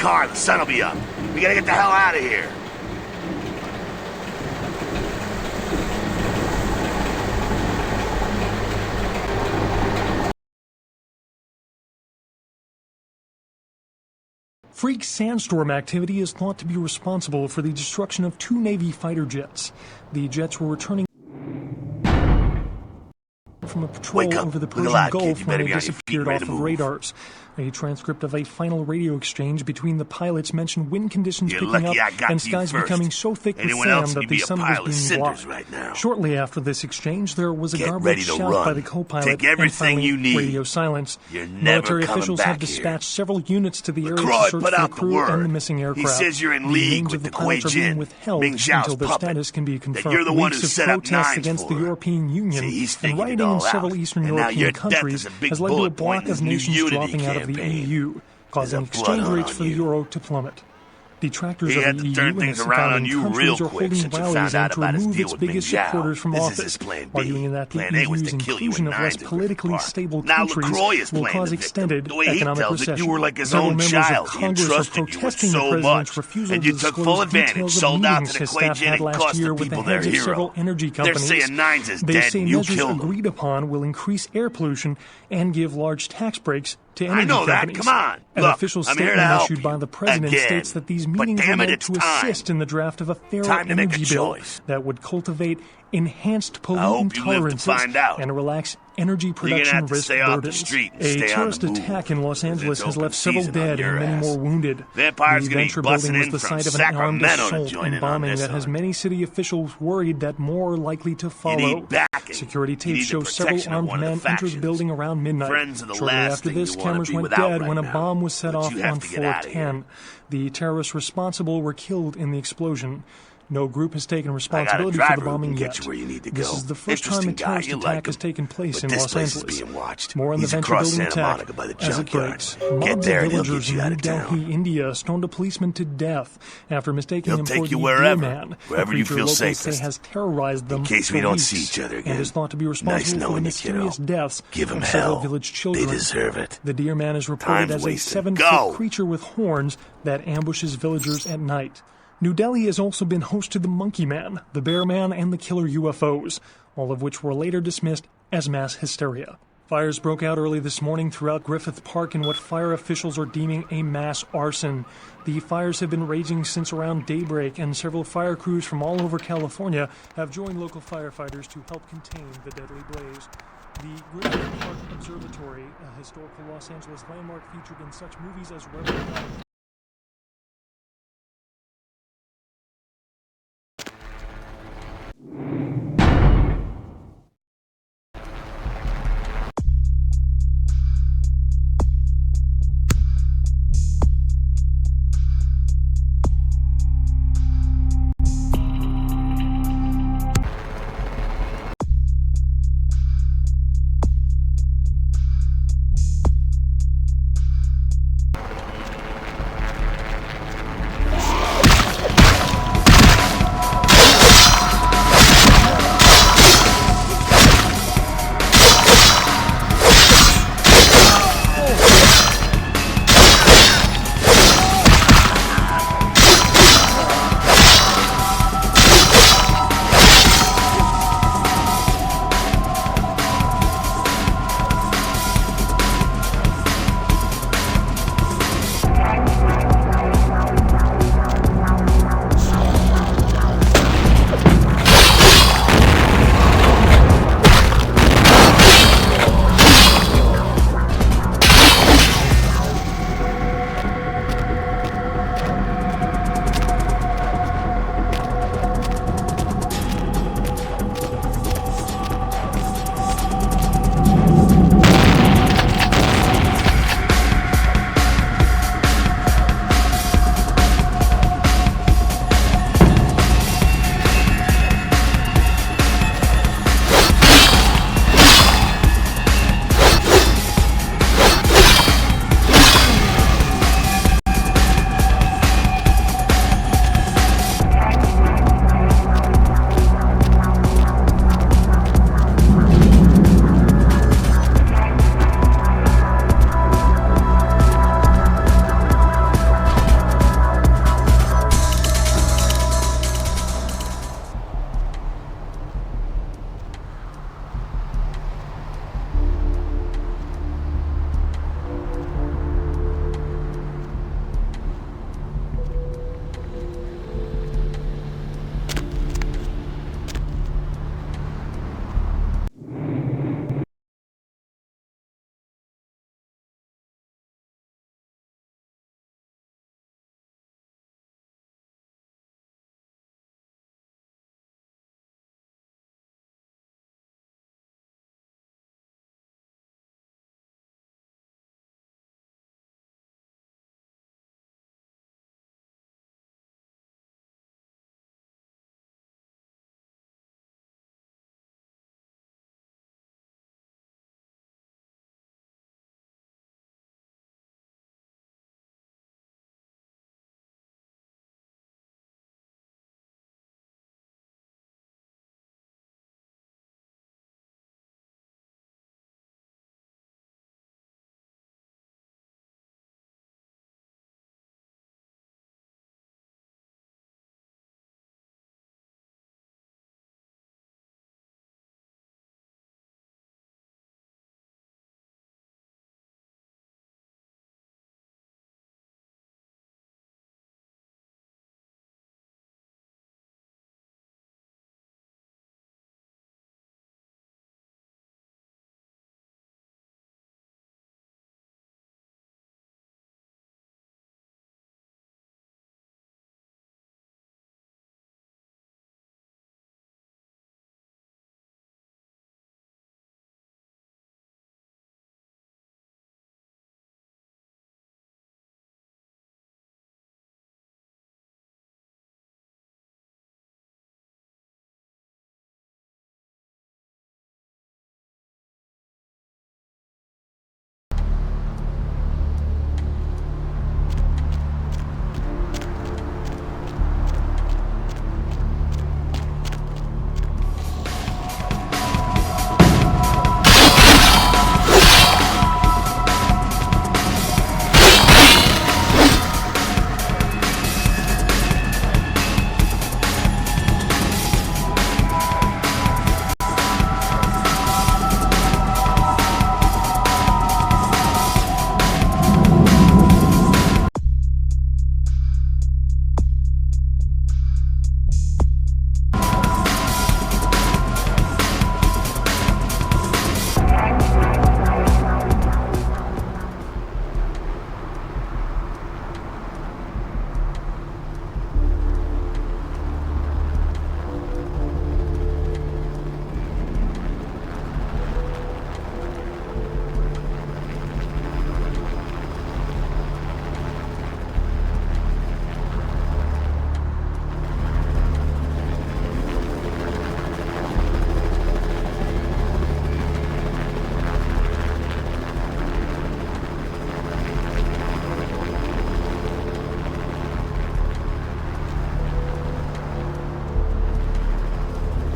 car. The sun will be up. We gotta get the hell out of here. Freak sandstorm activity is thought to be responsible for the destruction of 2 Navy fighter jets. The jets were returning from a patrol over the Persian Gulf when they disappeared off of radars. A transcript of a final radio exchange between the pilots mentioned wind conditions picking up and skies becoming so thick with sand that the sun was being blocked. Shortly after this exchange, there was a garbled shout by the co-pilot and finally radio silence. Military officials have dispatched several units to the area to search for the crew and the missing aircraft. He says you're in league with the pilots are being withheld until their status can be confirmed. You're the one who Weeks of set up protests Nines against for the European Union and rioting in several Eastern European countries has led to a block of nations dropping out of the EU, causing exchange rates for the euro to plummet. Detractors of the EU and its founding countries are holding rallies aimed to remove its biggest supporters from office, arguing that the EU's inclusion of less politically stable countries will cause extended economic recession. Several members of Congress are protesting the president's refusal to disclose details of meetings his staff had last year with the heads of several energy companies. They say measures agreed upon will increase air pollution and give large tax breaks to energy companies. Come on. An Look, official I'm here to statement help issued by the president states that these meetings are meant to assist in the draft of a fairer energy bill that would cultivate enhanced pollutant tolerances and relax energy production risk burdens. A terrorist attack in Los Angeles has left several dead and many more wounded. The venture building was the site of an armed assault and bombing that has many city officials worried that more are likely to follow. Security tapes show several armed men enter the building around midnight. Shortly after this, cameras went dead when a bomb was set off on floor 10. The terrorists responsible were killed in the explosion. No group has taken responsibility for the bombing yet. This is the first time a terrorist attack has taken place in Los Angeles. More on the venture building attack as it breaks. Mobs of villagers in New Delhi, India, stoned a policeman to death after mistaking him for the Deer Man, a creature locals say has terrorized them for weeks and is thought to be responsible for the mysterious deaths of several village children. They deserve it. The Deer Man is reported as a 7-foot creature with horns that ambushes villagers at night. New Delhi has also been host to the Monkey Man, the Bear Man, and the Killer UFOs, all of which were later dismissed as mass hysteria. Fires broke out early this morning throughout Griffith Park in what fire officials are deeming a mass arson. The fires have been raging since around daybreak, and several fire crews from all over California have joined local firefighters to help contain the deadly blaze. The Griffith Park Observatory, a historical Los Angeles landmark featured in such movies as Rebel Yell.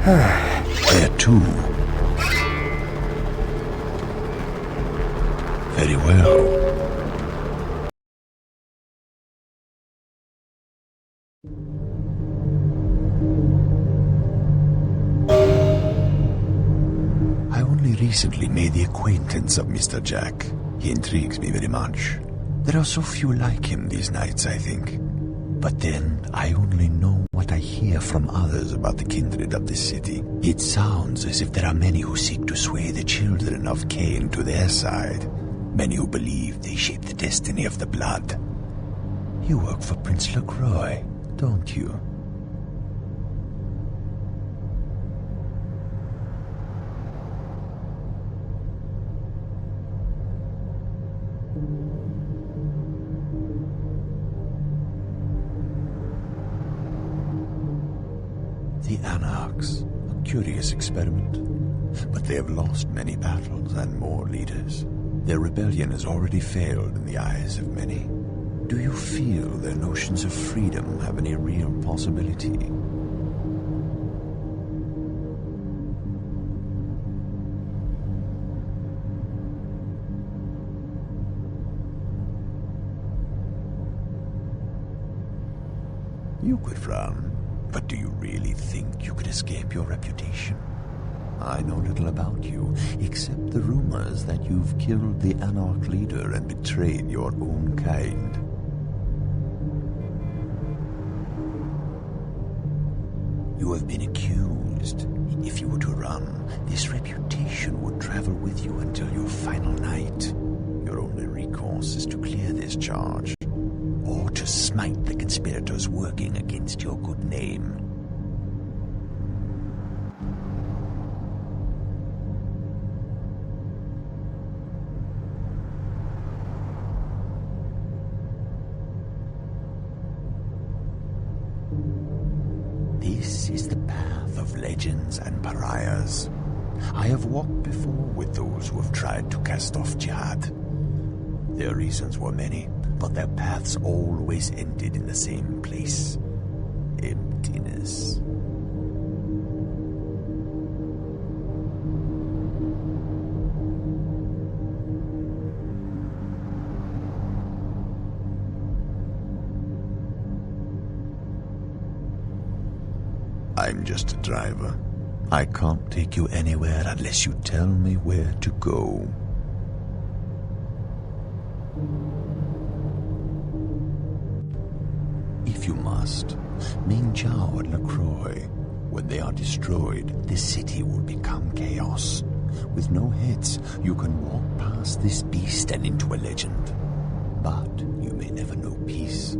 Where to? Very well. I only recently made the acquaintance of Mr. Jack. He intrigues me very much. There are so few like him these nights, I think. But then, I only know what I hear from others about the kindred of this city. It sounds as if there are many who seek to sway the children of Cain to their side. Many who believe they shape the destiny of the blood. You work for Prince LaCroix, don't you? The Anarchs, a curious experiment, but they have lost many battles and more leaders. Their rebellion has already failed in the eyes of many. Do you feel their notions of freedom have any real possibility? You could frown. But do you really think you could escape your reputation? I know little about you, except the rumors that you've killed the Anarch leader and betrayed your own kind. You have been accused. If you were to run, this reputation would travel with you until your final night. Your only recourse is to clear this charge, or to smite the conspirators working against your good name. This is the path of legends and pariahs. I have walked before with those who have tried to cast off jihad. Their reasons were many, but their paths always ended in the same place. Emptiness. I'm just a driver. I can't take you anywhere unless you tell me where to go. If you must, Ming Zhao and LaCroix. When they are destroyed, this city will become chaos. With no heads, you can walk past this beast and into a legend. But you may never know peace.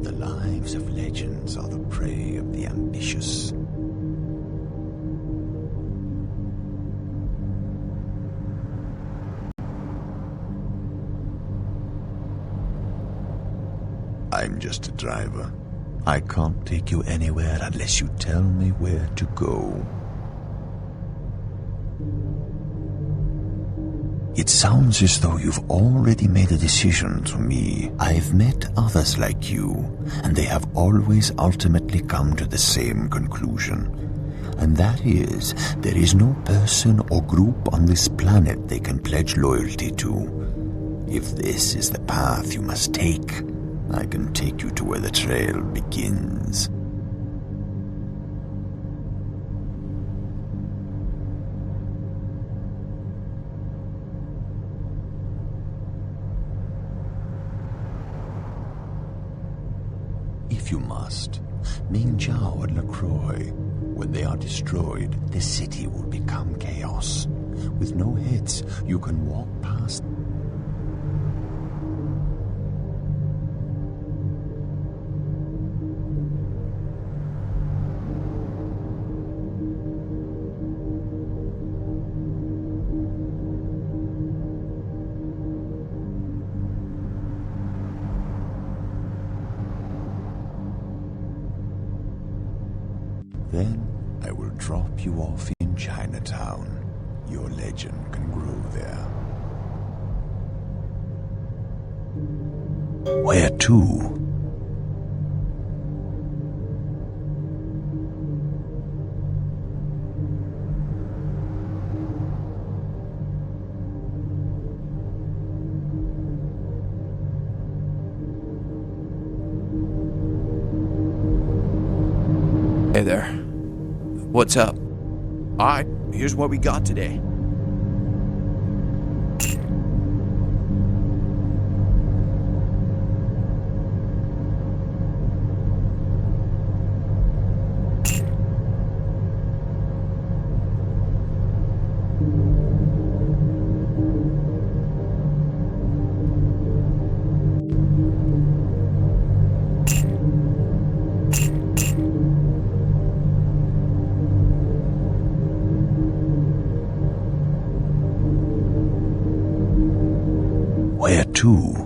The lives of legends are the prey of the ambitious. I'm just a driver. I can't take you anywhere unless you tell me where to go. It sounds as though you've already made a decision to me. I've met others like you, and they have always ultimately come to the same conclusion. And that is, there is no person or group on this planet they can pledge loyalty to. If this is the path you must take, I can take you to where the trail begins. If you must, Ming Zhao and LaCroix. When they are destroyed, the city will become chaos. With no heads, you can walk past. Then I will drop you off in Chinatown. Your legend can grow there. Where to? Hey there. What's up? Alright, here's what we got today. Where to?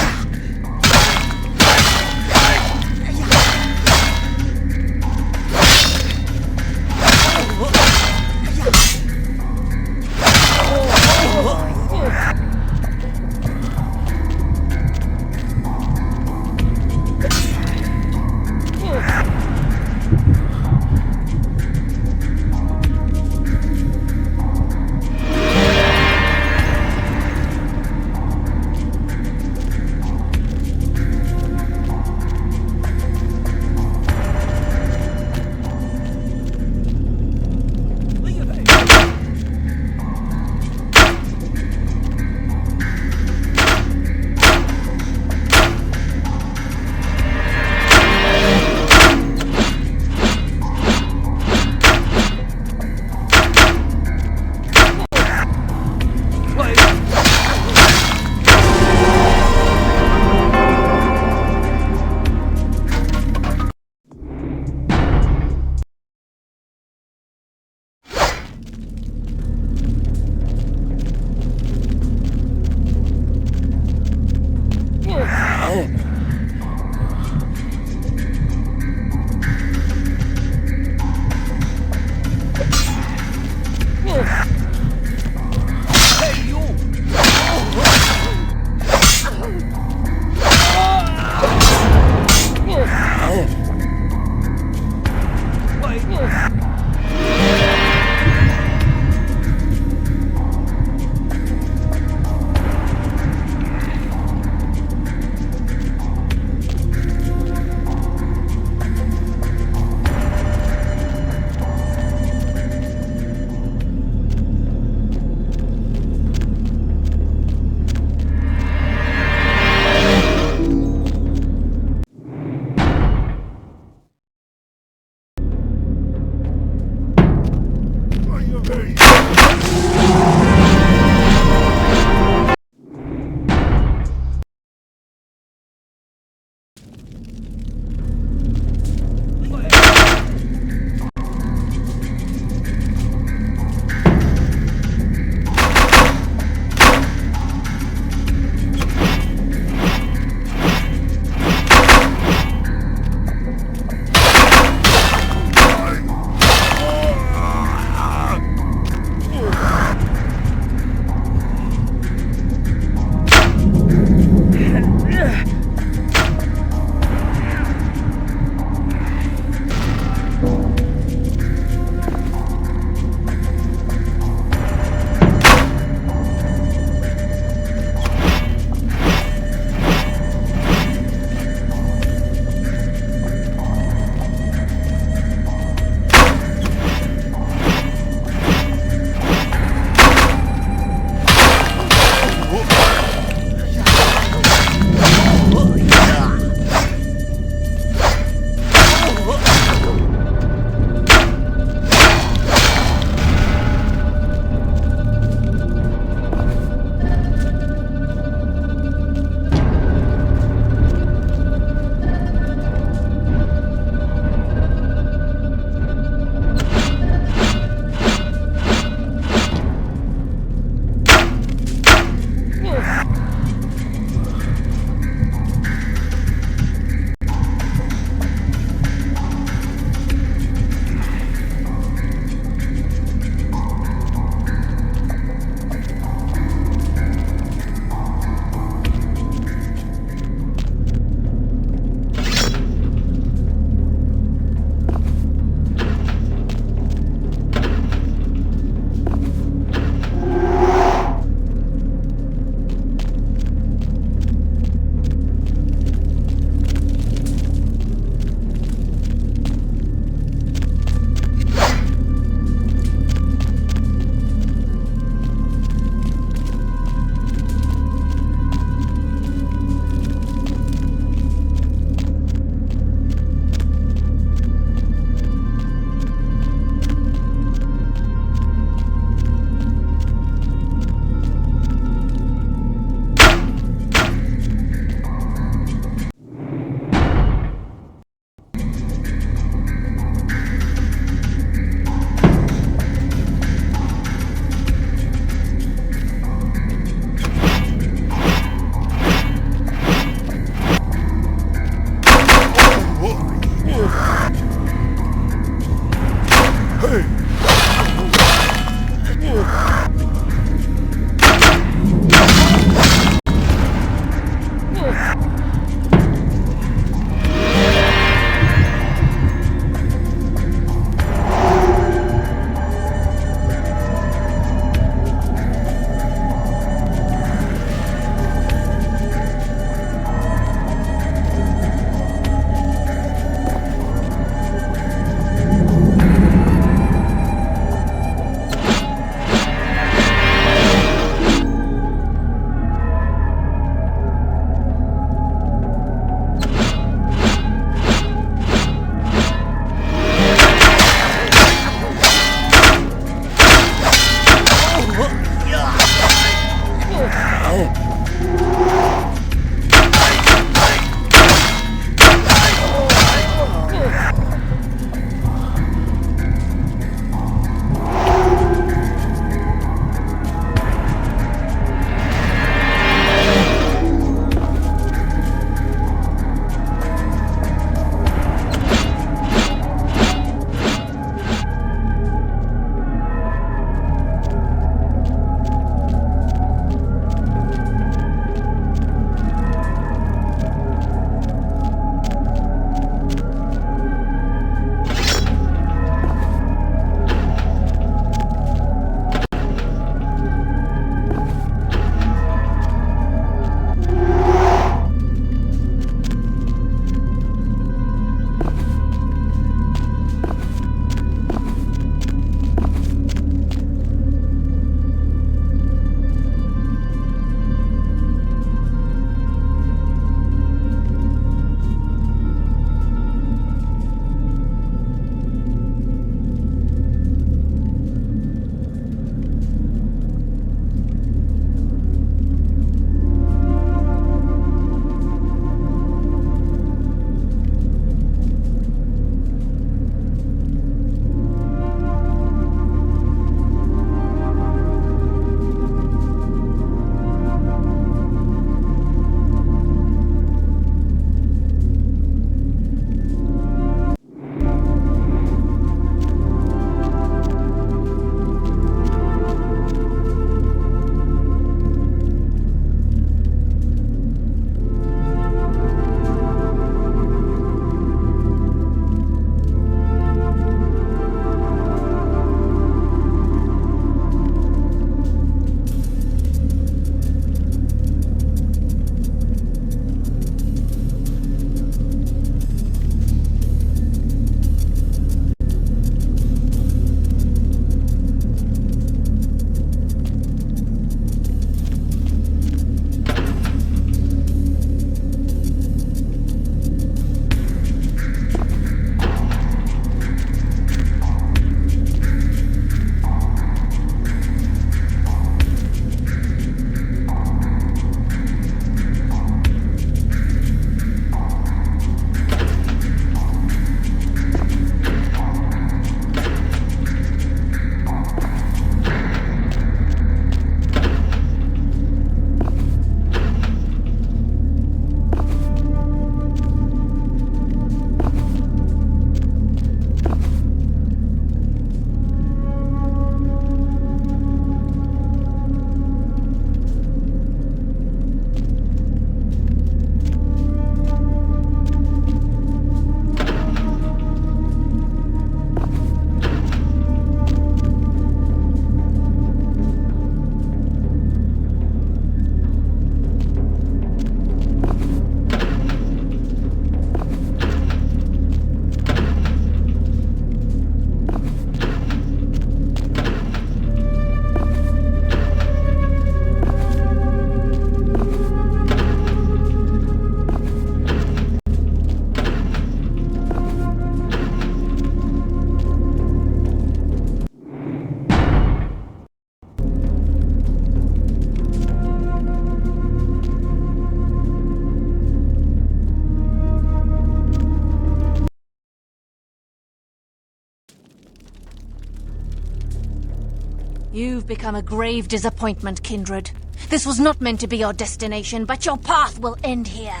You've become a grave disappointment, Kindred. This was not meant to be your destination, but your path will end here.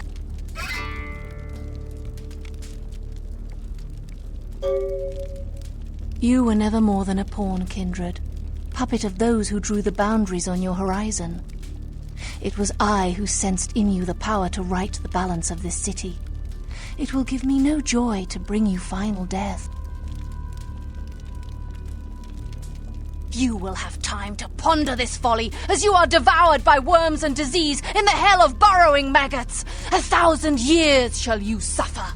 You were never more than a pawn, Kindred. Puppet of those who drew the boundaries on your horizon. It was I who sensed in you the power to right the balance of this city. It will give me no joy to bring you final death. You will have time to ponder this folly as you are devoured by worms and disease in the hell of burrowing maggots. 1,000 years shall you suffer.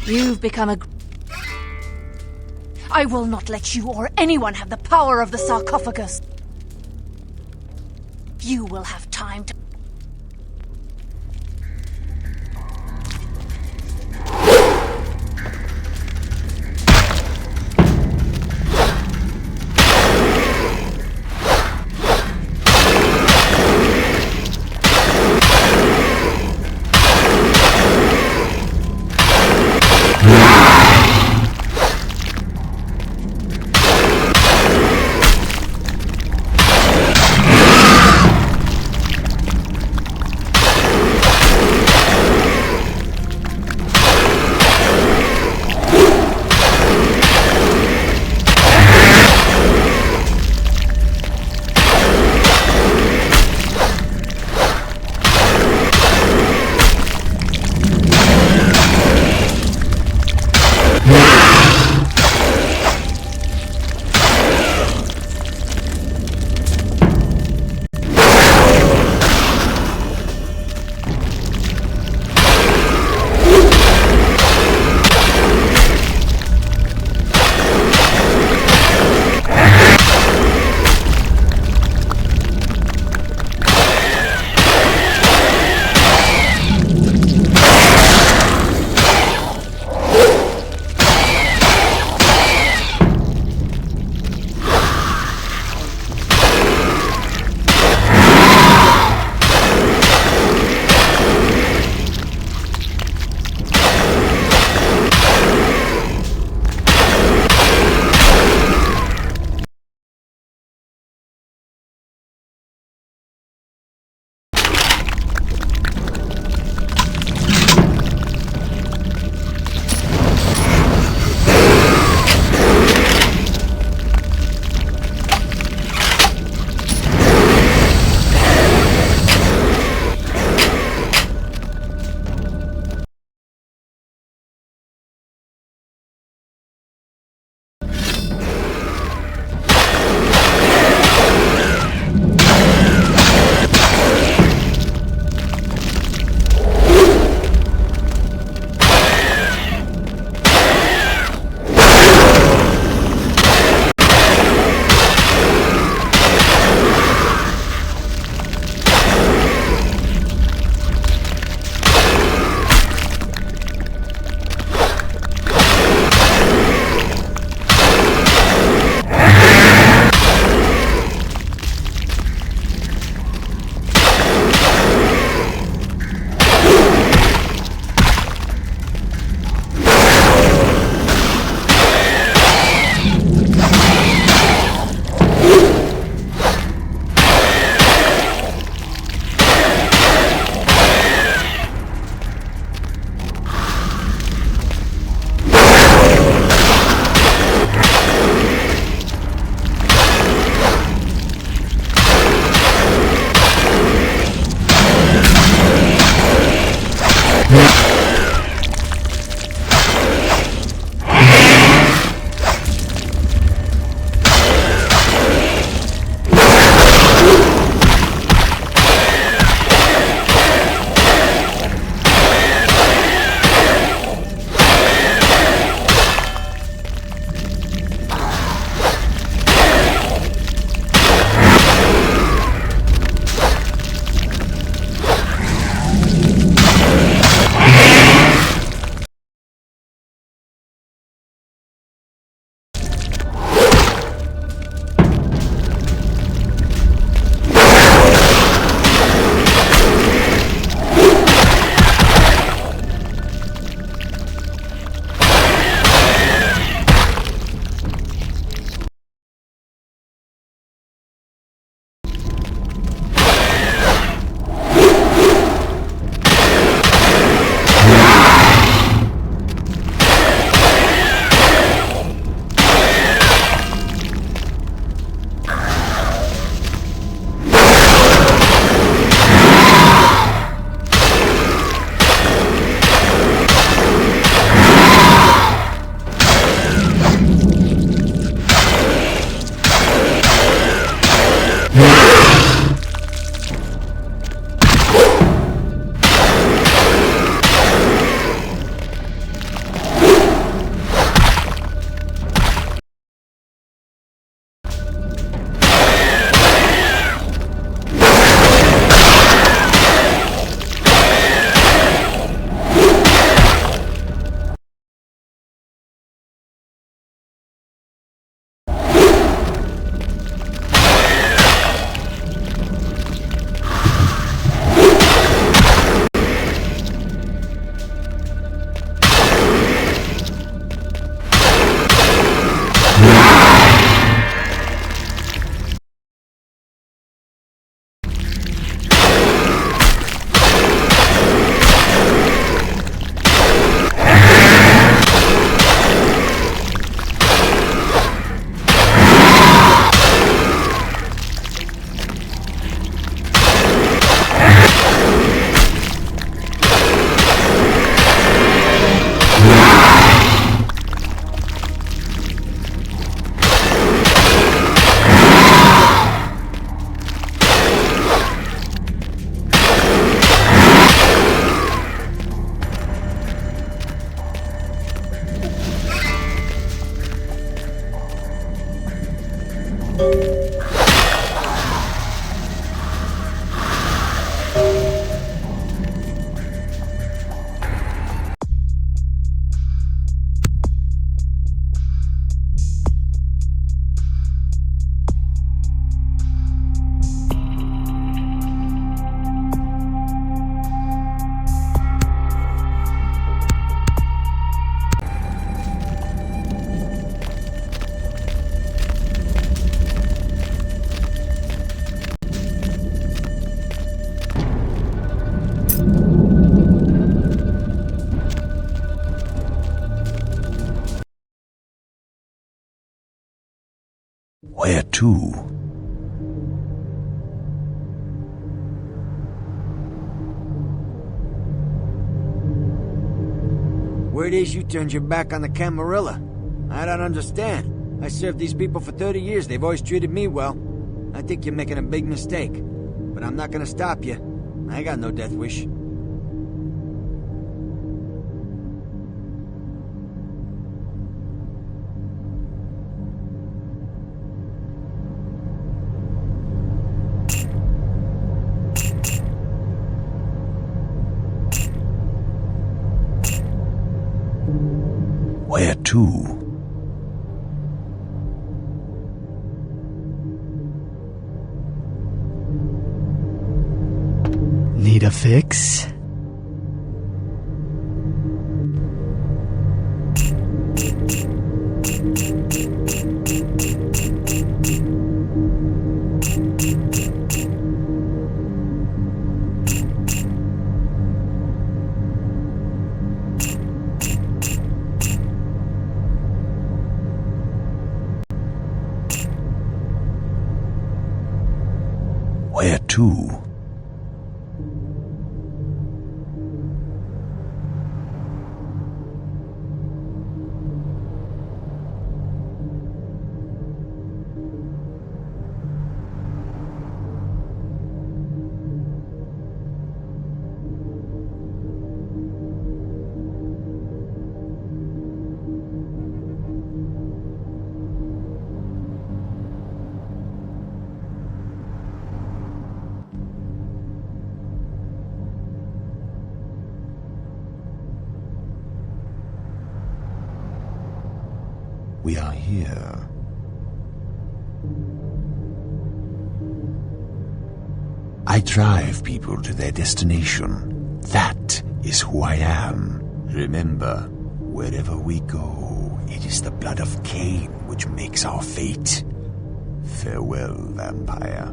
You've become a... I will not let you or anyone have the power of the sarcophagus. You will have time to... Where to? Word is you turned your back on the Camarilla. I don't understand. I served these people for 30 years. They've always treated me well. I think you're making a big mistake. But I'm not gonna stop you. I got no death wish. Where to? Need a fix? Where to? we are here. I drive people to their destination. That is who I am. Remember, wherever we go, it is the blood of Cain which makes our fate. Farewell, vampire.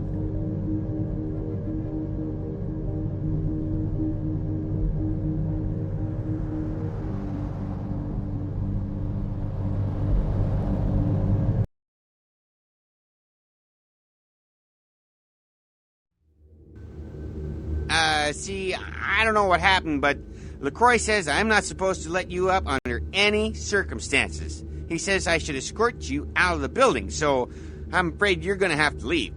See, I don't know what happened, but LaCroix says I'm not supposed to let you up under any circumstances. He says I should escort you out of the building, so I'm afraid you're gonna have to leave.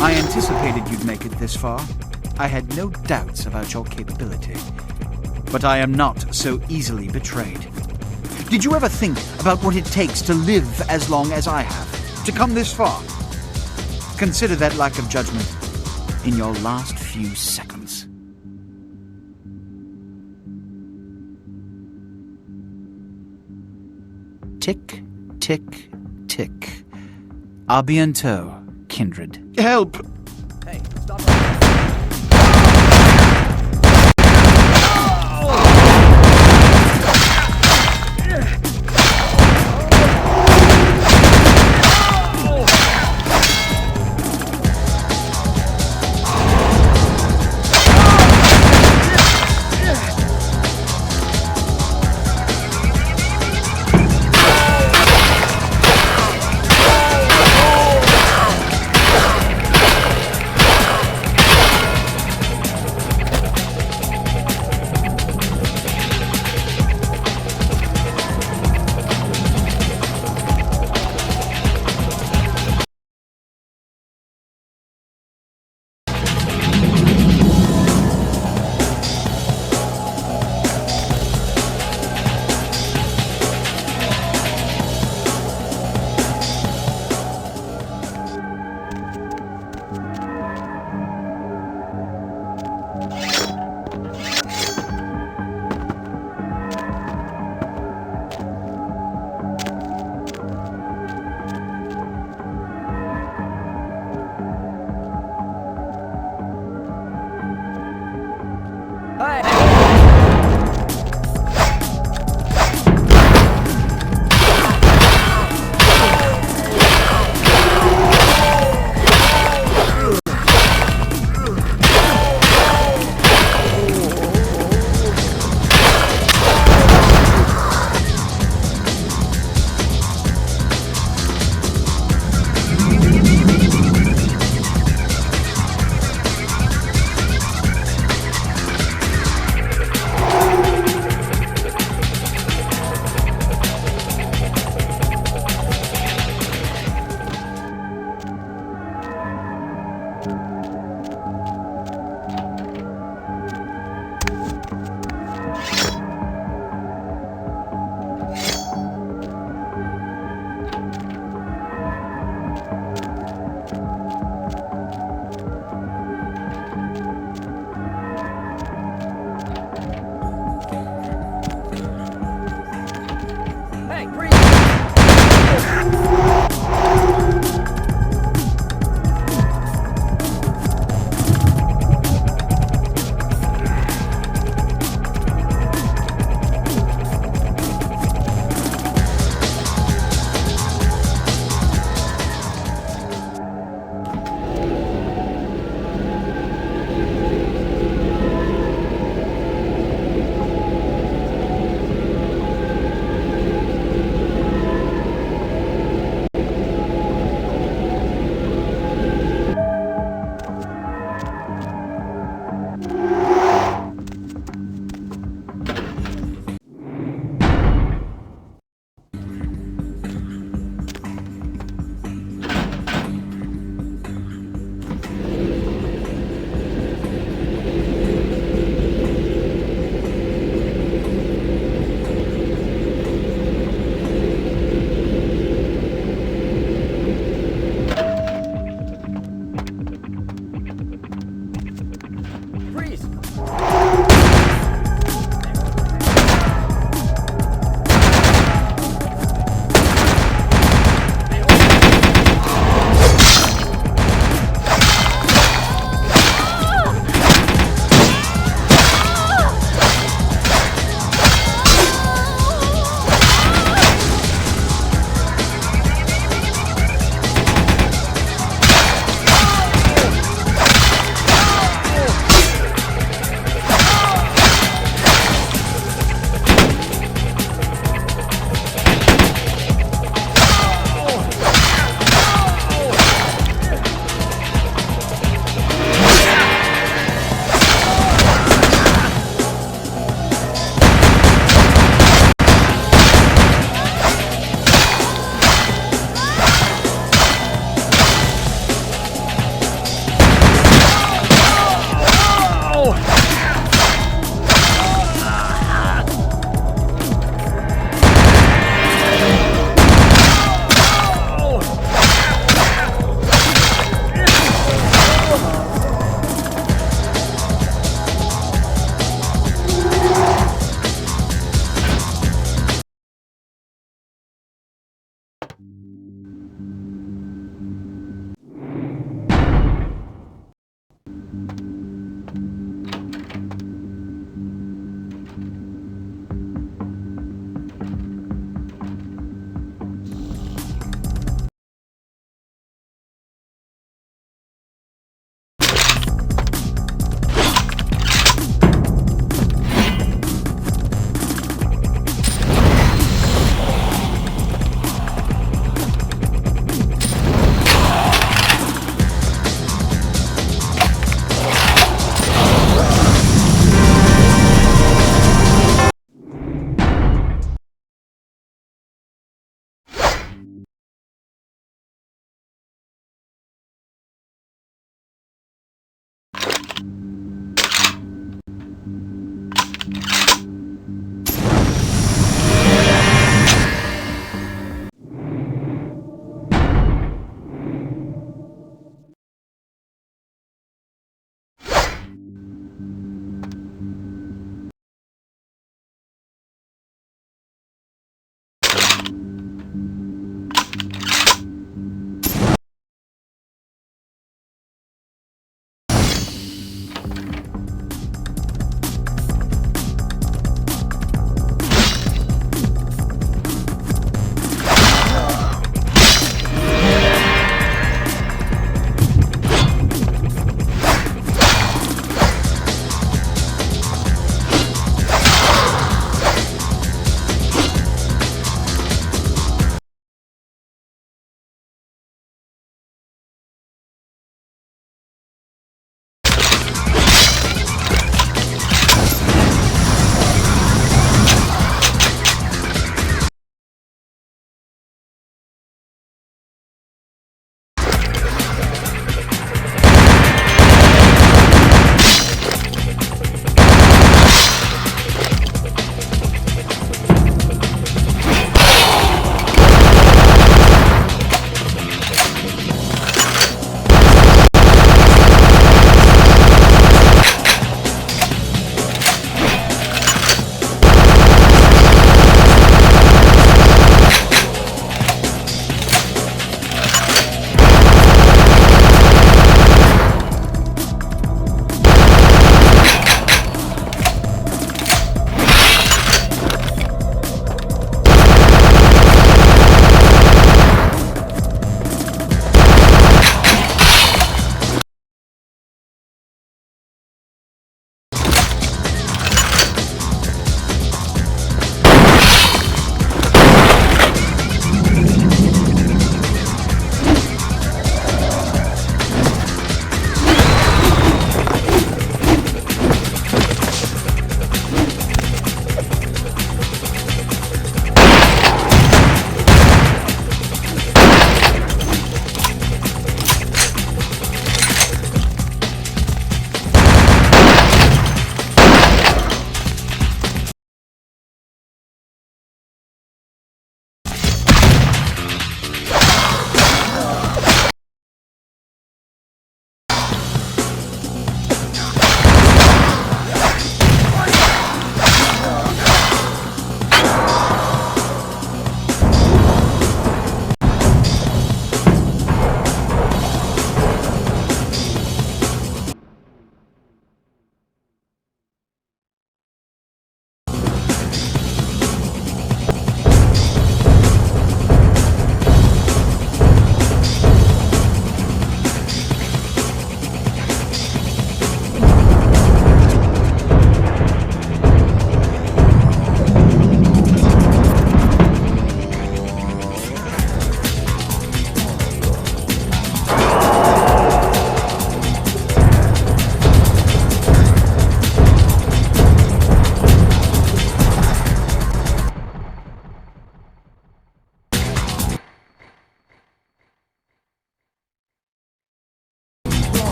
I anticipated you'd make it this far. I had no doubts about your capability. But I am not so easily betrayed. Did you ever think about what it takes to live as long as I have? To come this far? Consider that lack of judgment in your last few seconds. Tick, tick, tick. A bientôt, kindred. Help! Hey, stop.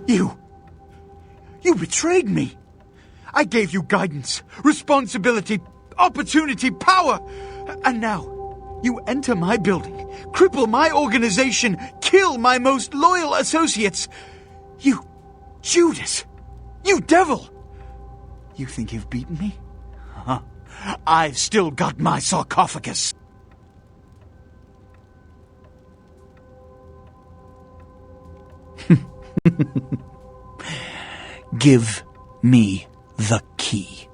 You betrayed me. I gave you guidance, responsibility, opportunity, power. And now, you enter my building, cripple my organization, kill my most loyal associates. You, Judas, you devil. You think you've beaten me? Huh? I've still got my sarcophagus. Give me the key.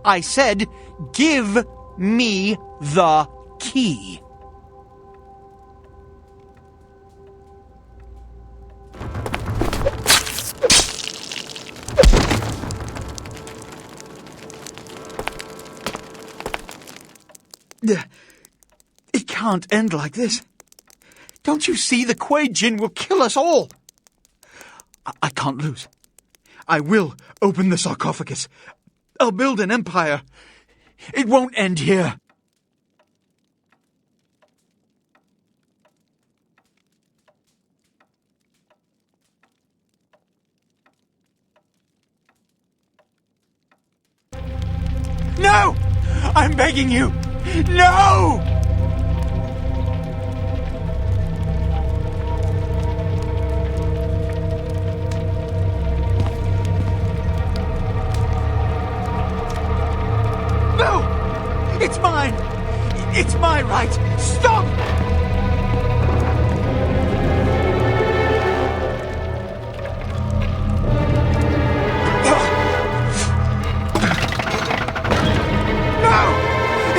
I said, give me the key. It can't end like this. Don't you see the Kuei Jin will kill us all? I can't lose. I will open the sarcophagus. I'll build an empire. It won't end here. No! I'm begging you! No! No! It's mine! It's my right! Stop!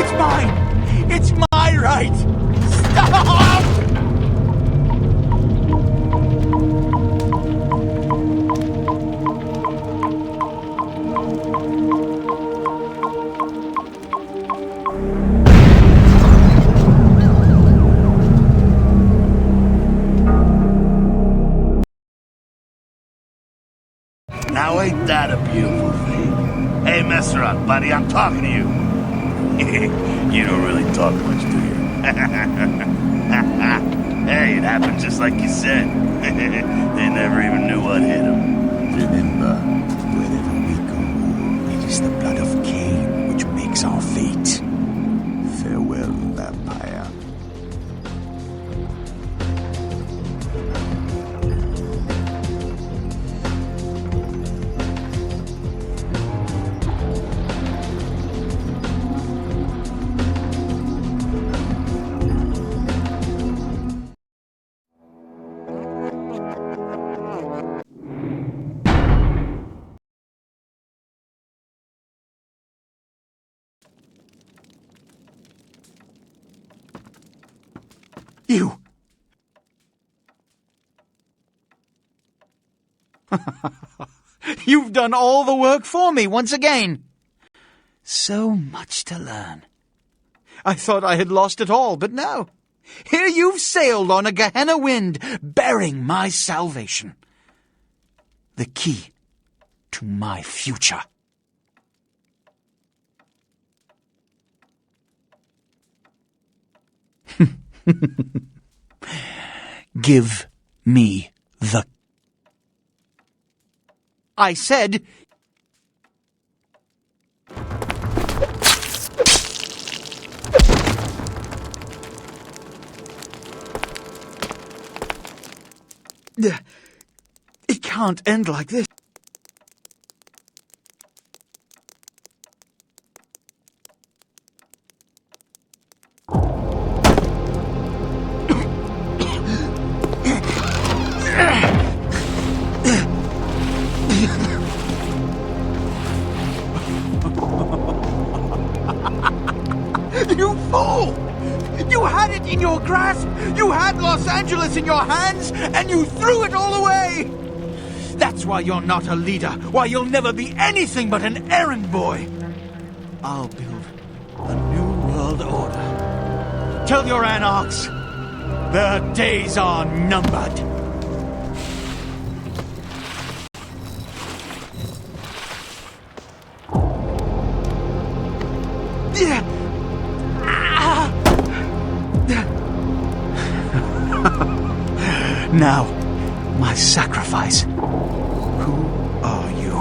It's mine! It's my right! Stop! Now ain't that a beautiful thing? Hey, mess around, buddy, I'm talking to you. You don't really talk much, do you? Hey, it happened just like you said. They never even knew what hit them. Remember, wherever we go, it is the blood of Cain which makes our fate. Farewell, vampire. You! You've done all the work for me once again. So much to learn. I thought I had lost it all, but no. Here you've sailed on a Gehenna wind, bearing my salvation. The key to my future. Give me the... I said... It can't end like this. You fool! You had it in your grasp! You had Los Angeles in your hands, and you threw it all away! That's why you're not a leader, why you'll never be anything but an errand boy! I'll build a new world order. Tell your anarchs, their days are numbered. Now, My sacrifice. Who are you?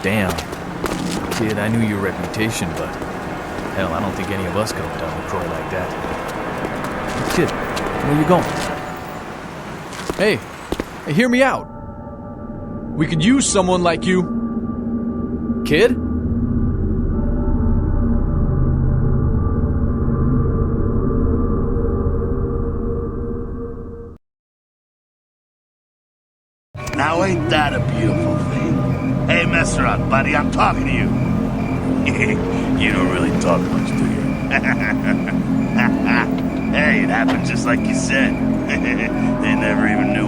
Damn. Kid, I knew your reputation, but hell, I don't think any of us could have done LaCroix like that. Kid, where you going? Hey, hear me out. We could use someone like you. Kid? Now ain't that a beautiful thing? Hey, mess around, buddy, I'm talking to you. You don't really talk much, do you? Hey, it happened just like you said. They never even knew